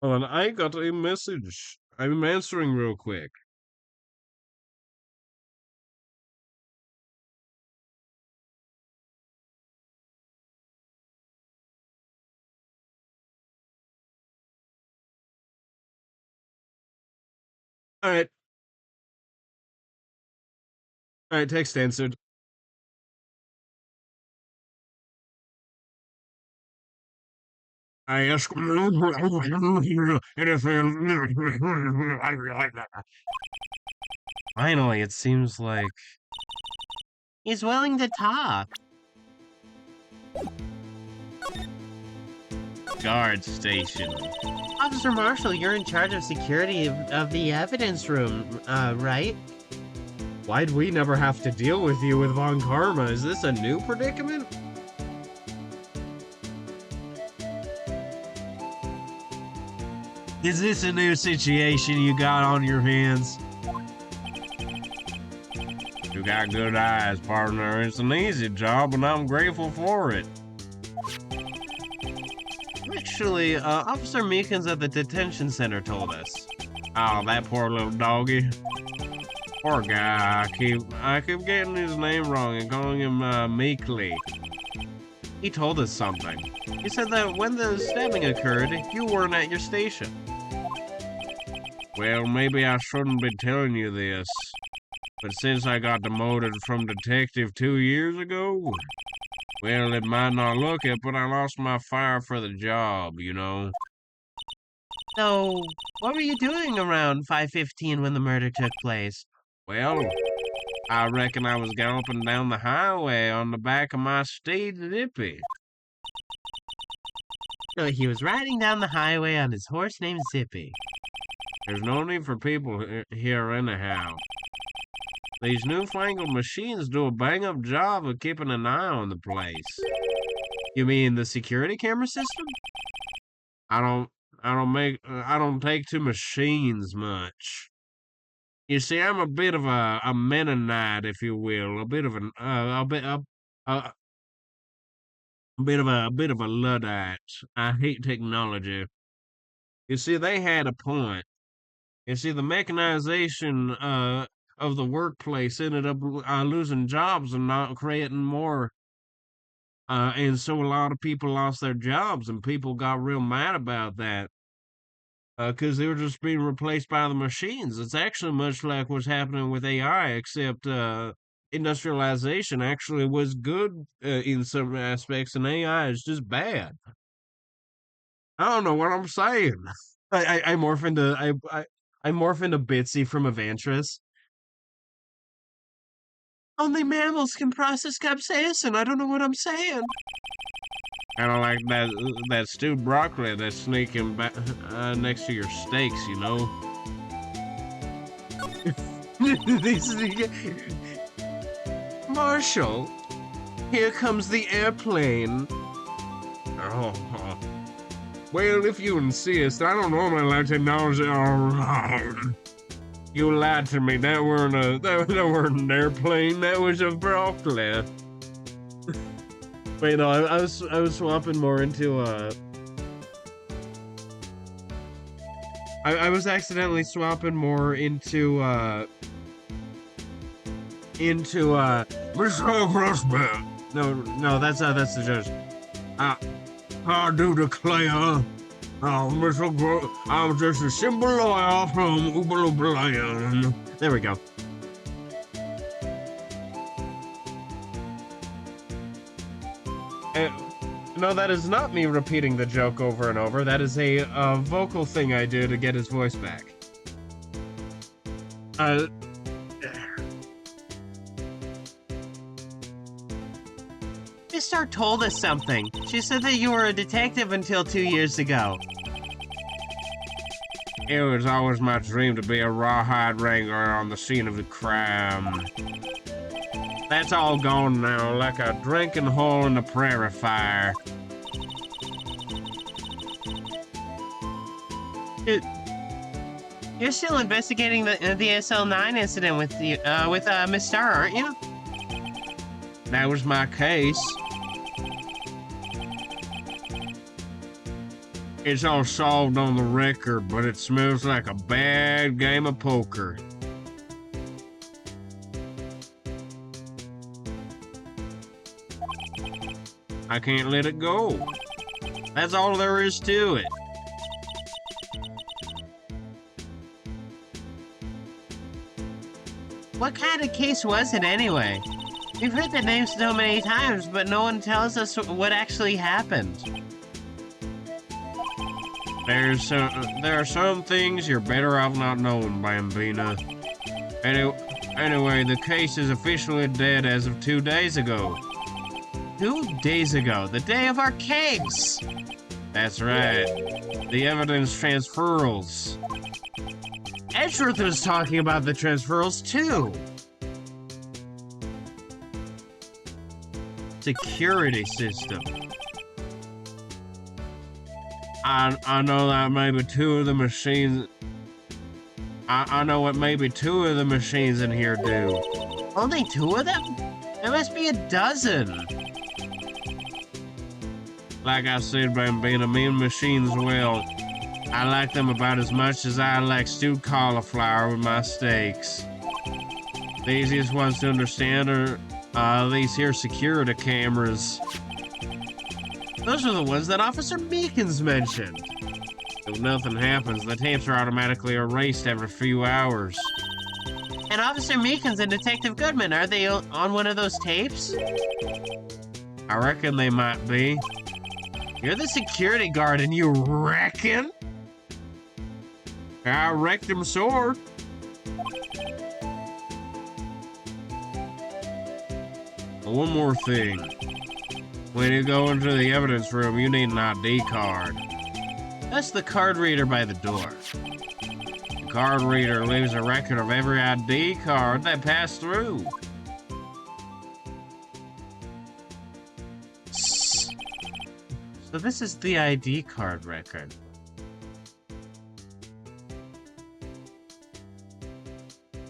Hold on, I got a message. I'm answering real quick. All right. All right, text answered. I ask anything. Finally, it seems like He's willing to talk. Guard station. Officer Marshall, you're in charge of security of the evidence room, right? why'd we never have to deal with you with Von Karma? Is this a new predicament? Is this a new situation you got on your hands? You got good eyes, partner. It's an easy job, and I'm grateful for it. Actually, Officer Meekins at the detention center told us. Oh, that poor little doggy. Poor guy. I keep getting his name wrong and calling him Meekly. He told us something. He said that when the stabbing occurred, you weren't at your station. Well, maybe I shouldn't be telling you this, but since I got demoted from detective 2 years ago, well, it might not look it, but I lost my fire for the job, you know. So, what were you doing around 5:15 when the murder took place? Well, I reckon I was galloping down the highway on the back of my steed Zippy. So he was riding down the highway on his horse named Zippy. There's no need for people here anyhow. These newfangled machines do a bang-up job of keeping an eye on the place. You mean the security camera system? I don't take to machines much. You see, I'm a bit of a Mennonite, if you will, a bit of a Luddite. I hate technology. You see, they had a point. You see, the mechanization of the workplace ended up losing jobs and not creating more. And so a lot of people lost their jobs, and people got real mad about that. Because they were just being replaced by the machines. It's actually much like what's happening with AI, except industrialization actually was good in some aspects, and AI is just bad. I don't know what I'm saying. I morph into I morph into Bitsy from Evantris. Only mammals can process capsaicin. I don't know what I'm saying. Kind of like that stewed broccoli that's sneaking back next to your steaks, you know. Marshall, here comes the airplane. Oh, well, if you insist, I don't normally like to nausea. You lied to me. That weren't an airplane. That was a broccoli. Wait, no, I was swapping more into I was accidentally swapping more into Mr. Crossman. no, that's the judge. I do declare, I'm just a simple lawyer from Oobaloobalayan. There we go. No, that is not me repeating the joke over and over. That is a vocal thing I do to get his voice back. Miss Stark told us something. She said that you were a detective until 2 years ago. It was always my dream to be a rawhide wrangler on the scene of the crime. That's all gone now, like a drinking hole in the prairie fire. You're still investigating the SL9 incident with Miss Starr, aren't you? That was my case. It's all solved on the record, but it smells like a bad game of poker. I can't let it go. That's all there is to it. What kind of case was it anyway? We've heard the name so many times, but no one tells us what actually happened. There are some things you're better off not knowing, Bambina. Anyway, the case is officially dead as of 2 days ago. 2 days ago, the day of our case! That's right. The evidence transferals. Edgeworth was talking about the transferals too. Security system. I know that maybe two of the machines. I know what maybe 2 of the machines in here do. Only 2 of them? There must be a dozen. Like I said, Bambina, me and machines, well, I like them about as much as I like stewed cauliflower with my steaks. The easiest ones to understand are these here security cameras. Those are the ones that Officer Meekins mentioned. If nothing happens, the tapes are automatically erased every few hours. And Officer Meekins and Detective Goodman, are they on one of those tapes? I reckon they might be. You're the security guard and you reckon? I wrecked him sore. One more thing. When you go into the evidence room, you need an ID card. That's the card reader by the door. The card reader leaves a record of every ID card that passed through. So this is the ID card record.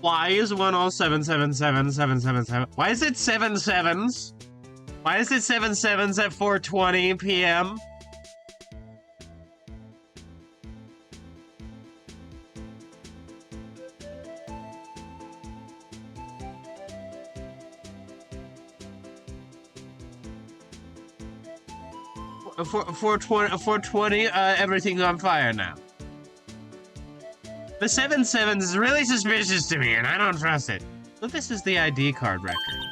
Why is 107777777? Why is it 7 sevens? Why is it 7 sevens at 4:20 p.m.? For 420, everything's on fire now. The 7 sevens is really suspicious to me, and I don't trust it. But this is the ID card record.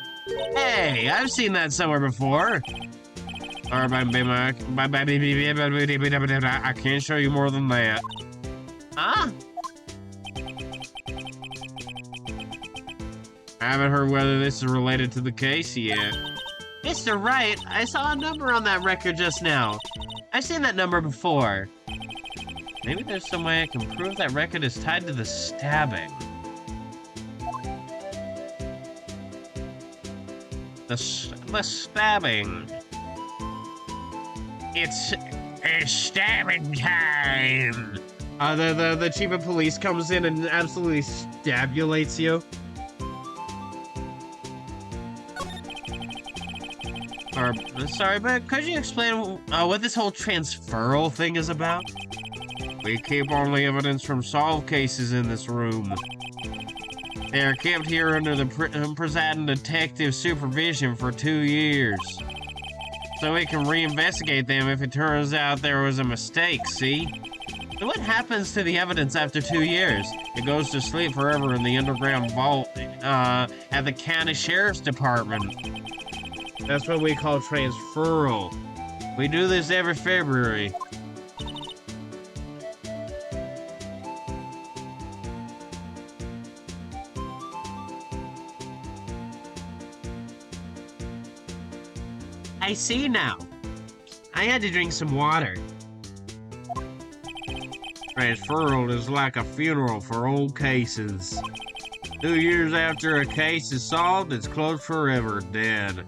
Hey, I've seen that somewhere before. I can't show you more than that. Huh? I haven't heard whether this is related to the case yet. Mr. Wright, I saw a number on that record just now. I've seen that number before. Maybe there's some way I can prove that record is tied to the stabbing. The stabbing. It's stabbing time. The chief of police comes in and absolutely stabulates you. Sorry, but could you explain what this whole transferal thing is about? We keep only evidence from solved cases in this room. They are kept here under the presiding detective supervision for 2 years. So we can reinvestigate them if it turns out there was a mistake, see? So what happens to the evidence after 2 years? It goes to sleep forever in the underground vault at the county sheriff's department. That's what we call transferal. We do this every February. I see now. I had to drink some water. Transferal is like a funeral for old cases. 2 years after a case is solved, it's closed forever, dead.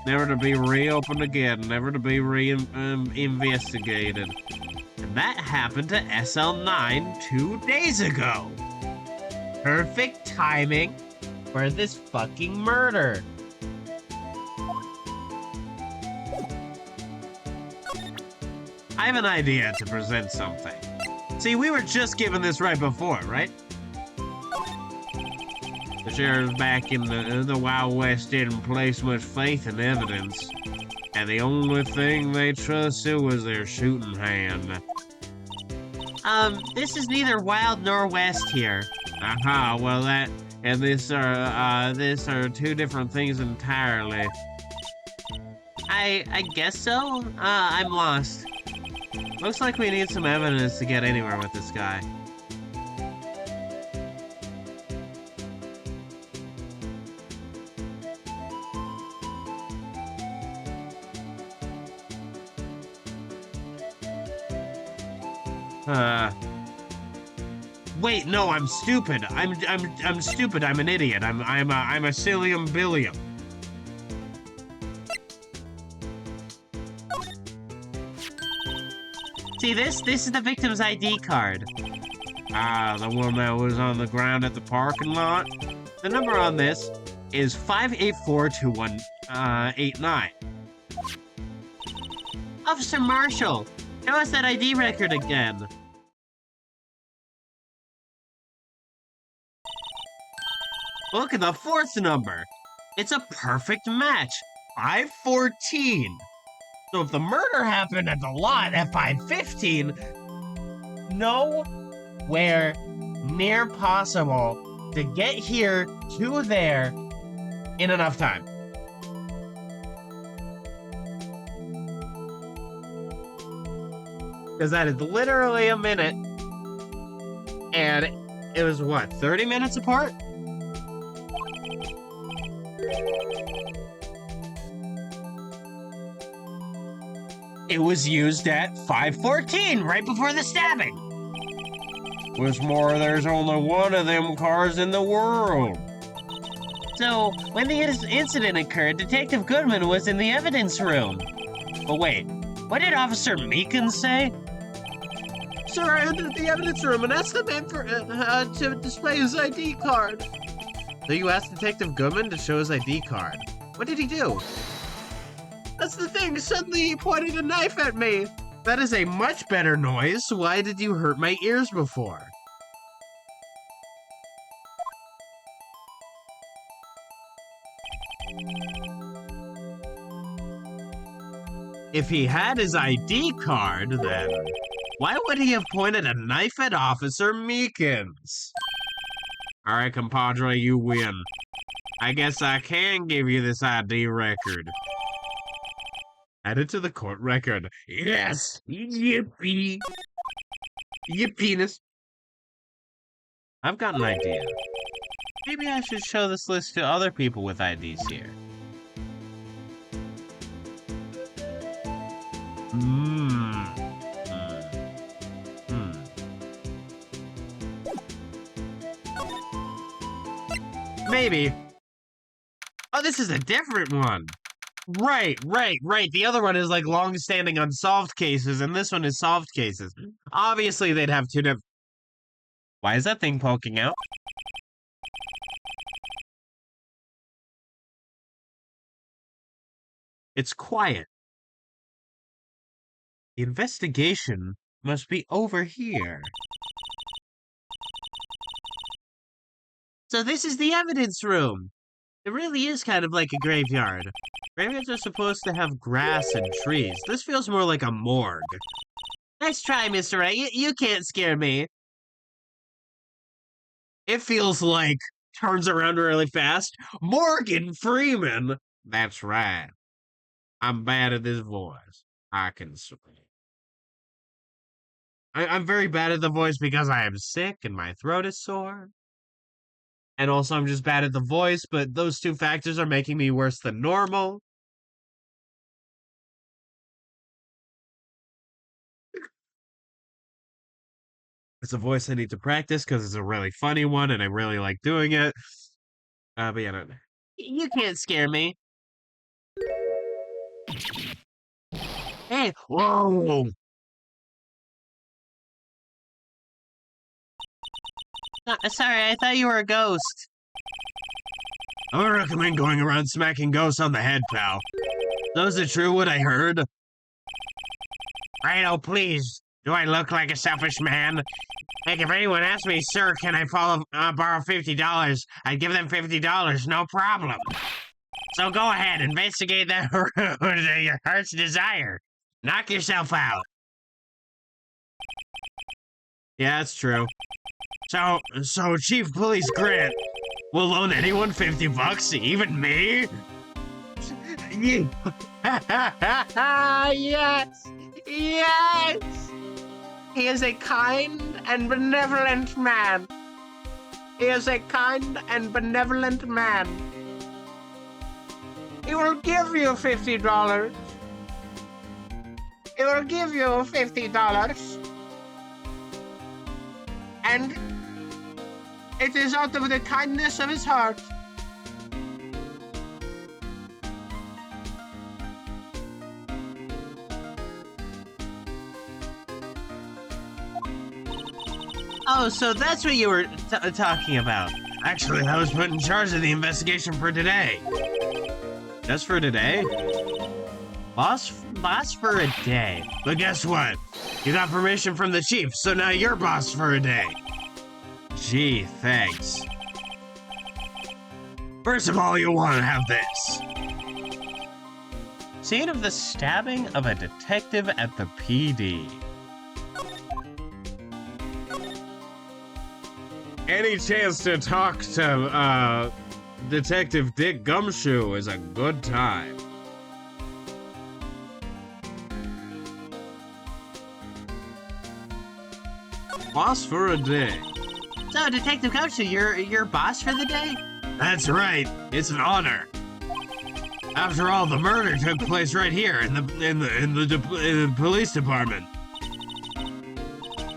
Never to be reopened again, never to be investigated. And that happened to SL9 2 days ago. Perfect timing for this fucking murder. I have an idea to present something. See, we were just given this right before, right? The sheriff's back in the Wild West didn't place much faith in evidence, and the only thing they trusted was their shooting hand. This is neither wild nor west here. Aha, well that and this are two different things entirely. I guess so. I'm lost. Looks like we need some evidence to get anywhere with this guy. Wait, no, I'm stupid. I'm stupid. I'm an idiot. I'm a sillium billium. See this? This is the victim's ID card. Ah, the one that was on the ground at the parking lot? The number on this is 5842189. Officer Marshall, show us that ID record again. Look at the fourth number. It's a perfect match. 514. So if the murder happened at the lot at 515, nowhere near possible to get here to there in enough time. Because that is literally a minute. And it was what, 30 minutes apart? It was used at 5:14, right before the stabbing. What's more, there's only one of them cars in the world. So, when the incident occurred, Detective Goodman was in the evidence room. But wait, What did Officer Meekins say? sir, I entered the evidence room and asked the man for, to display his ID card. So you asked Detective Goodman to show his ID card. What did he do? That's the thing, suddenly he pointed a knife at me. That is a much better noise. Why did you hurt my ears before? If he had his ID card, then why would he have pointed a knife at Officer Meekins? Alright, compadre, you win. I guess I can give you this ID record. Add it to the court record. Yes! Yippee! Yippeeness. I've got an idea. Maybe I should show this list to other people with IDs here. Hmm. Hmm. Maybe. Oh, this is a different one. Right. The other one is like long-standing unsolved cases, and this one is solved cases. Obviously, they'd have two different. Why is that thing poking out? It's quiet. The investigation must be over here. So this is the evidence room. It really is kind of like a graveyard. Graveyards are supposed to have grass and trees. This feels more like a morgue. Nice try, Mr. Wright. You can't scare me. It feels like turns around really fast. Morgan Freeman. That's right. I'm bad at this voice. I can swear. I'm very bad at the voice because I am sick and my throat is sore. And also I'm just bad at the voice, but those two factors are making me worse than normal. It's a voice I need to practice because it's a really funny one and I really like doing it. But yeah, no. You can't scare me. Hey, whoa! Sorry, I thought you were a ghost. I would recommend going around smacking ghosts on the head, pal. So is it true what I heard? Right, oh please. Do I look like a selfish man? Like, if anyone asked me, sir, can I borrow $50? I'd give them $50, no problem. So go ahead, investigate that your heart's desire. Knock yourself out. Yeah, it's true. So Chief Police Grant will loan anyone $50, even me? Yes! Yes! He is a kind and benevolent man. He is a kind and benevolent man. He will give you $50. He will give you $50. And it is out of the kindness of his heart. Oh, so that's what you were talking about. Actually, I was put in charge of the investigation for today. Just for today? Boss for a day. But guess what? You got permission from the chief, so now you're boss for a day. Gee, thanks. First of all, you'll want to have this. Scene of the stabbing of a detective at the PD. Any chance to talk to, Detective Dick Gumshoe is a good time. Boss for a day. So, Detective Gumshoe, you're boss for the day? That's right. It's an honor. After all, the murder took place right here in the police department.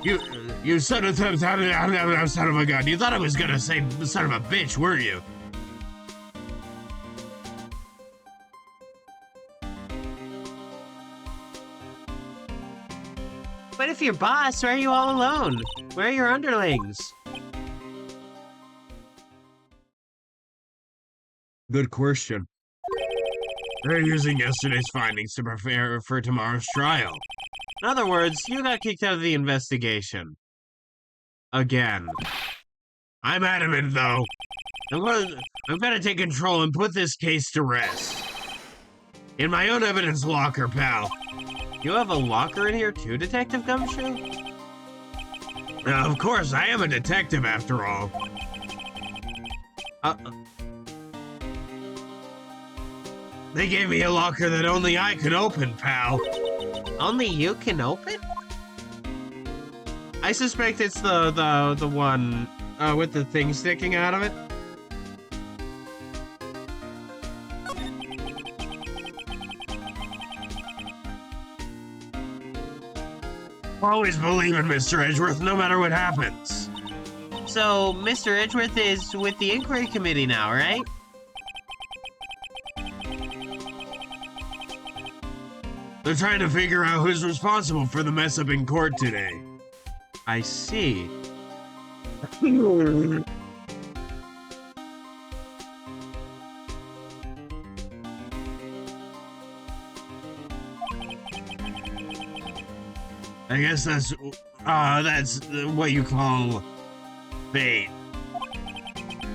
You son of a gun. You thought I was gonna say son of a bitch, weren't you? But if you're boss, why are you all alone? Where are your underlings? Good question. They're using yesterday's findings to prepare for tomorrow's trial. In other words, you got kicked out of the investigation. Again. I'm adamant, though. I'm gonna take control and put this case to rest. In my own evidence locker, pal. You have a locker in here too, Detective Gumshoe? Of course, I am a detective after all. They gave me a locker that only I could open, pal. Only you can open? I suspect it's the one with the thing sticking out of it. Always believe in Mr. Edgeworth, no matter what happens. So, Mr. Edgeworth is with the inquiry committee now, right? They're trying to figure out who's responsible for the mess up in court today. I see. I guess that's what you call fate.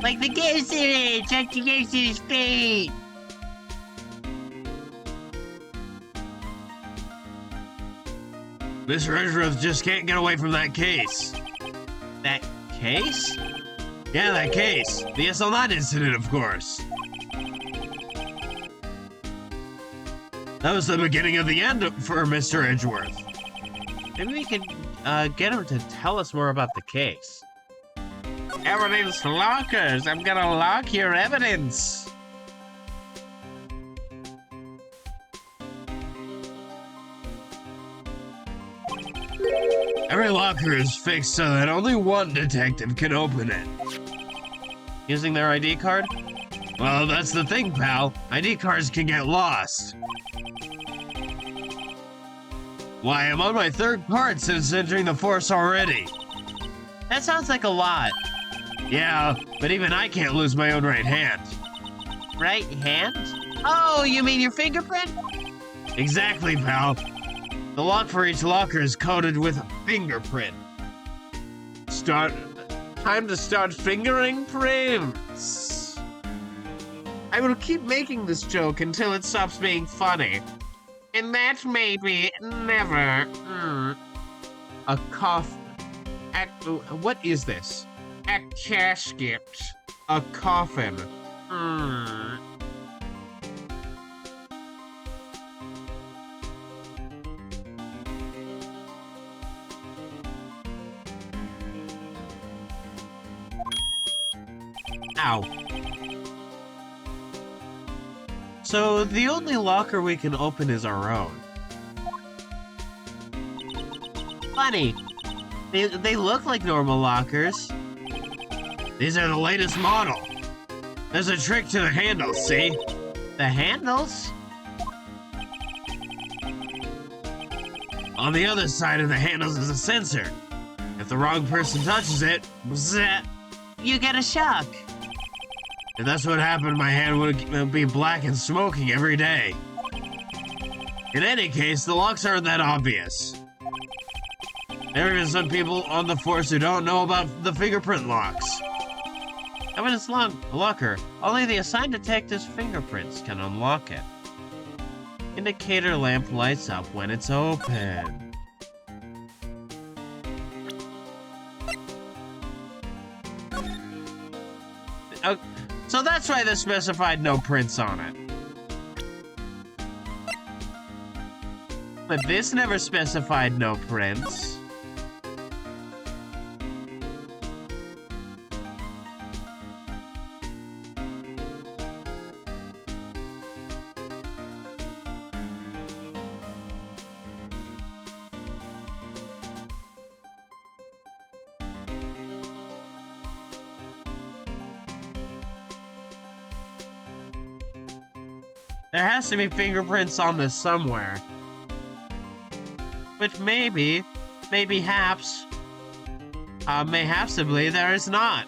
Like the ghost in it! Check the ghost in his fate! Mr. Edgeworth just can't get away from that case. That case? Yeah, that case. The SL9 incident, of course. That was the beginning of the end for Mr. Edgeworth. Maybe we could get him to tell us more about the case. Evidence lockers! I'm gonna lock your evidence! Every locker is fixed so that only one detective can open it. Using their ID card? Well, that's the thing, pal. ID cards can get lost. Why, I'm on my third card since entering the force already. That sounds like a lot. Yeah, but even I can't lose my own right hand. Right hand? Oh, you mean your fingerprint? Exactly, pal. The lock for each locker is coded with a fingerprint. Time to start fingering prints. I will keep making this joke until it stops being funny. And that may be never. A coffin. What is this? A casket. A coffin. Ow. So the only locker we can open is our own. Funny. They look like normal lockers. These are the latest model. There's a trick to the handles, see? The handles? On the other side of the handles is a sensor. If the wrong person touches it, bzzz, You get a shock. if that's what happened, my hand would be black and smoking every day. In any case, the locks aren't that obvious. There are even some people on the force who don't know about the fingerprint locks. Evidence locker. Only the assigned detective's fingerprints can unlock it. Indicator lamp lights up when it's open. Oh, so that's why they specified no prints on it. But this never specified no prints. There has to be fingerprints on this somewhere. Which mayhaps, mayhapsibly there is not.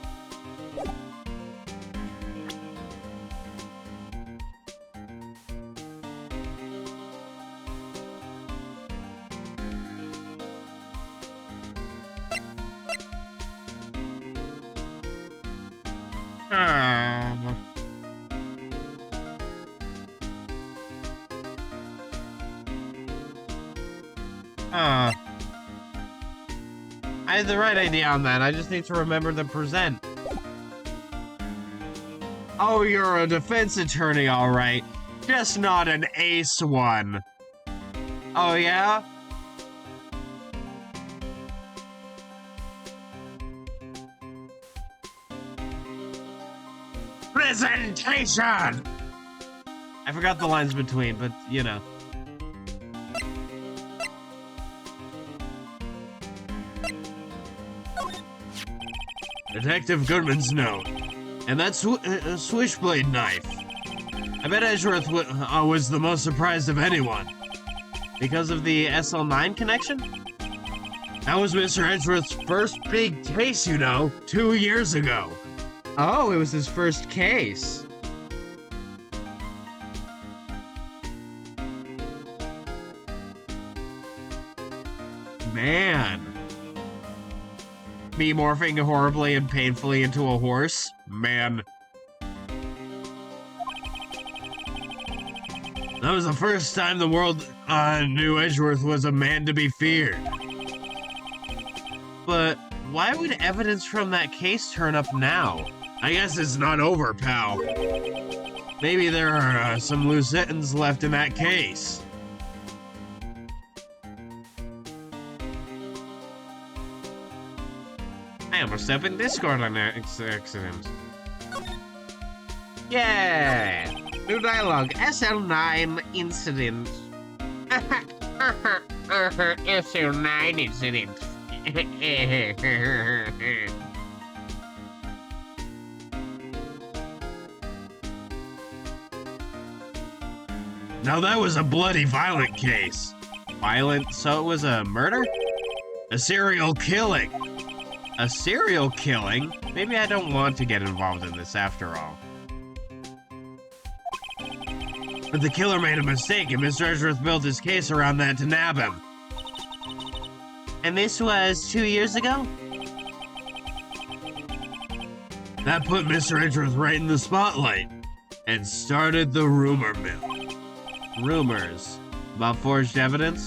I had the right idea on that. I just need to remember the present. Oh, you're a defense attorney, all right. Just not an ace one. Oh, yeah? Presentation! I forgot the lines between, but you know. Detective Goodman's note. And that switchblade knife. I bet Edgeworth was the most surprised of anyone. Because of the SL9 connection? That was Mr. Edgeworth's first big case, 2 years ago. Oh, it was his first case. Man. Me morphing horribly and painfully into a horse? Man. That was the first time the world knew Edgeworth was a man to be feared. But why would evidence from that case turn up now? I guess it's not over, pal. Maybe there are some loose ends left in that case. I almost opened Discord on accident. Yeah! New dialogue. SL9 incident. SL9 incident. Now that was a bloody violent case. Violent? So it was a murder? A serial killing. A serial killing? Maybe I don't want to get involved in this after all. But the killer made a mistake and Mr. Edgeworth built his case around that to nab him. And this was 2 years ago? That put Mr. Edgeworth right in the spotlight and started the rumor mill. Rumors? About forged evidence?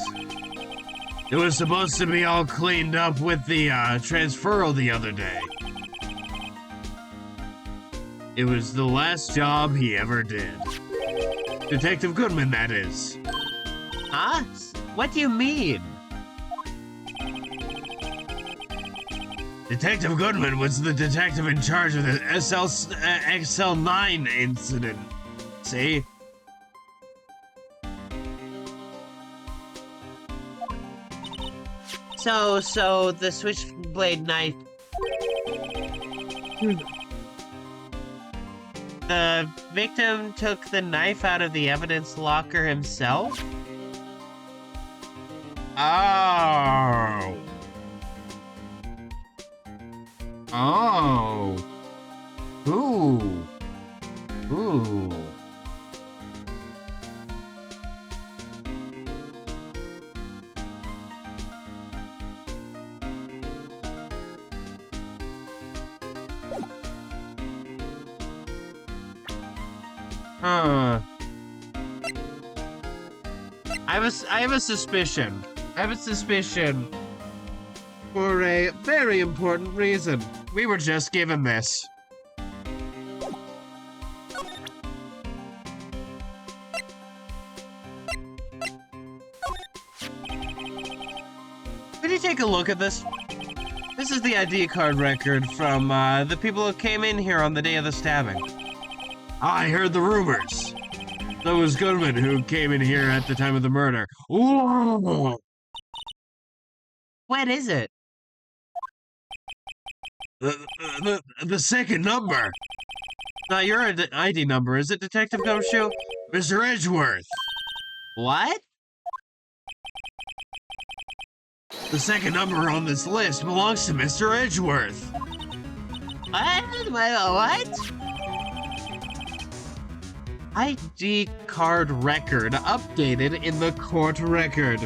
It was supposed to be all cleaned up with the transferal the other day. It was the last job he ever did. Detective Goodman, that is. Huh? What do you mean? Detective Goodman was the detective in charge of the XL9 incident. See? So the switchblade knife. The victim took the knife out of the evidence locker himself? Oh. Oh. Ooh. Ooh. Huh. I have a suspicion. I have a suspicion. For a very important reason. We were just given this. Could you take a look at this? This is the ID card record from the people who came in here on the day of the stabbing. I heard the rumors. That was Goodman who came in here at the time of the murder. Ooh. What is it? The second number. Not your ID number, is it, Detective Gumshoe? Mr. Edgeworth. What? The second number on this list belongs to Mr. Edgeworth. What? ID card record updated in the court record.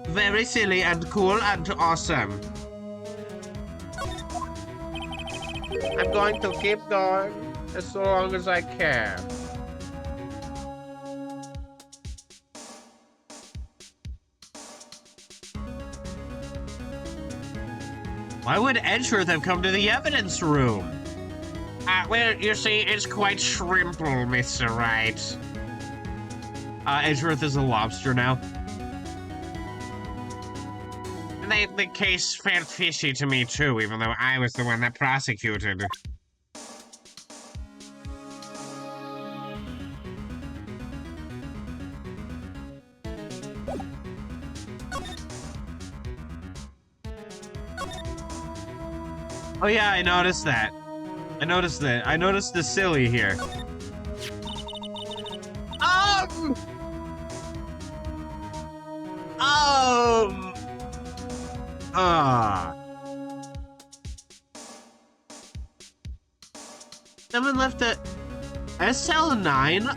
Very silly and cool and awesome. I'm going to keep going as long as I can. Why would Edgeworth have come to the evidence room? Well, you see, it's quite shrimple, Mr. Wright. Edgeworth is a lobster now. The case felt fishy to me too, even though I was the one that prosecuted. Oh yeah, I noticed that. I noticed that. I noticed the silly here. Um. Um. Ah. Someone left a SL9.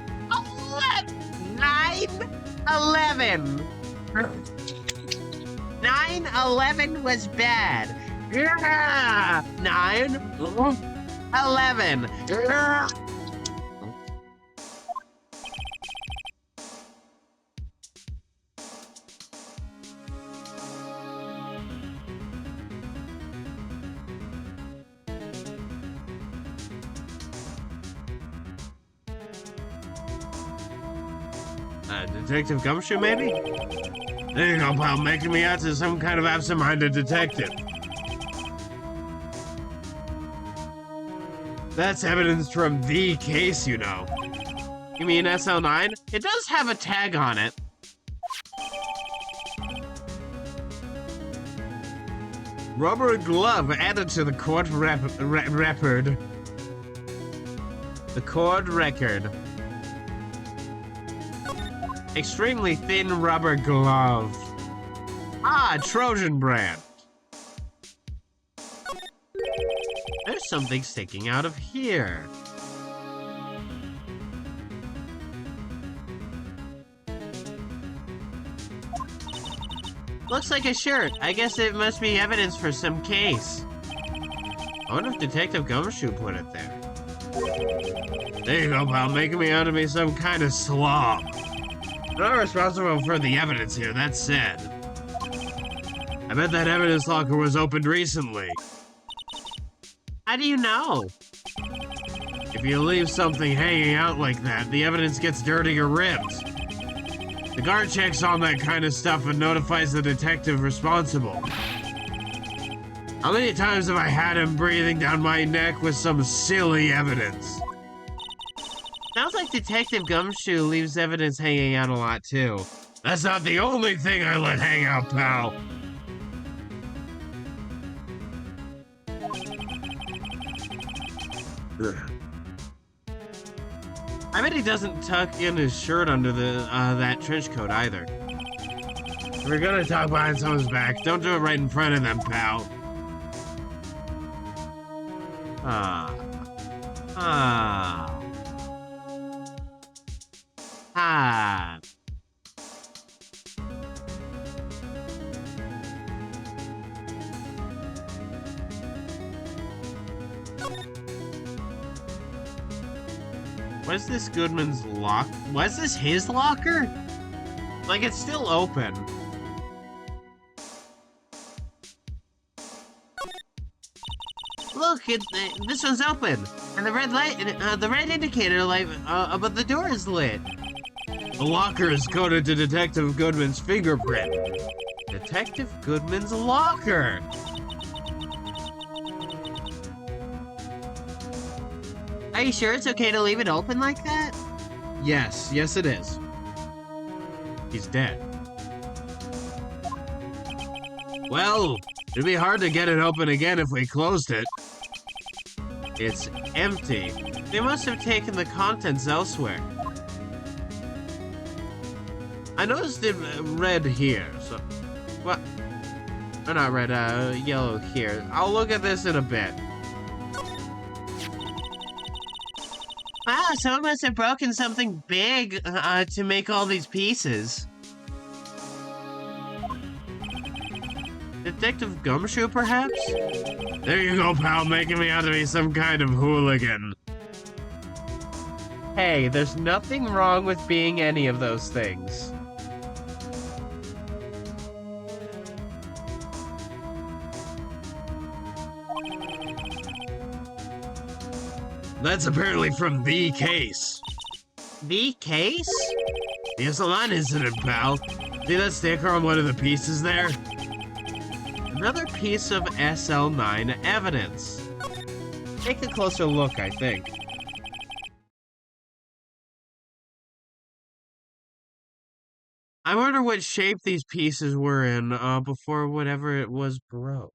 9/11. 9/11 was bad. Yeah. 9/11. Yeah. Detective Gumshoe, maybe? There you go, pal, making me out to some kind of absent-minded detective. That's evidence from the case, you know. You mean SL9? It does have a tag on it. Rubber glove added to the court record. The court record. Extremely thin rubber glove. Ah, Trojan brand. There's something sticking out of here. Looks like a shirt. I guess it must be evidence for some case. I wonder if Detective Gumshoe put it there. There you go, pal, making me out to be some kind of slob. Not responsible for the evidence here, that's said. I bet that evidence locker was opened recently. How do you know? If you leave something hanging out like that, the evidence gets dirty or ripped. The guard checks on that kind of stuff and notifies the detective responsible. How many times have I had him breathing down my neck with some silly evidence? Sounds like Detective Gumshoe leaves evidence hanging out a lot, too. That's not the only thing I let hang out, pal. I bet he doesn't tuck in his shirt under the that trench coat either. If we're gonna talk behind someone's back, don't do it right in front of them, pal. Ah. Ah. Ah. What is this Goodman's lock? Was this his locker? Like, it's still open. Look, this one's open, and the red light, the red indicator light above the door is lit. The locker is coded to Detective Goodman's fingerprint. Detective Goodman's locker. Are you sure it's okay to leave it open like that? Yes, yes it is. He's dead. Well, it'd be hard to get it open again if we closed it. It's empty. They must have taken the contents elsewhere. I noticed it red here, so... What? Or not red, yellow here. I'll look at this in a bit. Wow, someone must have broken something big to make all these pieces. Detective Gumshoe, perhaps? There you go, pal, making me out to be some kind of hooligan. Hey, there's nothing wrong with being any of those things. That's apparently from the case. The case? The SL9 incident, pal. See that sticker on one of the pieces there? Another piece of SL9 evidence. Take a closer look, I think. I wonder what shape these pieces were in before whatever it was broke.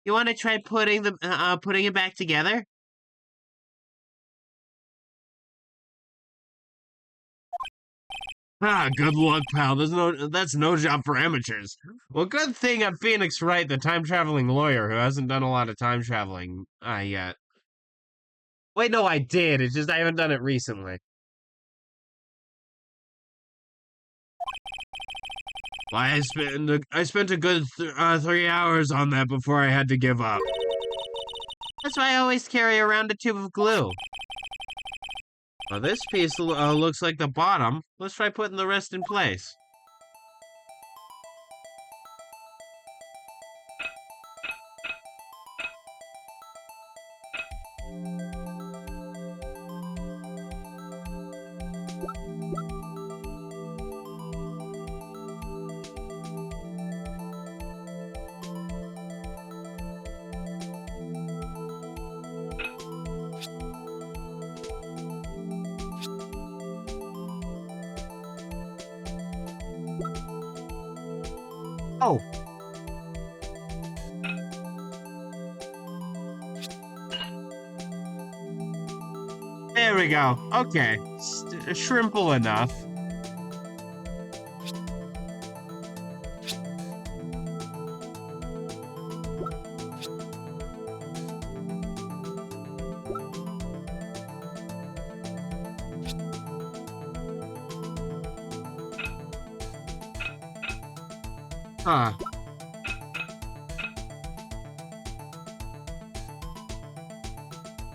You want to try putting it back together? Ah, good luck, pal. That's no job for amateurs. Well, good thing I'm Phoenix Wright, the time-traveling lawyer who hasn't done a lot of time traveling yet. Wait, no, I did. It's just I haven't done it recently. Why, I spent a good 3 hours on that before I had to give up. That's why I always carry around a tube of glue. Well, this piece looks like the bottom. Let's try putting the rest in place. Oh. There we go. Okay. Shrimple enough. Huh.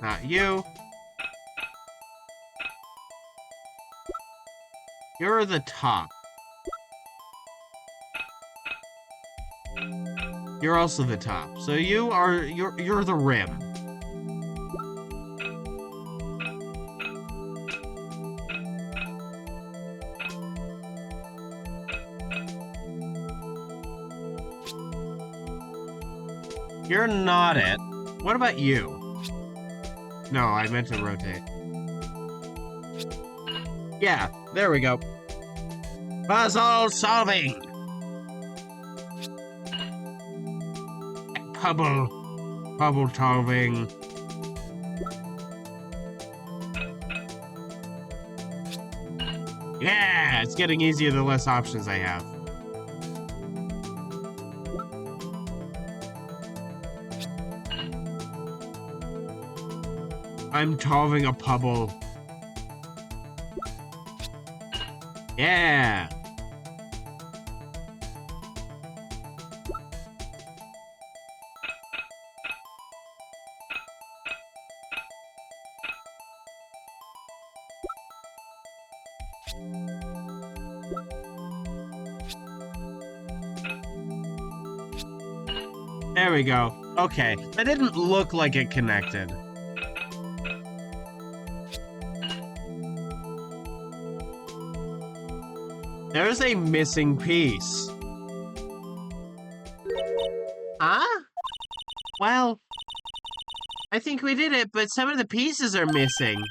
Not you. You're the top. You're also the top. So you're the rim. You're not it. What about you? No, I meant to rotate. Yeah, there we go. Puzzle solving! Puzzle solving. Yeah, it's getting easier the less options I have. I'm solving a puzzle. Yeah. There we go. Okay, that didn't look like it connected. There's a missing piece. Huh? Well, I think we did it, but some of the pieces are missing.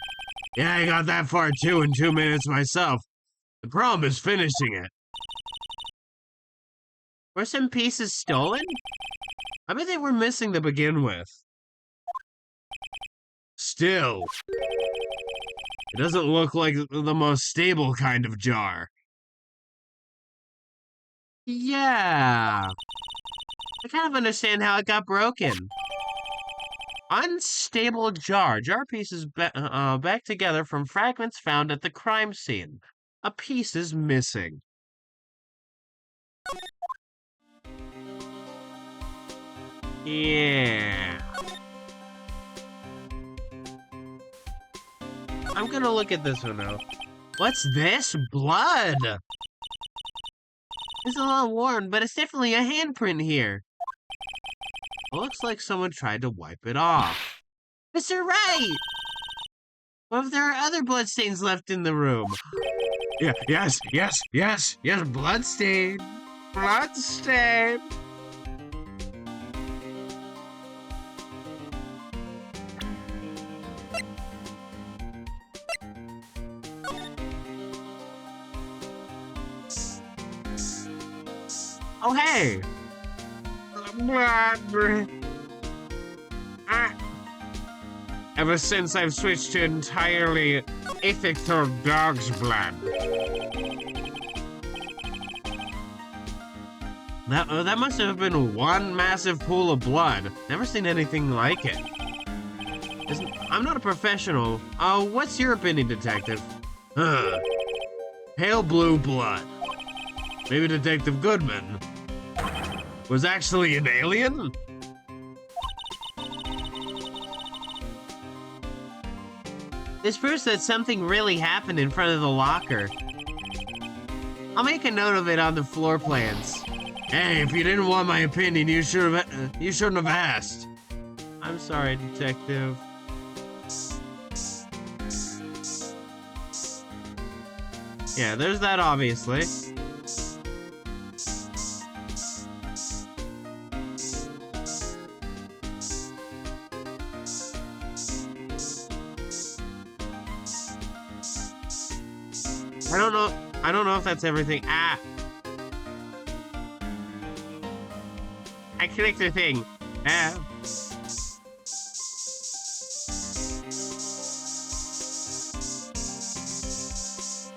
Yeah, I got that far too in 2 minutes myself. The problem is finishing it. Were some pieces stolen? I bet they were missing to begin with. Still, it doesn't look like the most stable kind of jar. Yeah. I kind of understand how it got broken. Unstable jar. Jar pieces back together from fragments found at the crime scene. A piece is missing. Yeah. I'm gonna look at this one now. What's this? Blood! It's a little worn, but it's definitely a handprint here. It looks like someone tried to wipe it off. Mr. Wright! What if there are other bloodstains left in the room? Yeah, yes, bloodstain. Bloodstain. Oh, hey! ever since I've switched to entirely ethical dog's blood. That must have been one massive pool of blood. Never seen anything like it. I'm not a professional. What's your opinion, Detective? Pale blue blood. Maybe Detective Goodman was actually an alien? This proves that something really happened in front of the locker. I'll make a note of it on the floor plans. Hey, if you didn't want my opinion, you shouldn't have asked. I'm sorry, Detective. Yeah, there's that, obviously. I don't know if that's everything. Ah! I clicked the thing. Ah.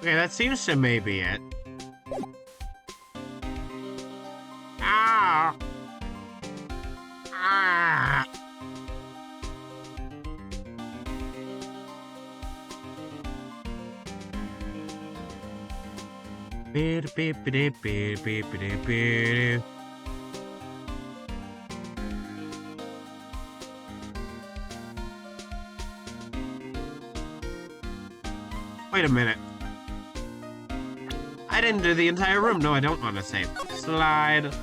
Okay, that seems to may be it. Ah! Ah! Beep, beep, beep, beep, beep, beep, beep. Wait a minute. I didn't do the entire room. No, I don't want to save. Slide.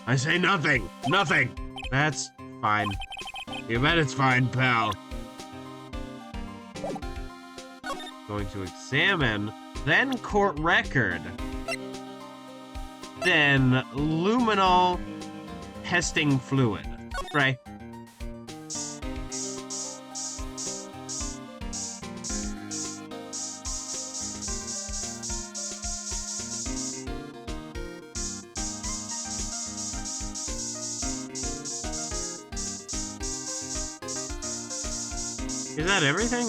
I say nothing. Nothing. That's fine. You bet it's fine, pal. Going to examine, then court record, then luminol testing fluid. Right. Is that everything?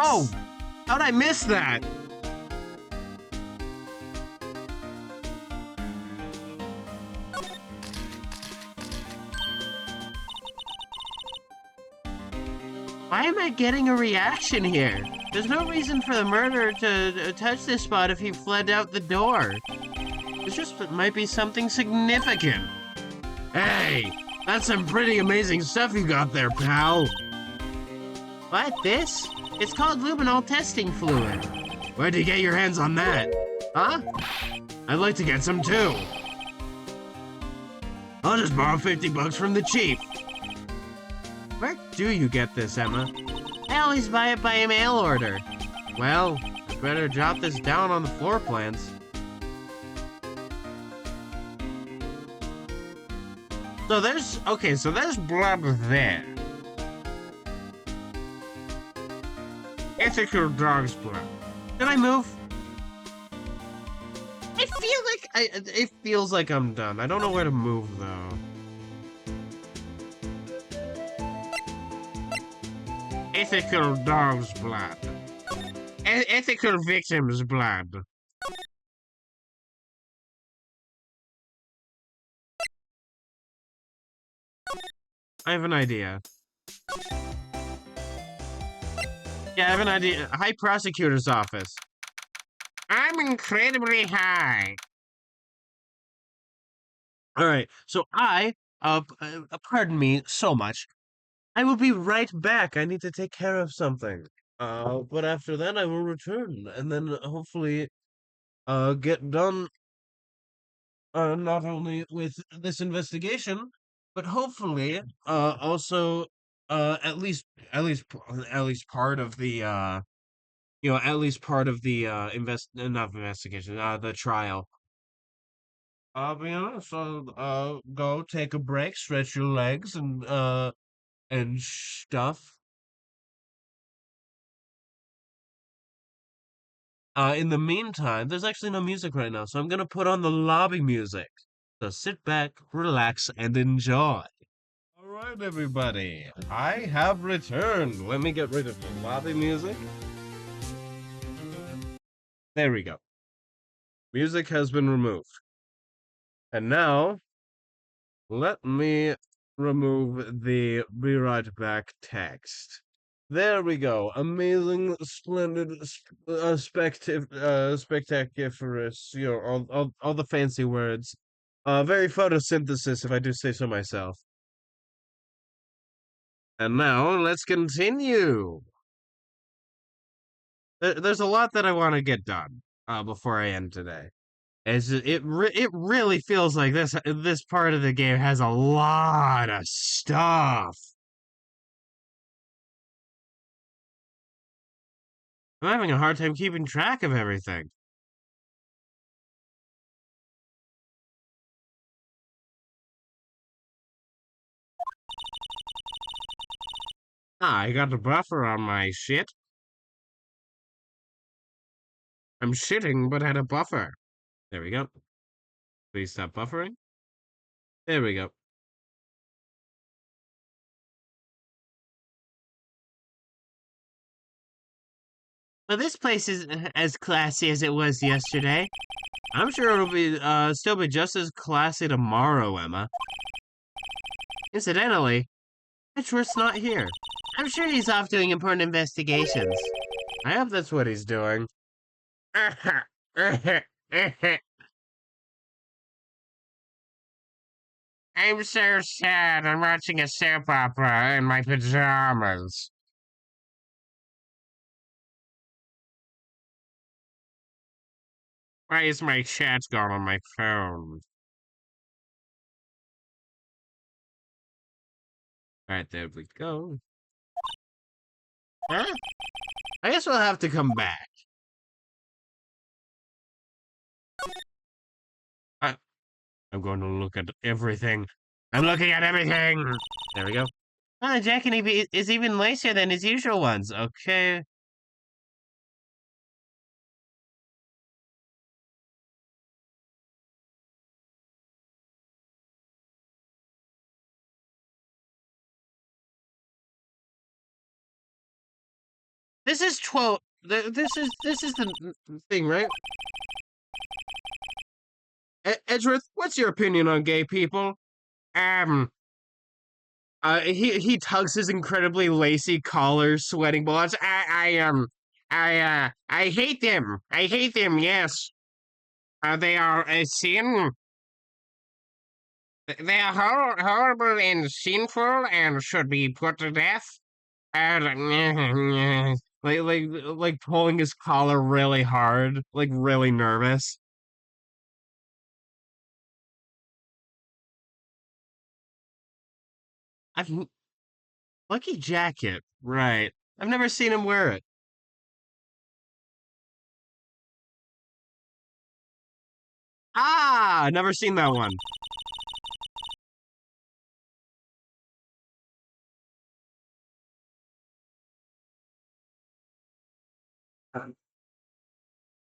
Oh! How'd I miss that? Why am I getting a reaction here? There's no reason for the murderer to touch this spot if he fled out the door. This just might be something significant. Hey, that's some pretty amazing stuff you got there, pal. What, this? It's called luminol testing fluid. Where'd you get your hands on that? Huh? I'd like to get some too. I'll just borrow $50 from the chief. Where do you get this, Emma? I always buy it by mail order. Well, I better jot this down on the floor plans. So there's blood there. Ethical dog's blood. Did I move? It feels like I'm done. I don't know where to move though. ethical dog's blood. Ethical victim's blood. I have an idea. Yeah, I have an idea. High prosecutor's office. I'm incredibly high. All right, so pardon me so much. I will be right back. I need to take care of something. But after that, I will return, and then hopefully, get done. Not only with this investigation, but hopefully, also, at least part of the, at least part of the, not investigation, the trial. So, go take a break, stretch your legs, and stuff. In the meantime, there's actually no music right now, so I'm gonna put on the lobby music. So sit back, relax, and enjoy. All right, everybody, I have returned. Let me get rid of the lobby music. There we go. Music has been removed. And now, let me remove the be right back text. There we go. Amazing, splendid, spectacularous, all the fancy words. Very photosynthesis, if I do say so myself. And now, let's continue. There's a lot that I want to get done, before I end today. It really feels like this part of the game has a lot of stuff. I'm having a hard time keeping track of everything. I got a buffer on my shit. I'm shitting, but had a buffer. There we go. Please stop buffering. There we go. Well, this place is as classy as it was yesterday. I'm sure it'll be still be just as classy tomorrow, Emma. Incidentally, Edgeworth's not here. I'm sure he's off doing important investigations. I hope that's what he's doing. I'm so sad. I'm watching a soap opera in my pajamas. Why is my chat gone on my phone? Alright, there we go. Huh? I guess we'll have to come back. I'm going to look at everything. I'm looking at everything. There we go. Ah, Jack and Eve is even lacier than his usual ones. Okay. This is 12. This is the thing, right? Edgeworth, what's your opinion on gay people? He tugs his incredibly lacy collar, sweating bullets. I hate them. I hate them. Yes. They are a sin. They are horrible and sinful and should be put to death. And Like pulling his collar really hard, like really nervous. I've Lucky jacket, right? I've never seen him wear it. Ah, never seen that one.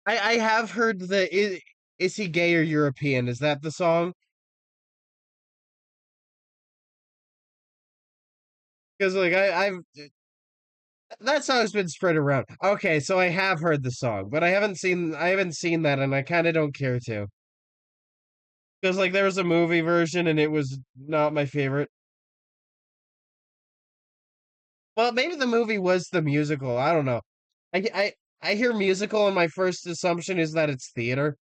I have heard the is he gay or European? Is that the song? Because like I've That song's been spread around. Okay, so I have heard the song, but I haven't seen that, and I kind of don't care to. Because like there was a movie version, and it was not my favorite. Well, maybe the movie was the musical. I don't know. I hear musical, and my first assumption is that it's theater.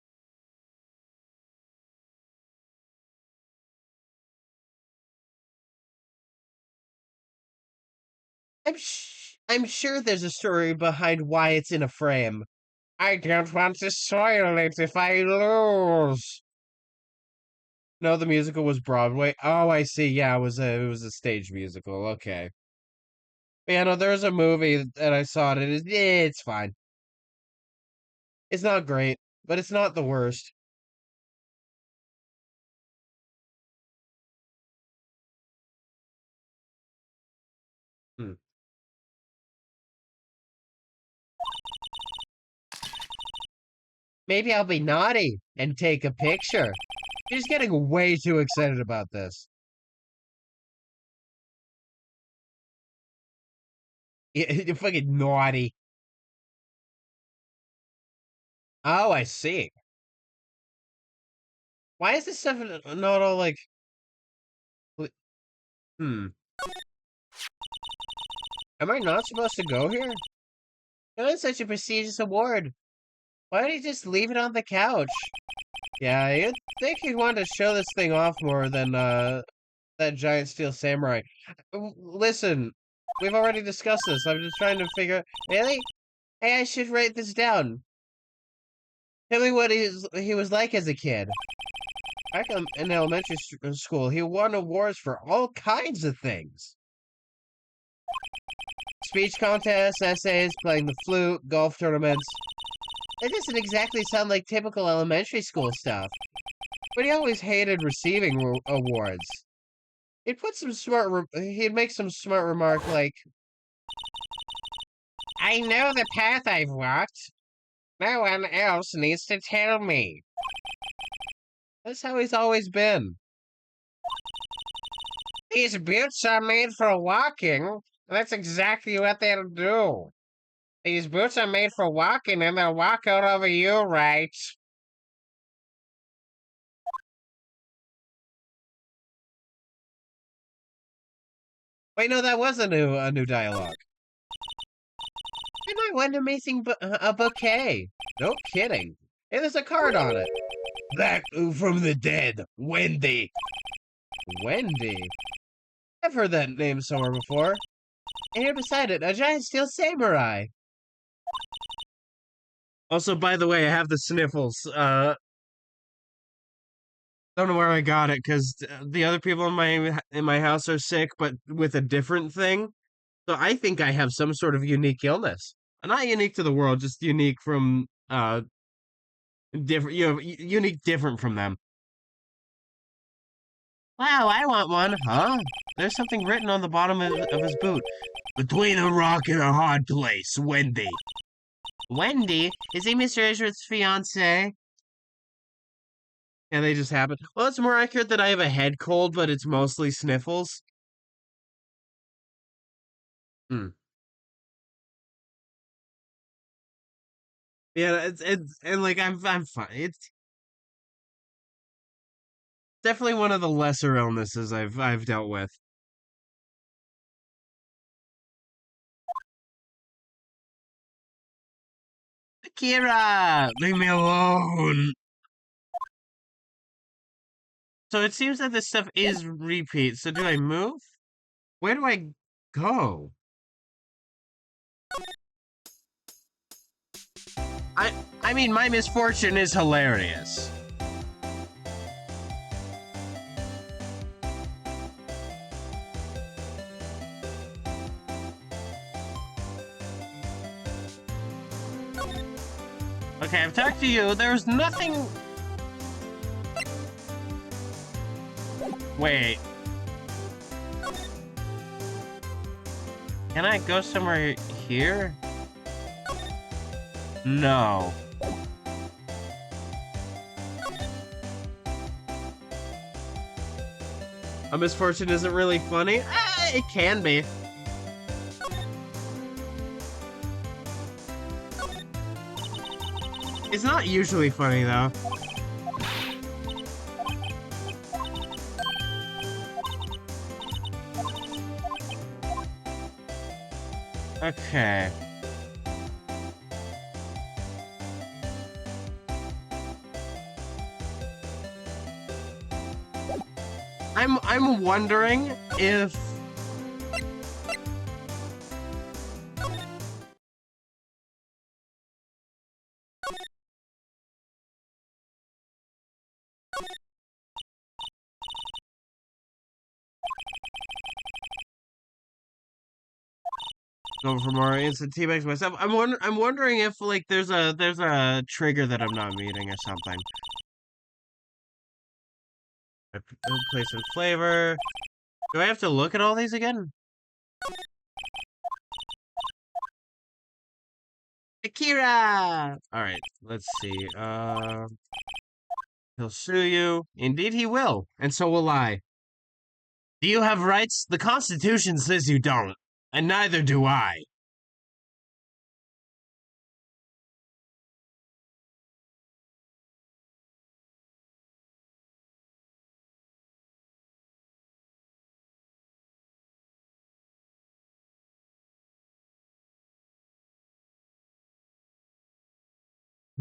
I'm sure there's a story behind why it's in a frame. I don't want to soil it if I lose. No, the musical was Broadway. Oh, I see. Yeah, it was a stage musical. Okay. Yeah, no, there's a movie that I saw it. It's fine. It's not great, but it's not the worst. Hmm. Maybe I'll be naughty and take a picture. You're just getting way too excited about this. You're fucking naughty. Oh, I see. Why is this stuff not all like... Hmm. Am I not supposed to go here? It was such a prestigious award. Why don't you just leave it on the couch? Yeah, you'd think he'd want to show this thing off more than, that giant steel samurai. Listen, we've already discussed this. I'm just trying to figure... Really? Hey, I should write this down. Tell me what he was like as a kid. Back in elementary school, he won awards for all kinds of things. Speech contests, essays, playing the flute, golf tournaments. It doesn't exactly sound like typical elementary school stuff. But he always hated receiving awards. He'd make some smart remark like, I know the path I've walked. No one else needs to tell me. That's how he's always been. These boots are made for walking. That's exactly what they'll do. These boots are made for walking, and they'll walk out over you, Wright. Wait, no, that was a new dialogue. And I won a bouquet. No kidding. And there's a card on it. Back from the dead, Wendy. Wendy? I've heard that name somewhere before. And here beside it, a giant steel samurai. Also, by the way, I have the sniffles. Don't know where I got it because the other people in my house are sick, but with a different thing. So I think I have some sort of unique illness. Not unique to the world, just unique from different. Unique different from them. Wow, I want one, huh? There's something written on the bottom of his boot. Between a rock and a hard place, Wendy. Wendy? Is he Mr. Edgeworth's fiance? Yeah, they just happen. Well, it's more accurate that I have a head cold, but it's mostly sniffles. Hmm. Yeah, it's and like I'm fine. It's definitely one of the lesser illnesses I've dealt with. Kira, leave me alone. So it seems that this stuff is repeat. So do I move? Where do I go? I mean, my misfortune is hilarious. Okay, I've talked to you. There's nothing... Wait. Can I go somewhere here? No. A misfortune isn't really funny? It can be. It's not usually funny, though. Okay. I'm wondering if go for more instant teabags myself. I'm wondering if like there's a trigger that I'm not meeting or something. Place and flavor. Do I have to look at all these again? Akira! Alright, let's see. He'll sue you. Indeed he will, and so will I. Do you have rights? The Constitution says you don't, and neither do I.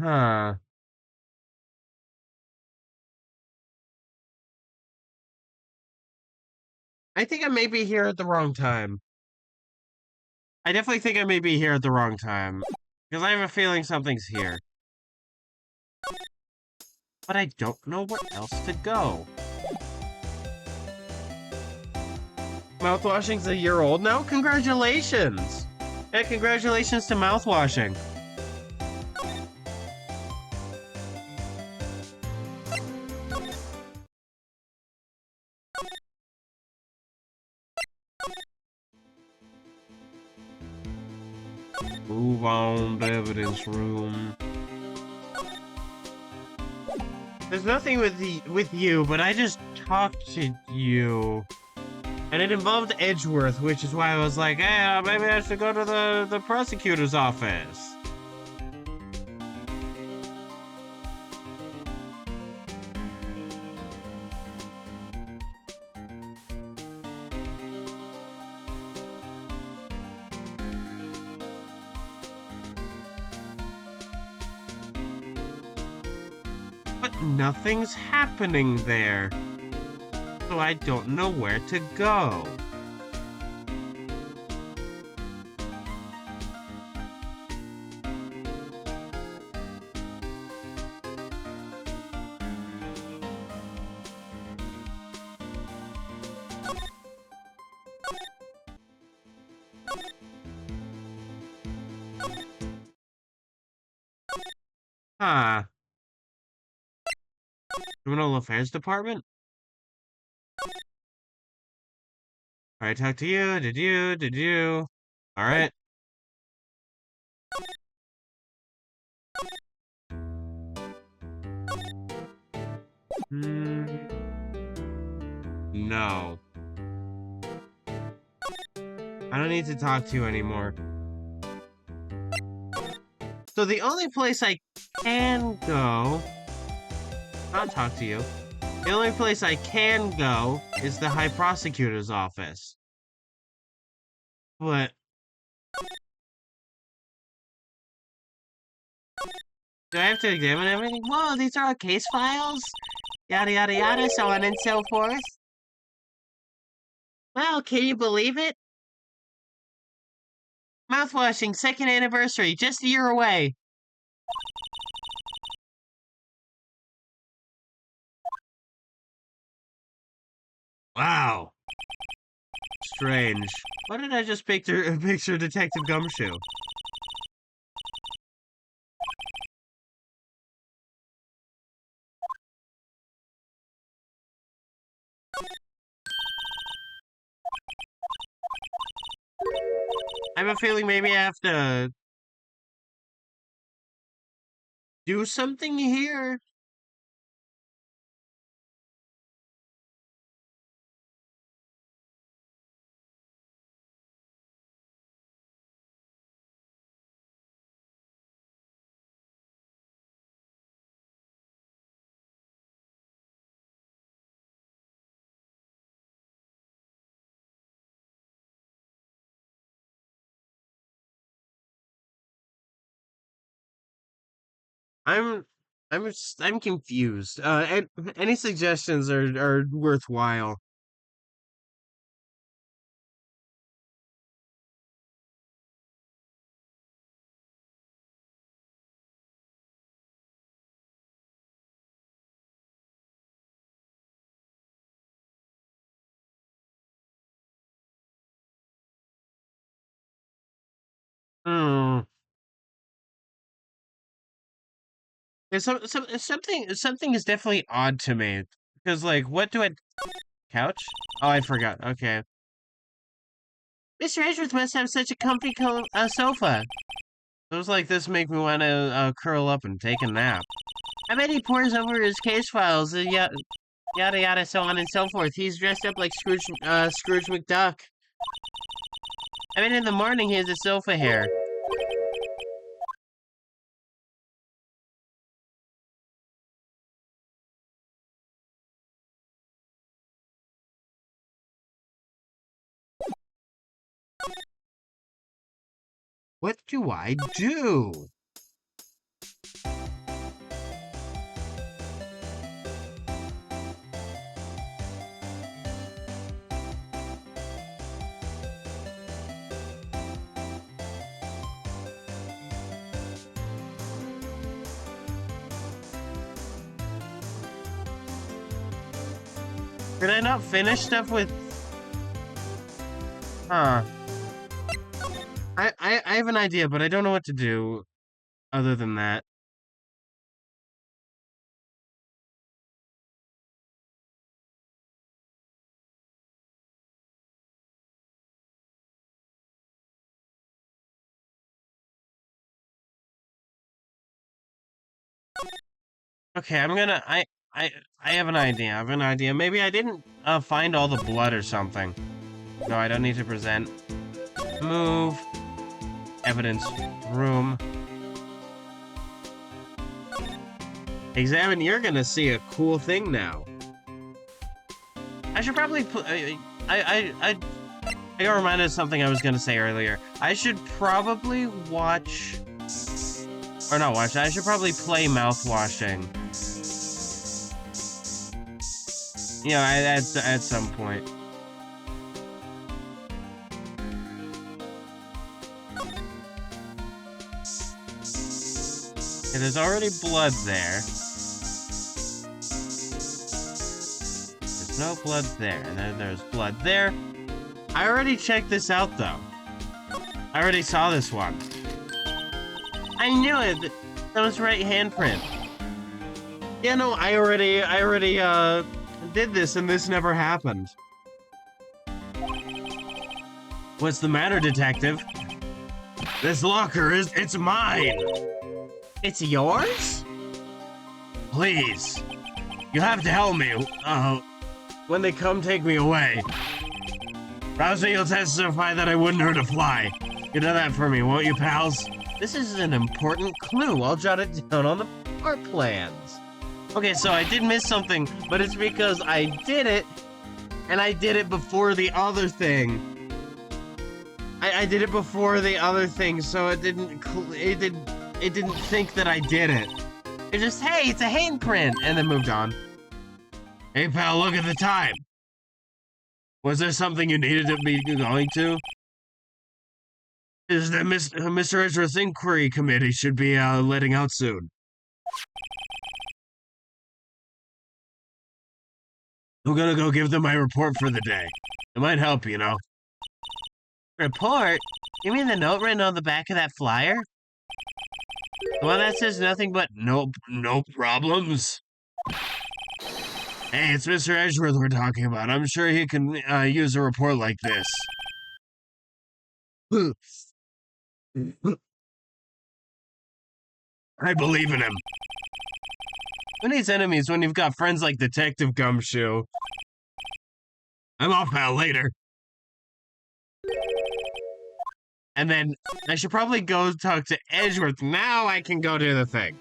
Huh. I think I may be here at the wrong time. I definitely think I may be here at the wrong time. Because I have a feeling something's here. But I don't know where else to go. Mouthwashing's a year old now? Congratulations! Yeah, congratulations to mouthwashing. Move on to evidence room. There's nothing with you, but I just talked to you. And it involved Edgeworth, which is why I was like, hey, maybe I should go to the prosecutor's office. But nothing's happening there. So I don't know where to go. Huh. Criminal Affairs Department? Alright, talk to you. Did you? Alright. No. I don't need to talk to you anymore. So the only place I can go... not talk to you. The only place I can go is the High Prosecutor's office. But... do I have to examine everything? Whoa, these are all case files? Yada yada yada, so on and so forth. Well, can you believe it? Mouthwashing, second anniversary, just a year away. Wow. Strange. Why did I just picture Detective Gumshoe? I have a feeling maybe I have to do something here. I'm I'm confused. Any suggestions are worthwhile. Hmm. There's something is definitely odd to me because like what do I couch? Oh, I forgot. Okay. Mr. Edgeworth must have such a comfy sofa. Those like this make me want to curl up and take a nap. I bet he pores over his case files, yada yada, so on and so forth. He's dressed up like Scrooge McDuck. I bet in the morning he has a sofa hair. What do I do? Did I not finish stuff with... Huh. I have an idea, but I don't know what to do other than that. Okay, I have an idea. I have an idea. Maybe I didn't find all the blood or something. No, I don't need to present. Move. Evidence room. Examine. You're gonna see a cool thing now. I should probably put. I got reminded of something I was gonna say earlier. I should probably watch. Or not watch. I should probably play mouthwashing. You know, at some point. Okay, there's already blood there. There's no blood there. And then there's blood there. I already checked this out, though. I already saw this one. I knew it! That was right handprint. Yeah, no, I already, did this and this never happened. What's the matter, detective? This locker it's mine! It's yours? Please. You have to help me, when they come take me away. Rousey, you'll testify that I wouldn't hurt a fly. You do that for me, won't you, pals? This is an important clue. I'll jot it down on the part plans. Okay, so I did miss something, but it's because I did it, and I did it before the other thing. I did it before the other thing, so it didn't think that I did it. It just, hey, it's a handprint, and then moved on. Hey, pal, look at the time. Was there something you needed to be going to? Is that Mr. Edgeworth's inquiry committee should be letting out soon. I'm gonna go give them my report for the day. It might help, you know. Report? You mean the note written on the back of that flyer? The one that says nothing but no problems. Hey, it's Mr. Edgeworth we're talking about. I'm sure he can use a report like this. I believe in him. Who needs enemies when you've got friends like Detective Gumshoe? I'm off, pal, later. And then I should probably go talk to Edgeworth. Now I can go do the thing.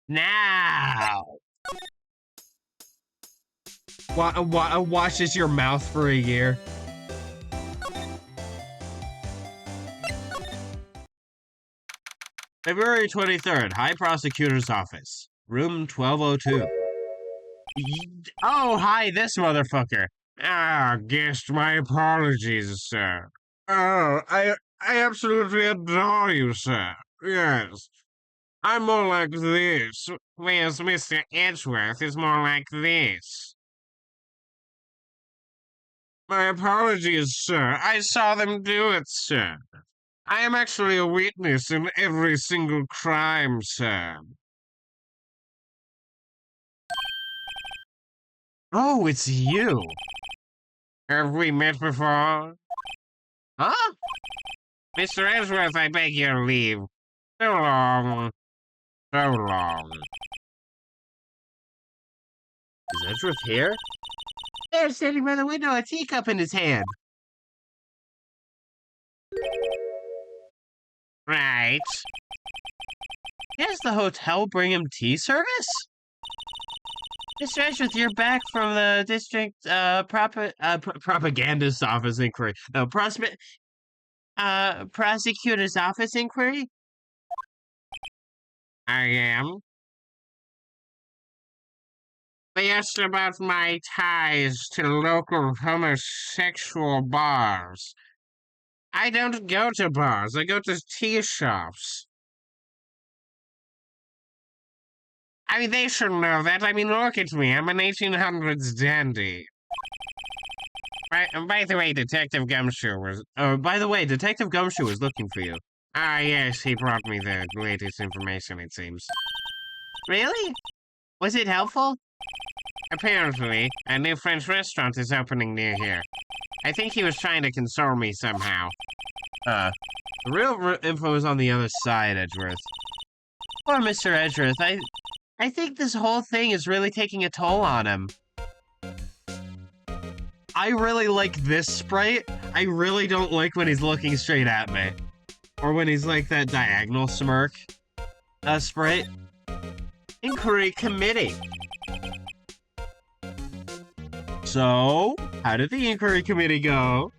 Now! Washes your mouth for a year. February 23rd, High Prosecutor's Office, room 1202. Oh, hi, this motherfucker. Ah, guest, my apologies, sir. Oh, I absolutely adore you, sir. Yes. I'm more like this, whereas Mr. Edgeworth is more like this. My apologies, sir. I saw them do it, sir. I am actually a witness in every single crime, sir. Oh, it's you. Have we met before? Huh? Mr. Edgeworth, I beg your leave. So long. So long. Is Edgeworth here? There, standing by the window, a teacup in his hand. Right. Does the hotel bring him tea service? Mr. Edgeworth, you're back from the district propagandist office inquiry. No, prosecutor's office inquiry? I am. They asked about my ties to local homosexual bars. I don't go to bars, I go to tea shops. I mean, they should know that. I mean, look at me. I'm an 1800s dandy. By the way, Detective Gumshoe was... By the way, Detective Gumshoe is looking for you. Ah, yes, he brought me the latest information, it seems. Really? Was it helpful? Apparently, a new French restaurant is opening near here. I think he was trying to console me somehow. The real info is on the other side, Edgeworth. Poor Mr. Edgeworth, I think this whole thing is really taking a toll on him. I really like this sprite. I really don't like when he's looking straight at me. Or when he's like that diagonal smirk. Sprite. Inquiry Committee. So, how did the Inquiry Committee go?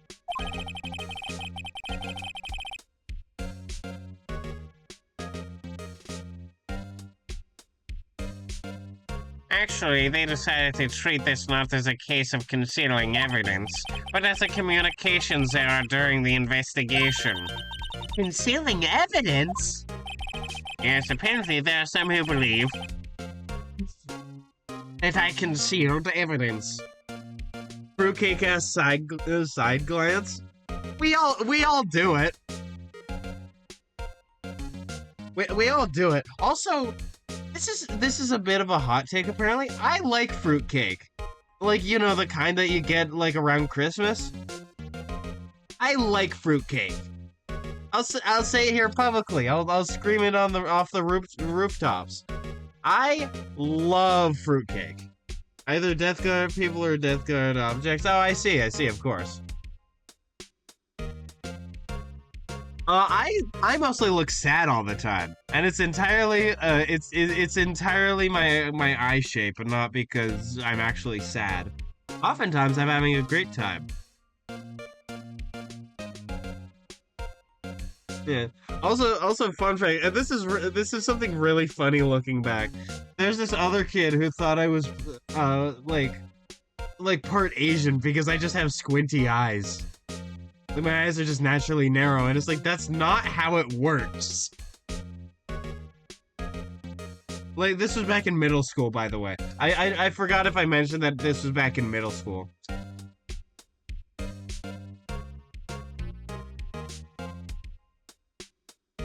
Actually, they decided to treat this not as a case of concealing evidence, but as a communications error during the investigation. Concealing evidence? Yes, apparently there are some who believe that I concealed evidence. Fruitcake ass side glance. We all do it. We all do it. Also, this is a bit of a hot take. Apparently, I like fruitcake. Like, you know, the kind that you get like around Christmas. I like fruitcake. I'll say it here publicly. I'll scream it off the rooftops. I love fruitcake. Either Death Guard people or Death Guard objects. Oh, I see, of course. I mostly look sad all the time, and it's entirely it's entirely my eye shape, and not because I'm actually sad. Oftentimes, I'm having a great time. Yeah. Also, fun fact. And this is something really funny looking back. There's this other kid who thought I was like part Asian because I just have squinty eyes. Like, my eyes are just naturally narrow, and it's like, that's not how it works. Like, this was back in middle school, by the way. I forgot if I mentioned that this was back in middle school.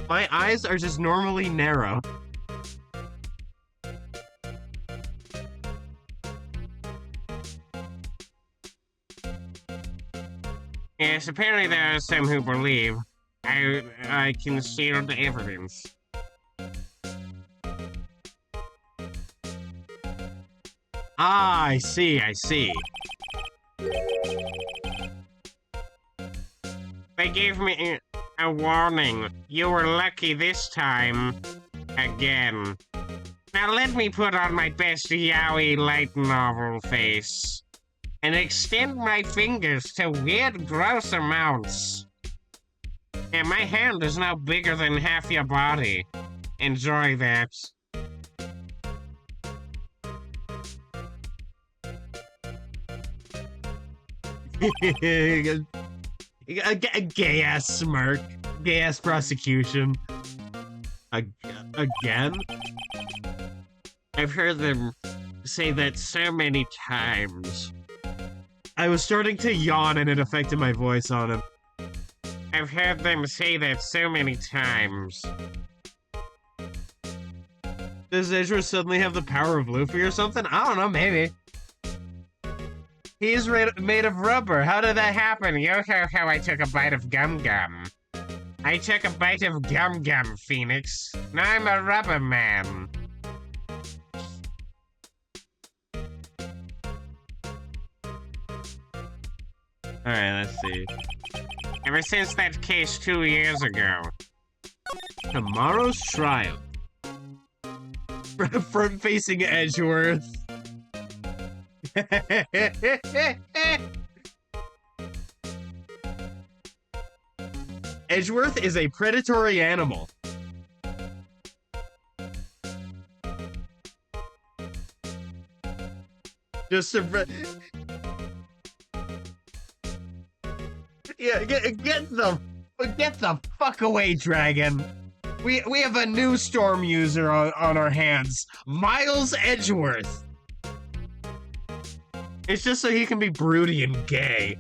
My eyes are just normally narrow. Yes, apparently there are some who believe I concealed evidence. Ah, I see. They gave me a warning. You were lucky this time. Again. Now let me put on my best yaoi light novel face. And extend my fingers to weird, gross amounts. And my hand is now bigger than half your body. Enjoy that. A gay ass smirk, gay ass prosecution. Again? I've heard them say that so many times. I was starting to yawn and it affected my voice on him. I've heard them say that so many times. Does Edgeworth suddenly have the power of Luffy or something? I don't know, maybe. He's made of rubber. How did that happen? You know how I took a bite of gum gum. I took a bite of gum gum, Phoenix. Now I'm a rubber man. Alright, let's see. Ever since that case 2 years ago. Tomorrow's trial. Front-facing Edgeworth. Edgeworth is a predatory animal. Just a... Yeah, get the fuck away, dragon. We have a new storm user on our hands. Miles Edgeworth. It's just so he can be broody and gay.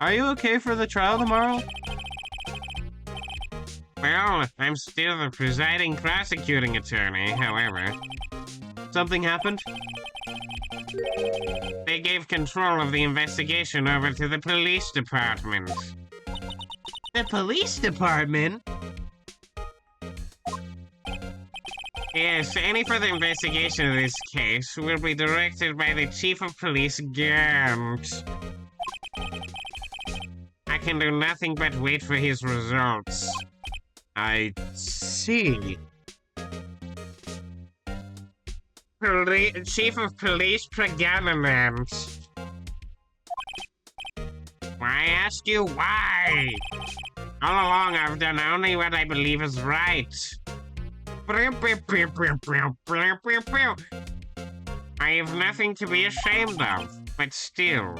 Are you okay for the trial tomorrow? Well, I'm still the presiding prosecuting attorney, however. Something happened? They gave control of the investigation over to the police department. The police department? Yes, any further investigation of this case will be directed by the Chief of Police, Gant. I can do nothing but wait for his results. I see. Chief of Police, Pregananant. I ask you why? All along I've done only what I believe is right. I have nothing to be ashamed of, but still.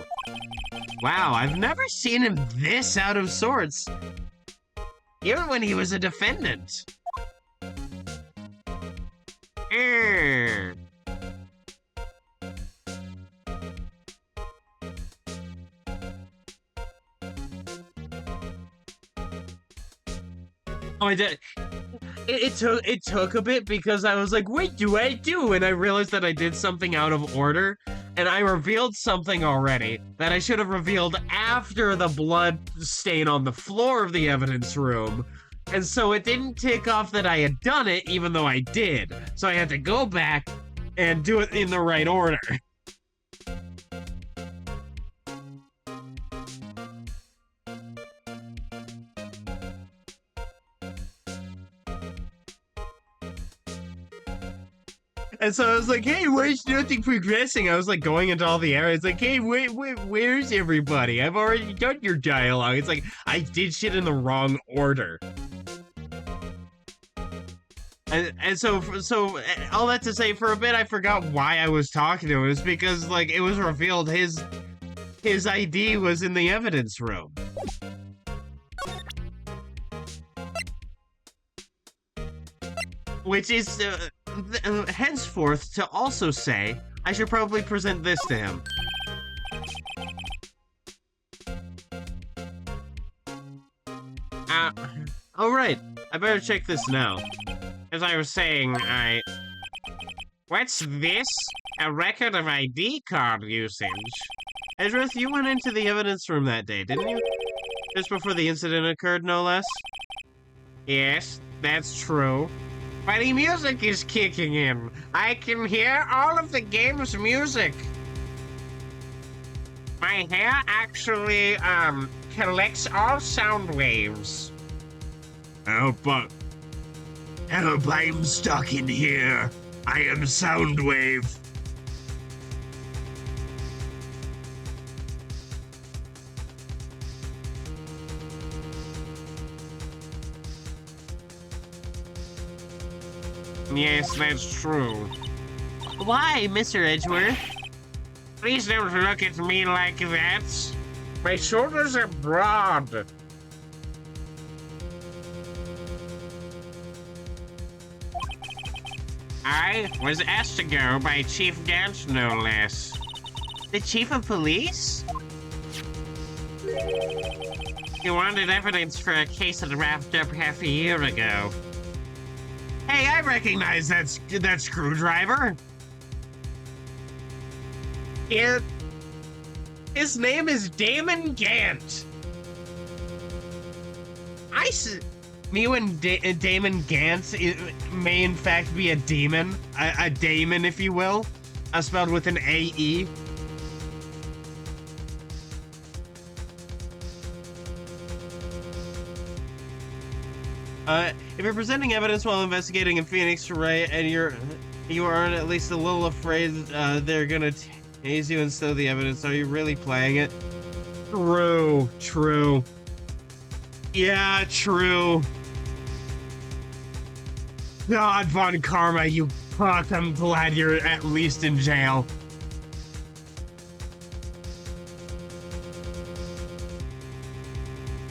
Wow, I've never seen him this out of sorts. Even when he was a defendant. Oh, I did. It took a bit because I was like, what do I do? And I realized that I did something out of order. And I revealed something already that I should have revealed after the blood stain on the floor of the evidence room. And so it didn't tick off that I had done it, even though I did. So I had to go back and do it in the right order. And so I was like, hey, where's nothing progressing? I was like going into all the areas, like, hey, where's everybody? I've already done your dialogue. It's like, I did shit in the wrong order. And so all that to say, for a bit I forgot why I was talking to him. It was because, like, it was revealed his ID was in the evidence room. Which is, henceforth, to also say, I should probably present this to him. Alright, I better check this now. As I was saying, What's this? A record of ID card usage? Edgeworth, you went into the evidence room that day, didn't you? Just before the incident occurred, no less? Yes, that's true. But the music is kicking in. I can hear all of the game's music. My hair actually, collects all sound waves. Help, I'm stuck in here. I am Soundwave. Yes, that's true. Why, Mr. Edgeworth? Please don't look at me like that. My shoulders are broad. I was asked to go by Chief Gantz, no less. The chief of police? He wanted evidence for a case that wrapped up half a year ago. Hey, I recognize that screwdriver. Yeah. His name is Damon Gant. Me and Damon Gant may in fact be a demon. A daemon, if you will. Spelled with an A-E. If you're presenting evidence while investigating in Phoenix, Wright, and you are at least a little afraid they're gonna tase you instead of the evidence, are you really playing it? True. Yeah, true. God, Von Karma, you fuck, I'm glad you're at least in jail.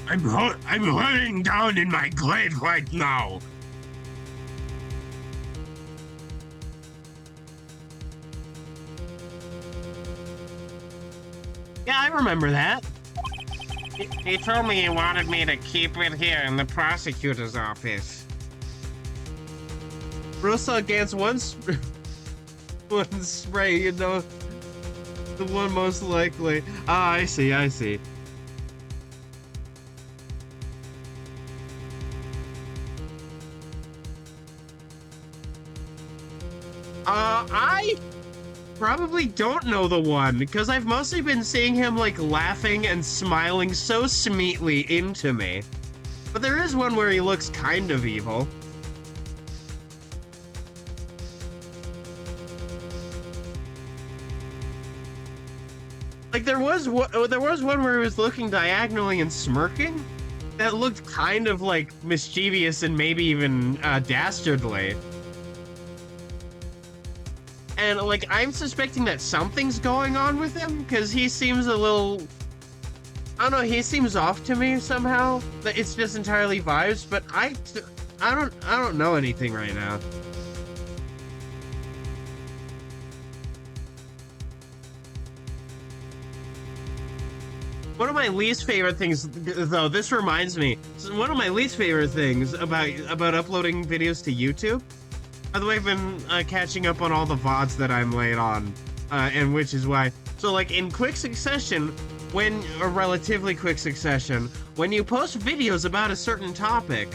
I'm laying down in my grave right now. Yeah, I remember that. He told me he wanted me to keep it here in the prosecutor's office. Rosa against one spray, you know, the one most likely. Ah, I see. I probably don't know the one, because I've mostly been seeing him, like, laughing and smiling so sweetly into me. But there is one where he looks kind of evil. Like, there was one where he was looking diagonally and smirking that looked kind of, like, mischievous and maybe even dastardly. And, like, I'm suspecting that something's going on with him, because he seems a little... I don't know, he seems off to me somehow. It's just entirely vibes, but I don't know anything right now. One of my least favorite things, though, this reminds me, one of my least favorite things about uploading videos to YouTube. By the way, I've been catching up on all the VODs that I'm late on, and which is why. So, like, in quick succession, relatively quick succession, when you post videos about a certain topic,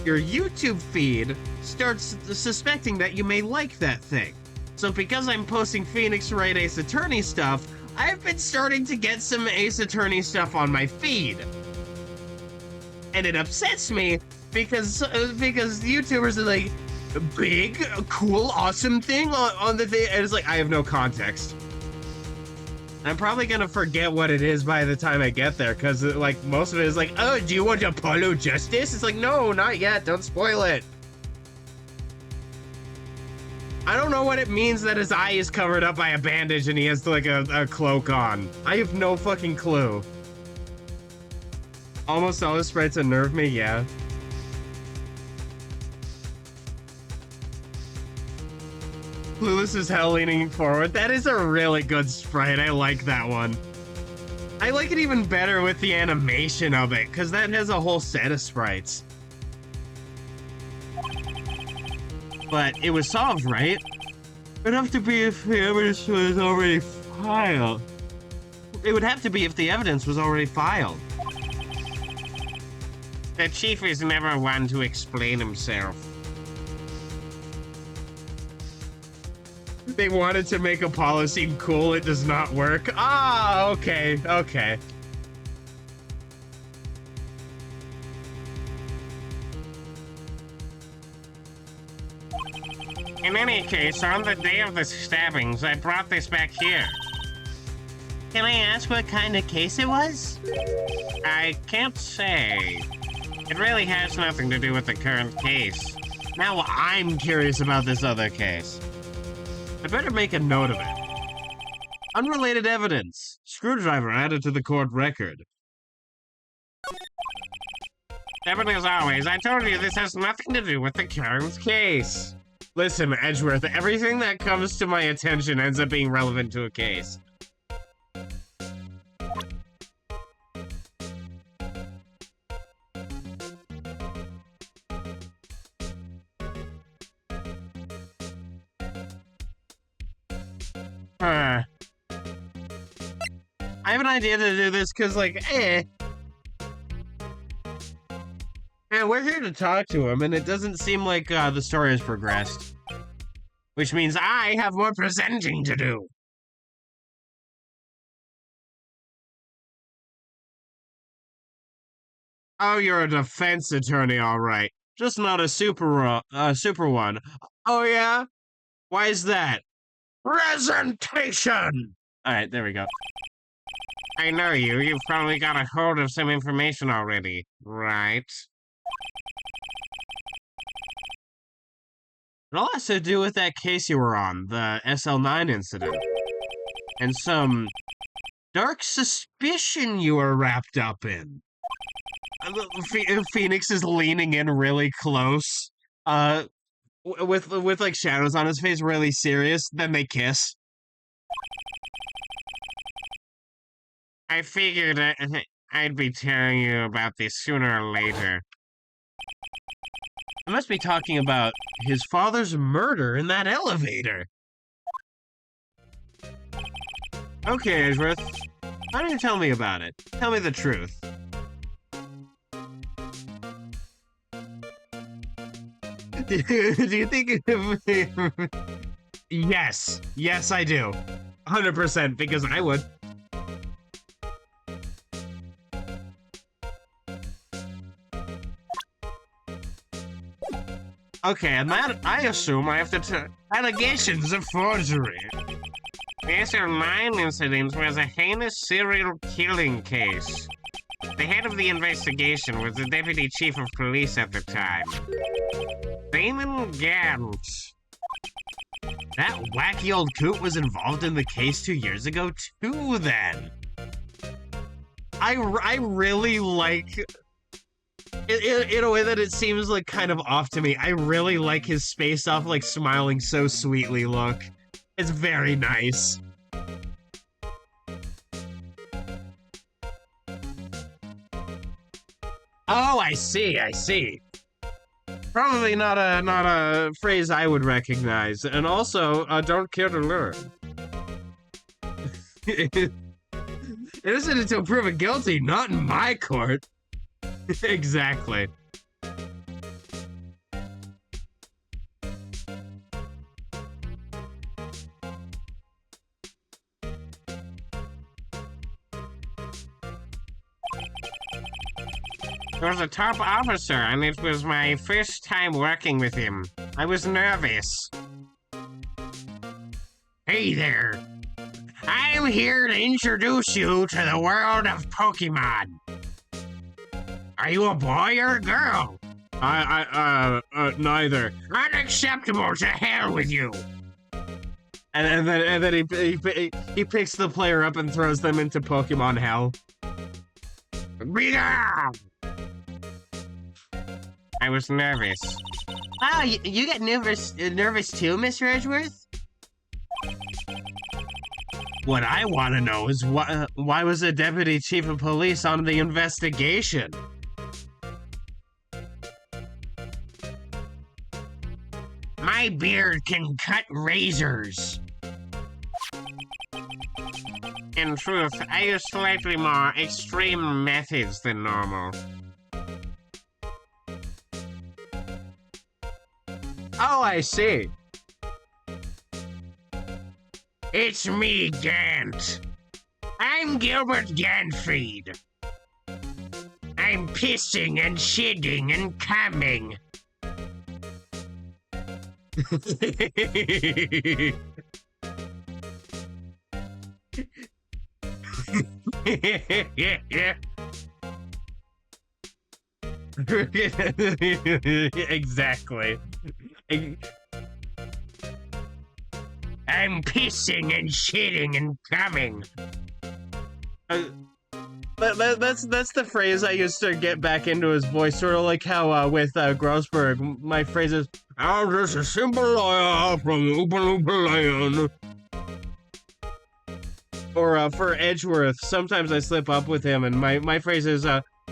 your YouTube feed starts suspecting that you may like that thing. So because I'm posting Phoenix Wright Ace Attorney stuff, I've been starting to get some Ace Attorney stuff on my feed. And it upsets me because YouTubers are like, big, cool, awesome thing on the thing, and it's like, I have no context. I'm probably gonna forget what it is by the time I get there, because like most of it is like, oh, do you want Apollo Justice? It's like, no, not yet, don't spoil it. I don't know what it means that his eye is covered up by a bandage and he has like a cloak on. I have no fucking clue. Almost all his sprites unnerve me, yeah. Clueless as hell leaning forward. That is a really good sprite. I like that one. I like it even better with the animation of it, because that has a whole set of sprites. But it was solved, right? It'd have to be if the evidence was already filed. It would have to be if the evidence was already filed. The chief is never one to explain himself. They wanted to make Apollo seem cool, it does not work. Ah, okay. In any case, on the day of the stabbings, I brought this back here. Can I ask what kind of case it was? I can't say. It really has nothing to do with the current case. Now I'm curious about this other case. I better make a note of it. Unrelated evidence. Screwdriver added to the court record. Devin, as always, I told you this has nothing to do with the Cairns case. Listen, Edgeworth, everything that comes to my attention ends up being relevant to a case. I have an idea to do this because, like, Man, we're here to talk to him, and it doesn't seem like the story has progressed. Which means I have more presenting to do. Oh, you're a defense attorney, all right. Just not a super one. Oh, yeah? Why is that? Presentation! All right, there we go. I know you. You've probably got a hold of some information already, right? It all has to do with that case you were on, the SL9 incident. And some dark suspicion you were wrapped up in. Phoenix is leaning in really close, with like shadows on his face, really serious. Then they kiss. I figured I'd be telling you about this sooner or later. I must be talking about his father's murder in that elevator. Okay, Edgeworth. Why don't you tell me about it? Tell me the truth. Do you think... Yes. Yes, I do. 100%, because I would. Okay, and that, I assume I have to allegations of forgery. The SL9 incident was a heinous serial killing case. The head of the investigation was the deputy chief of police at the time, Damon Gant. That wacky old coot was involved in the case 2 years ago, too, then. I really like... In a way that it seems like kind of off to me, I really like his spaced off, like smiling so sweetly look. It's very nice. Oh, I see, I see. Probably not a phrase I would recognize, and also don't care to learn. Innocent until proven guilty, not in my court. Exactly. He was a top officer, and it was my first time working with him. I was nervous. Hey there. I'm here to introduce you to the world of Pokemon. Are you a boy or a girl? Neither. Unacceptable, to hell with you. And then he picks the player up and throws them into Pokemon hell. Begone! I was nervous. Wow, you get nervous too, Mr. Edgeworth? What I want to know is why was the deputy chief of police on the investigation? My beard can cut razors. In truth, I use slightly more extreme methods than normal. Oh, I see. It's me, Gant. I'm Gilbert Gantfried. I'm pissing and shitting and coming. Exactly. I'm pissing and shitting and coming. That's the phrase I used to get back into his voice, sort of like how with Grossberg, my phrase is, I'm just a simple lawyer from Oompa Loompa Land. or for Edgeworth, sometimes I slip up with him, and my phrase is,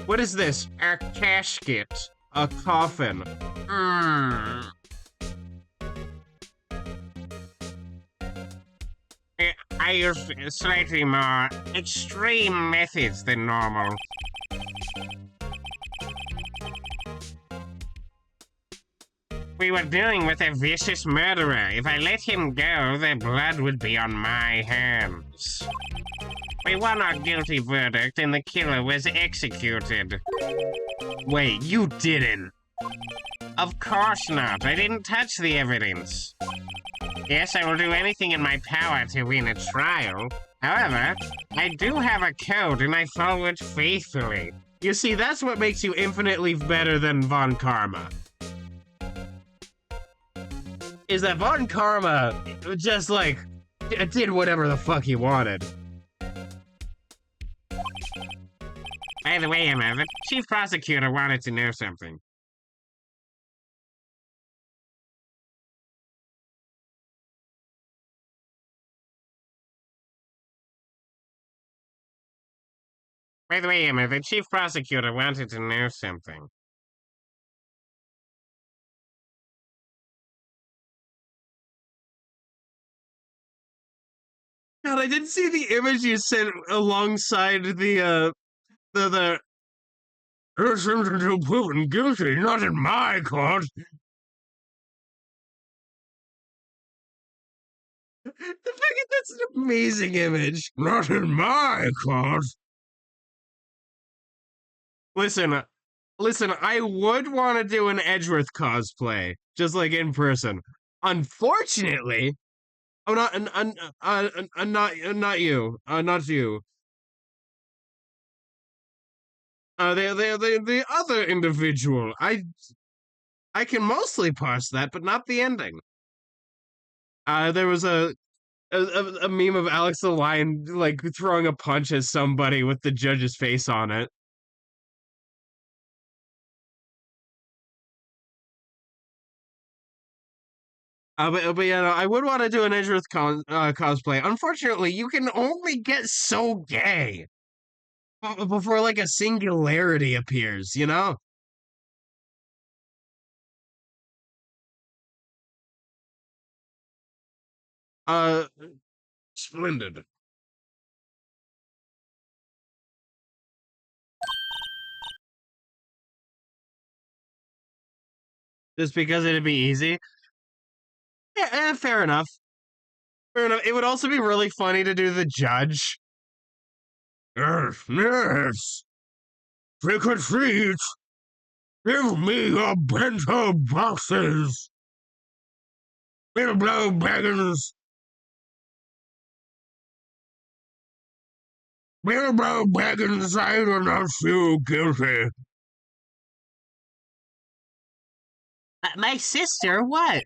what is this? A casket. A coffin. I use slightly more extreme methods than normal. We were dealing with a vicious murderer. If I let him go, the blood would be on my hands. We won our guilty verdict and the killer was executed. Wait, you didn't. Of course not. I didn't touch the evidence. Yes, I will do anything in my power to win a trial. However, I do have a code and I follow it faithfully. You see, that's what makes you infinitely better than Von Karma. Is that Von Karma just, like, did whatever the fuck he wanted. By the way, Emma, the chief prosecutor wanted to know something. By the way, Emma, the chief prosecutor wanted to know something. God, I didn't see the image you sent alongside the This seems to be proven guilty, not in my court. the fact that's an amazing image. Not in my court. Listen, I would want to do an Edgeworth cosplay, just like in person. Unfortunately, not you, not you. The other individual. I can mostly parse that, but not the ending. There was a meme of Alex the Lion like throwing a punch at somebody with the judge's face on it. But yeah, no, I would want to do an Edgeworth cosplay. Unfortunately, you can only get so gay before like a singularity appears, you know? Uh, Splendid. just because it'd be easy. Yeah, fair enough. Fair enough. It would also be really funny to do the judge. Yes, yes. Trick or treat. Give me your bento boxes. Bilbo Baggins. Bilbo Baggins, I do not feel guilty. My sister, what?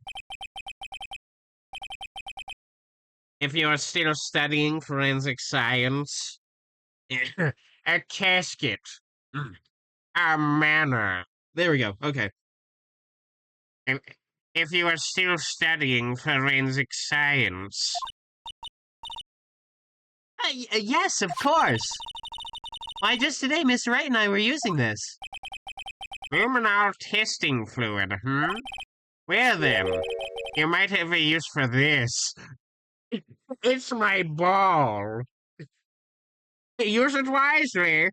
If you are still studying forensic science, a casket, a manor. There we go. Okay. If you are still studying forensic science. Yes, of course. Why, just today, Mr. Wright and I were using this. Luminol testing fluid, Well then, you might have a use for this. It's my ball. Use it wisely.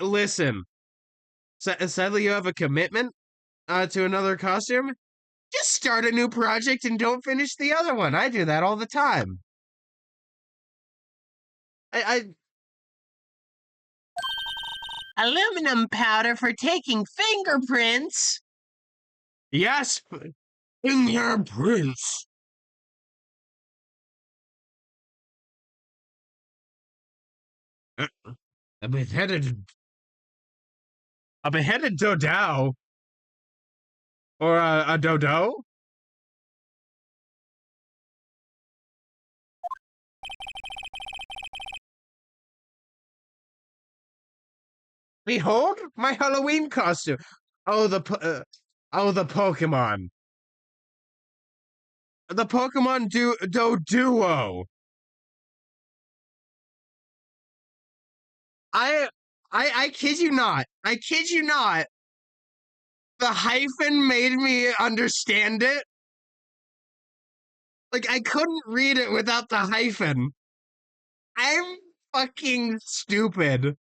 Listen. Sadly, you have a commitment to another costume. Just start a new project and don't finish the other one. I do that all the time. Aluminum powder for taking fingerprints. Yes. Fingerprints. A beheaded dodo? Or a dodo? Behold my Halloween costume. Oh, the Pokemon. The Pokemon duo. I kid you not. I kid you not. The hyphen made me understand it. Like, I couldn't read it without the hyphen. I'm fucking stupid.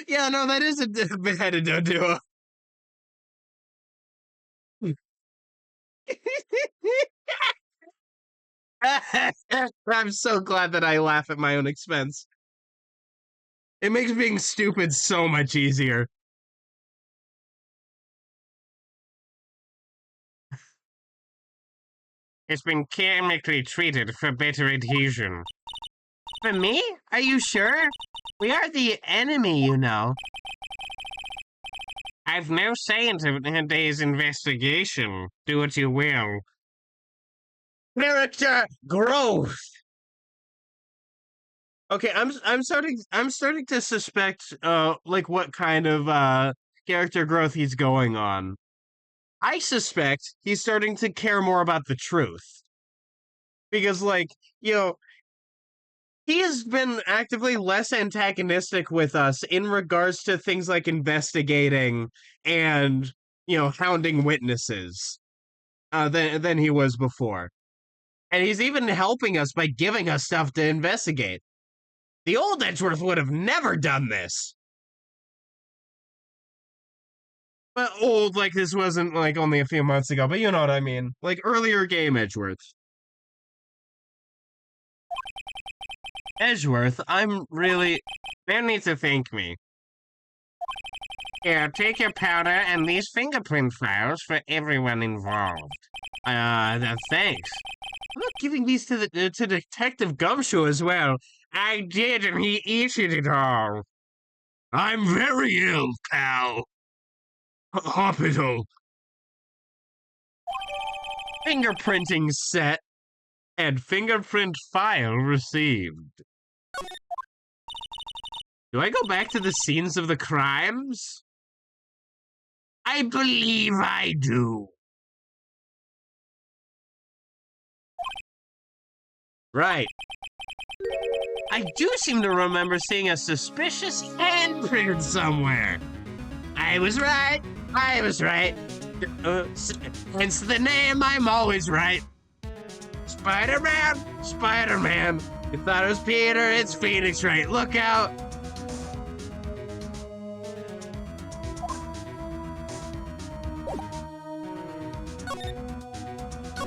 Yeah, no, that is a beheaded duo. I'm so glad that I laugh at my own expense. It makes being stupid so much easier. It's been chemically treated for better adhesion. For me? Are you sure? We are the enemy, you know. I've no say in today's investigation. Do what you will. Character growth. Okay, I'm starting to suspect like what kind of character growth he's going on. I suspect he's starting to care more about the truth. Because like, you know, he has been actively less antagonistic with us in regards to things like investigating and, you know, hounding witnesses than he was before. And he's even helping us by giving us stuff to investigate. The old Edgeworth would have never done this. But old, like this wasn't like only a few months ago, but you know what I mean. Like earlier game Edgeworth. Edgeworth, I'm really... No need to thank me. Here, take your powder and these fingerprint files for everyone involved. Thanks. I'm not giving these to the to Detective Gumshoe as well. I did, and he eated it all. I'm very ill, pal. Hospital. Fingerprinting set and fingerprint file received. Do I go back to the scenes of the crimes? I believe I do. Right. I do seem to remember seeing a suspicious handprint somewhere. I was right. I was right. Hence the name, I'm always right. Spider-Man! Spider-Man! You thought it was Peter, it's Phoenix Wright. Look out!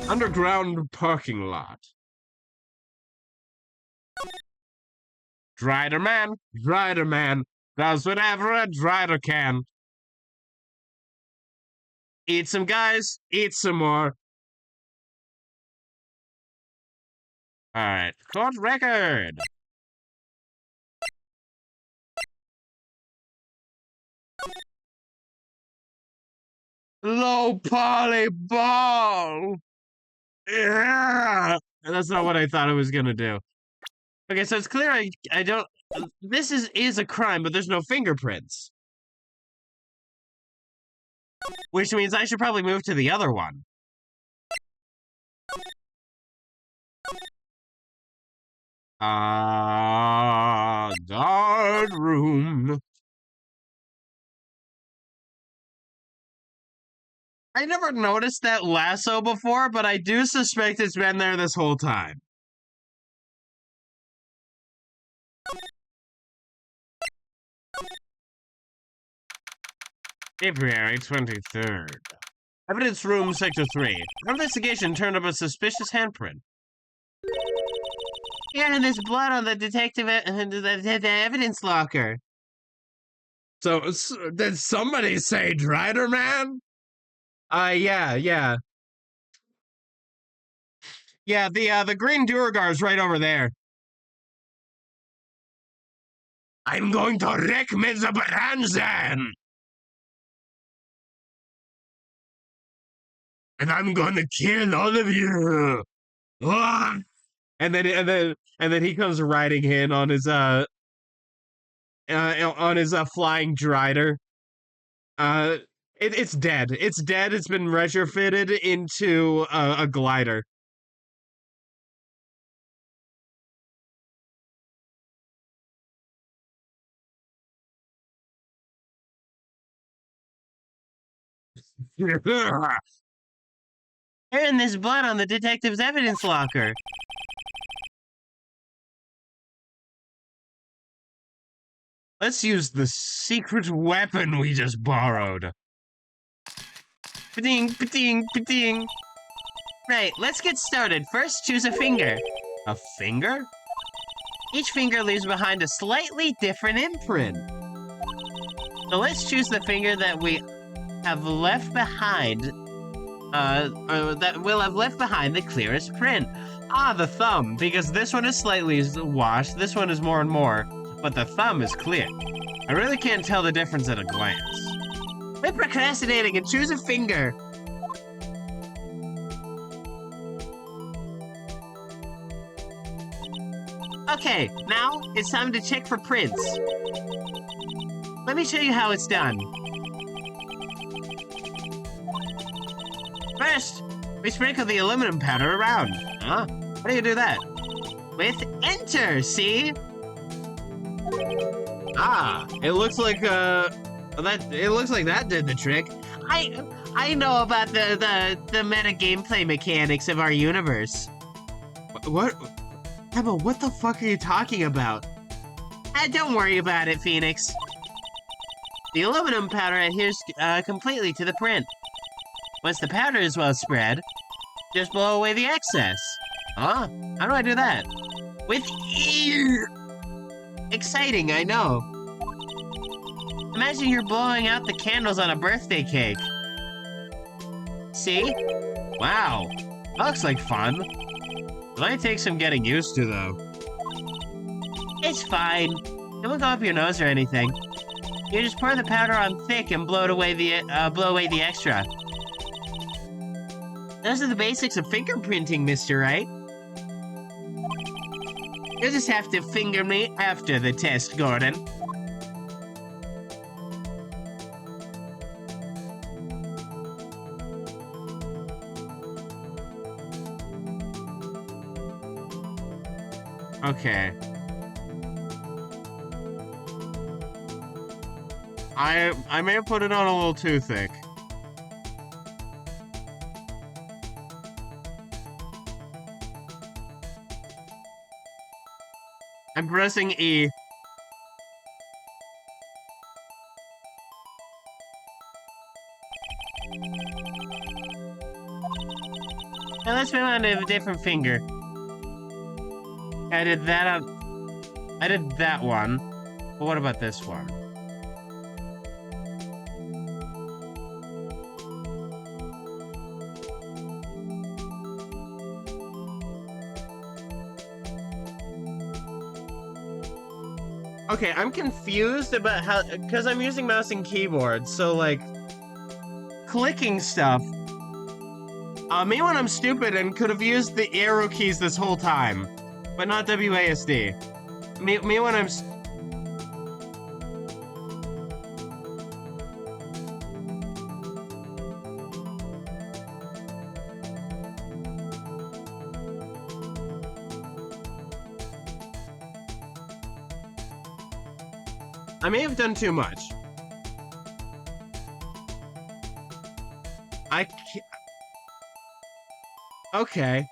Underground parking lot. Drider man, does whatever a Drider can. Eat some, guys, eat some more. Alright, court record. Low poly ball. Yeah. That's not what I thought I was gonna do. Okay, so it's clear I don't... This is a crime, but there's no fingerprints. Which means I should probably move to the other one. Guard room. I never noticed that lasso before, but I do suspect it's been there this whole time. February 23rd. Evidence room, sector 3. Investigation turned up a suspicious handprint. Yeah, and there's blood on the detective, the evidence locker. So, did somebody say Drider Man? Yeah. Yeah, the green Duragar's right over there. I'm going to wreck Mr. Branson! And I'm gonna kill all of you! Ah! And then he comes riding in on his flying drider. It's dead. It's dead. It's been retrofitted into a glider. And there's blood on the detective's evidence locker. Let's use the secret weapon we just borrowed. Ba-ding, ba-ding, ba-ding. Right, let's get started. First, choose a finger. A finger? Each finger leaves behind a slightly different imprint. So let's choose the finger that we have left behind, or that will have left behind the clearest print. Ah, the thumb, because this one is slightly washed, this one is more and more, but the thumb is clear. I really can't tell the difference at a glance. Quit procrastinating and choose a finger. Okay, now it's time to check for prints. Let me show you how it's done. First, we sprinkle the aluminum powder around. Huh? How do you do that? With enter, see? Ah, it looks like that did the trick. I know about the meta gameplay mechanics of our universe. What? Emma, what the fuck are you talking about? Don't worry about it, Phoenix. The aluminum powder adheres completely to the print. Once the powder is well spread, just blow away the excess. Huh? How do I do that? With ear. Exciting, I know. Imagine you're blowing out the candles on a birthday cake. See? Wow. That looks like fun. It might take some getting used to, though. It's fine. It won't go up your nose or anything. You just pour the powder on thick and blow away the extra. Those are the basics of fingerprinting, Mr. Wright. You'll just have to finger me after the test, Gordon. Okay. I may have put it on a little too thick. I'm pressing E. Now let's move on to a different finger. I did that one. But what about this one? Okay, I'm confused about how, because I'm using mouse and keyboard, so like, clicking stuff. Me when I'm stupid and could have used the arrow keys this whole time, but not WASD. Me when I'm I may have done too much. I can't... Okay.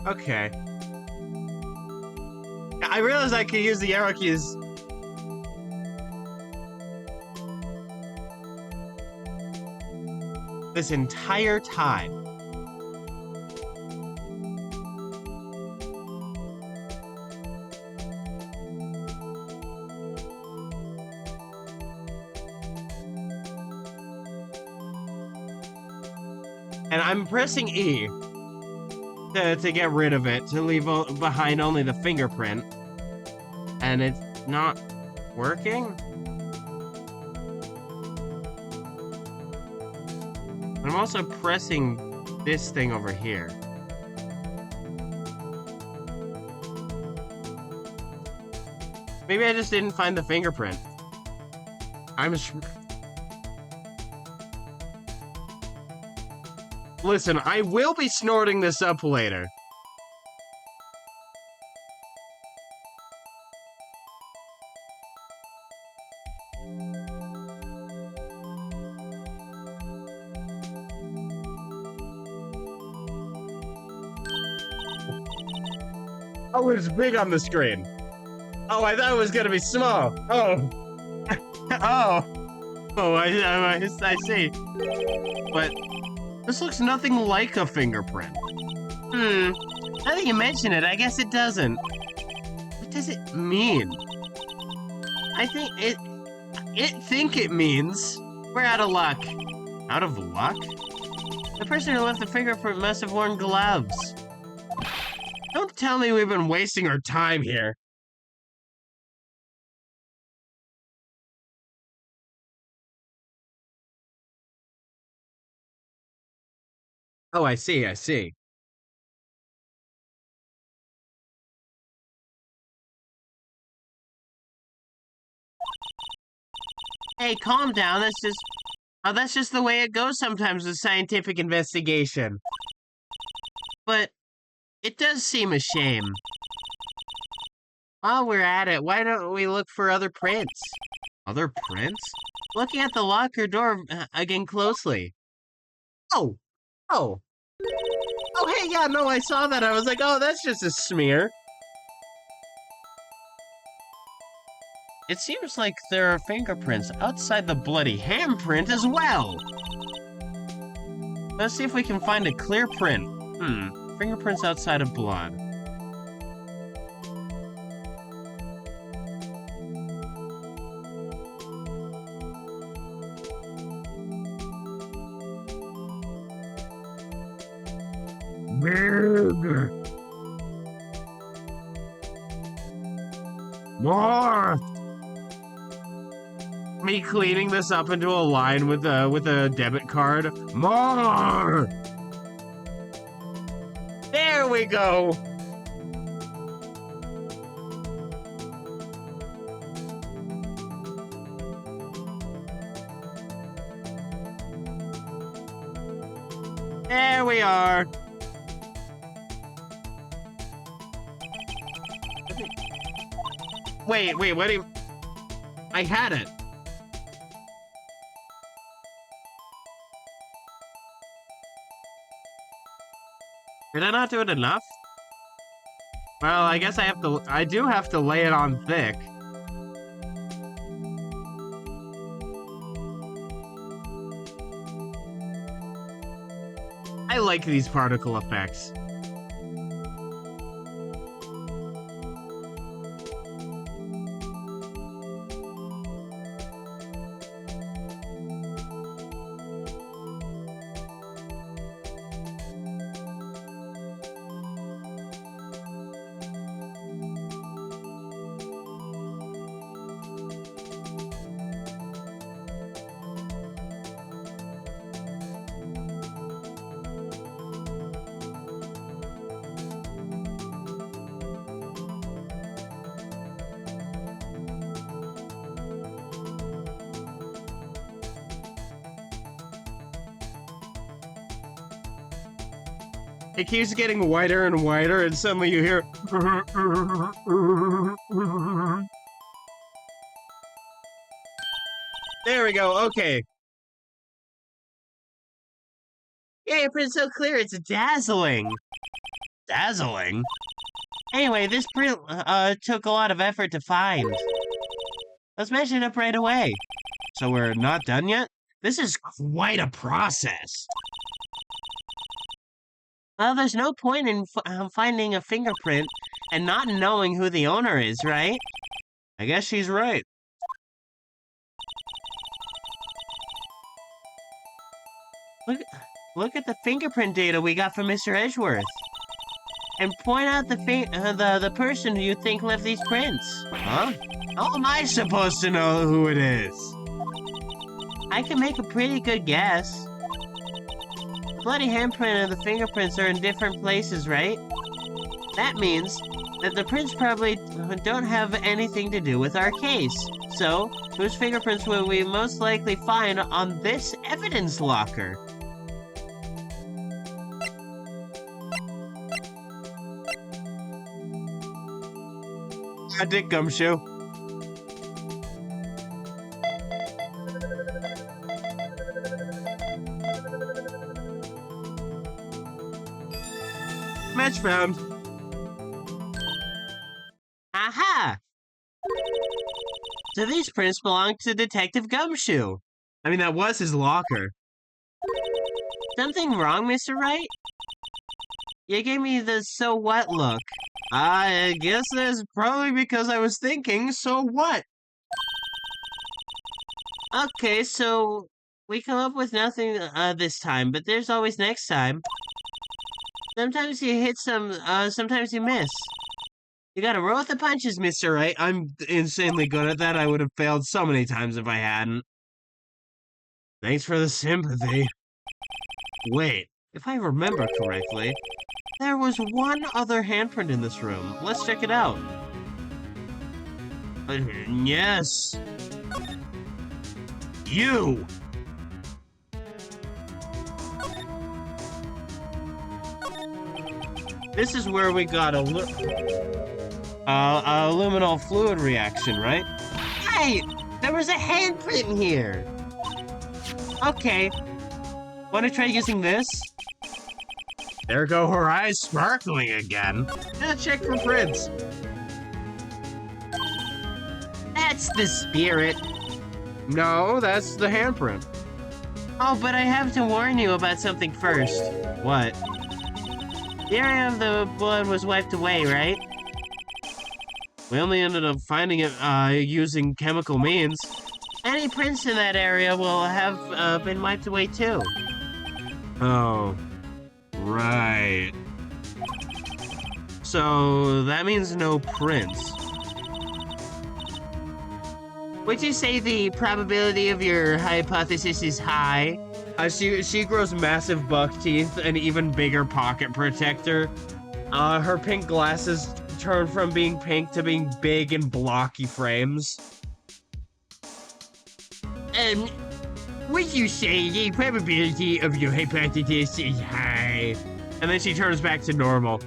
Okay. I realized I could use the arrow keys. This entire time. And I'm pressing E to get rid of it, to leave behind only the fingerprint. And it's not working? I'm also pressing this thing over here. Maybe I just didn't find the fingerprint. Listen, I will be snorting this up later. Oh, it's big on the screen. Oh, I thought it was gonna be small. Oh. Oh, I see. But this looks nothing like a fingerprint. Now that you mention it, I guess it doesn't. What does it mean? I think it means we're out of luck. Out of luck? The person who left the fingerprint must have worn gloves. Don't tell me we've been wasting our time here. Oh, I see. Hey, calm down. That's just the way it goes sometimes with scientific investigation. But it does seem a shame. While we're at it, why don't we look for other prints? Other prints? Looking at the locker door again closely. Oh, hey, yeah, no, I saw that. I was like, oh, that's just a smear. It seems like there are fingerprints outside the bloody handprint as well. Let's see if we can find a clear print. Fingerprints outside of blood. More! Me cleaning this up into a line with a debit card. More! There we go. There we are. Wait, what do you... I had it. Did I not do it enough? Well, I guess I do have to lay it on thick. I like these particle effects. It keeps getting whiter and whiter, and suddenly you hear... There we go, okay. Yeah, your print's so clear, it's dazzling. Dazzling? Anyway, this print took a lot of effort to find. Let's measure it up right away. So we're not done yet? This is quite a process. Well, there's no point in finding a fingerprint and not knowing who the owner is, right? I guess she's right. Look at the fingerprint data we got from Mr. Edgeworth. And point out the person who you think left these prints. Huh? How am I supposed to know who it is? I can make a pretty good guess. The bloody handprint and the fingerprints are in different places, right? That means that the prints probably don't have anything to do with our case. So, whose fingerprints will we most likely find on this evidence locker? Dick Gumshoe. Match found. Aha! So these prints belong to Detective Gumshoe. I mean, that was his locker. Something wrong, Mr. Wright? You gave me the so what look. I guess that's probably because I was thinking, so what? Okay, so we come up with nothing this time, but there's always next time. Sometimes you hit sometimes you miss. You gotta roll with the punches, Mr. Wright. I'm insanely good at that. I would have failed so many times if I hadn't. Thanks for the sympathy. Wait, if I remember correctly, there was one other handprint in this room. Let's check it out. Yes. You! This is where we got a luminol fluid reaction, right? Hey! There was a handprint here! Okay. Wanna try using this? There go her eyes sparkling again. Yeah, check for prints. That's the spirit. No, that's the handprint. Oh, but I have to warn you about something first. What? The area of the blood was wiped away, right? We only ended up finding it using chemical means. Any prints in that area will have been wiped away too. Oh, right. So that means no prints. Would you say the probability of your hypothesis is high? She grows massive buck teeth, an even bigger pocket protector. Her pink glasses turn from being pink to being big and blocky frames. Would you say the probability of your hypothesis is high? And then she turns back to normal.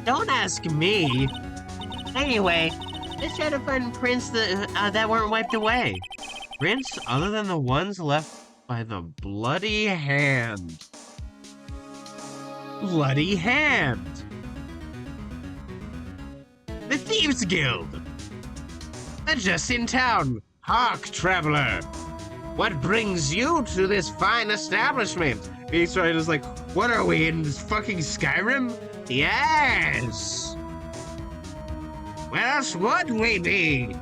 Don't ask me. Anyway, let's try to find prints that weren't wiped away. Prints other than the ones left by the bloody hand. Bloody hand! The Thieves Guild! They're just in town. Hark, traveler! What brings you to this fine establishment? He's trying to like, what are we, in this fucking Skyrim? Yes! Where else would we be?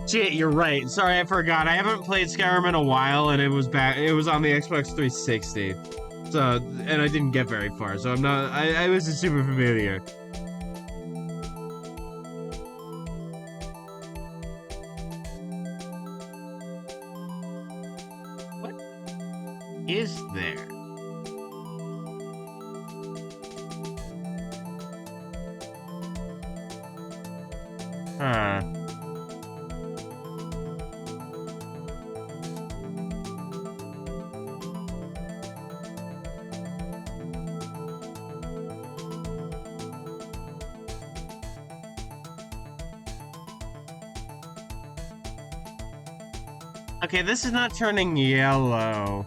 Shit, you're right. Sorry, I forgot. I haven't played Skyrim in a while, and it was back. It was on the Xbox 360. So, and I didn't get very far. So I'm not. I wasn't super familiar. What is there? Huh. Okay, this is not turning yellow.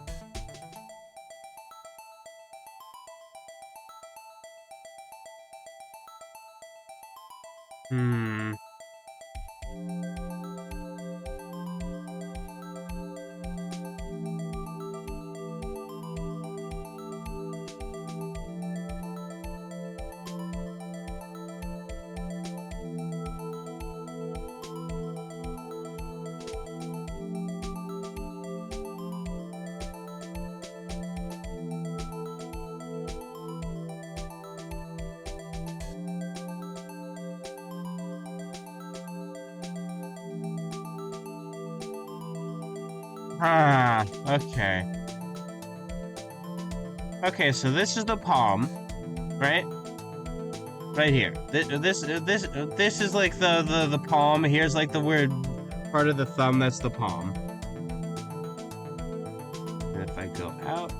Hmm. Ah, okay. Okay, so this is the palm, right? Right here. This is like the palm. Here's like the weird part of the thumb. That's the palm. And if I go out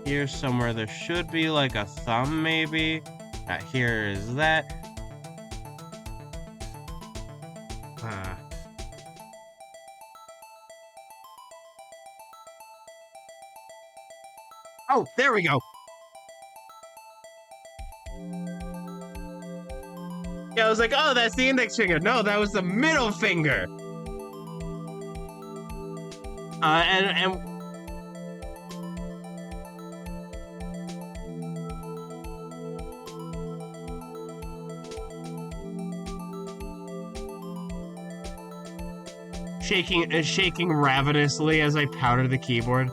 here somewhere, there should be like a thumb, maybe. Here is that. Oh, there we go. Yeah, I was like, oh, that's the index finger. No, that was the middle finger. And shaking ravenously as I powder the keyboard.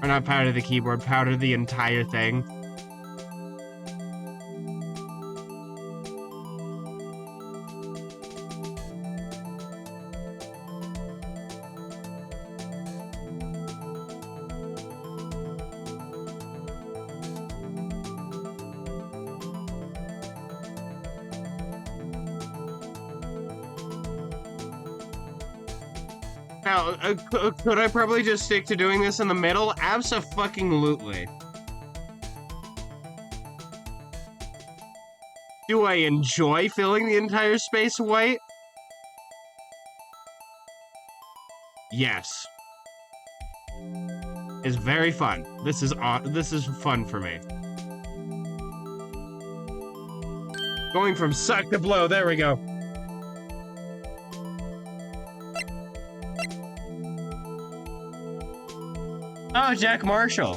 Or not powder the keyboard, powder the entire thing. Now, could I probably just stick to doing this in the middle? Abso-fucking-lutely. Do I enjoy filling the entire space white? Yes. It's very fun. This is fun for me. Going from suck to blow, there we go. Oh, Jack Marshall.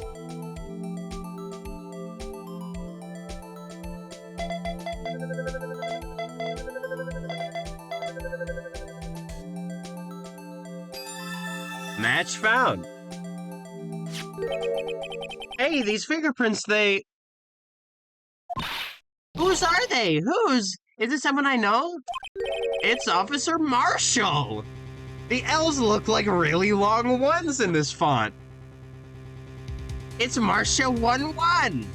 Match found. Hey, these fingerprints, they... Whose are they? Whose? Is it someone I know? It's Officer Marshall! The L's look like really long ones in this font. It's Marshall 1-1!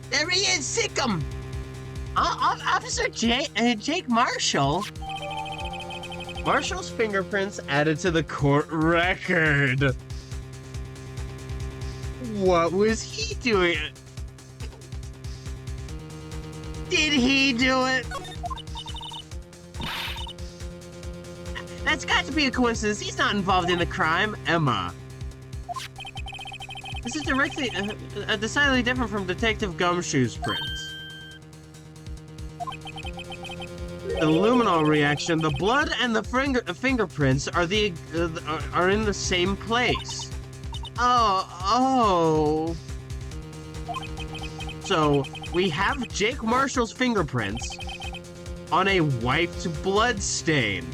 There he is, sick him! Officer Jake Marshall? Marshall's fingerprints added to the court record. What was he doing? Did he do it? That's got to be a coincidence. He's not involved in the crime. Emma. This is directly, decidedly different from Detective Gumshoe's prints. The luminol reaction, the blood and the fingerprints are in the same place. Oh. So, we have Jake Marshall's fingerprints on a wiped blood stain.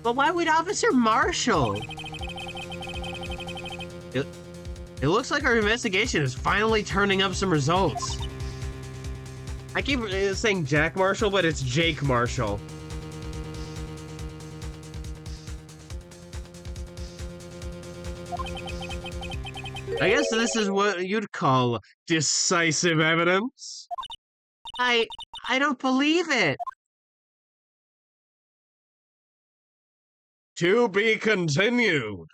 But why would Officer Marshall? It looks like our investigation is finally turning up some results. I keep saying Jack Marshall, but it's Jake Marshall. I guess this is what you'd call decisive evidence. I don't believe it. To be continued.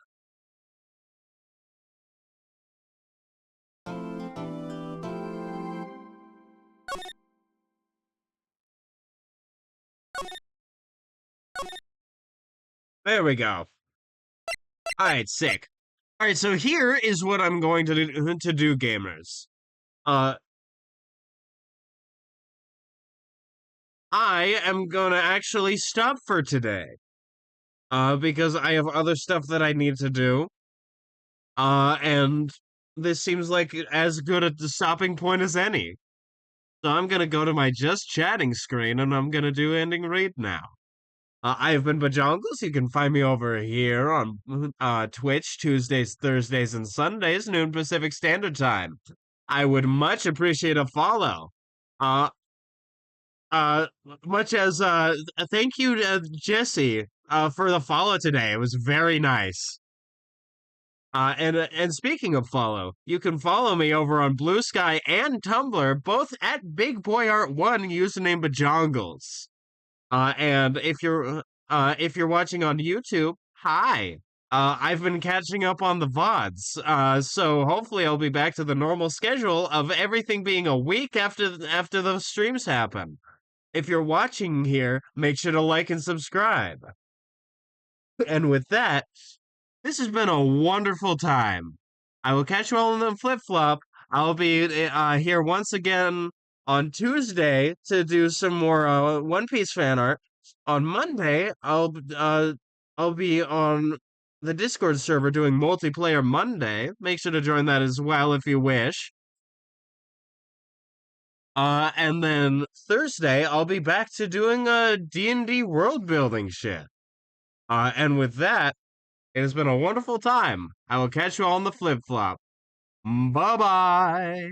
There we go. Alright, sick. All right, so here is what I'm going to do, gamers. I am gonna actually stop for today. Because I have other stuff that I need to do. And this seems like as good a stopping point as any. So I'm gonna go to my just chatting screen and I'm gonna do ending read now. I have been Bajongles. You can find me over here on Twitch Tuesdays, Thursdays, and Sundays, noon Pacific Standard Time. I would much appreciate a follow. Uh, uh, much as thank you, Jesse, for the follow today. It was very nice. And speaking of follow, you can follow me over on Bluesky and Tumblr, both at Big Boy Art 1, username Bajongles. And if you're watching on YouTube, hi. I've been catching up on the VODs. So hopefully I'll be back to the normal schedule of everything being a week after those streams happen. If you're watching here, make sure to like and subscribe. And with that, this has been a wonderful time. I will catch you all in the flip-flop. I'll be here once again on Tuesday to do some more One Piece fan art. On Monday, I'll be on the Discord server doing multiplayer Monday. Make sure to join that as well if you wish. And then Thursday, I'll be back to doing D&D world building shit. And with that, it has been a wonderful time. I will catch you all on the flip-flop. Bye-bye.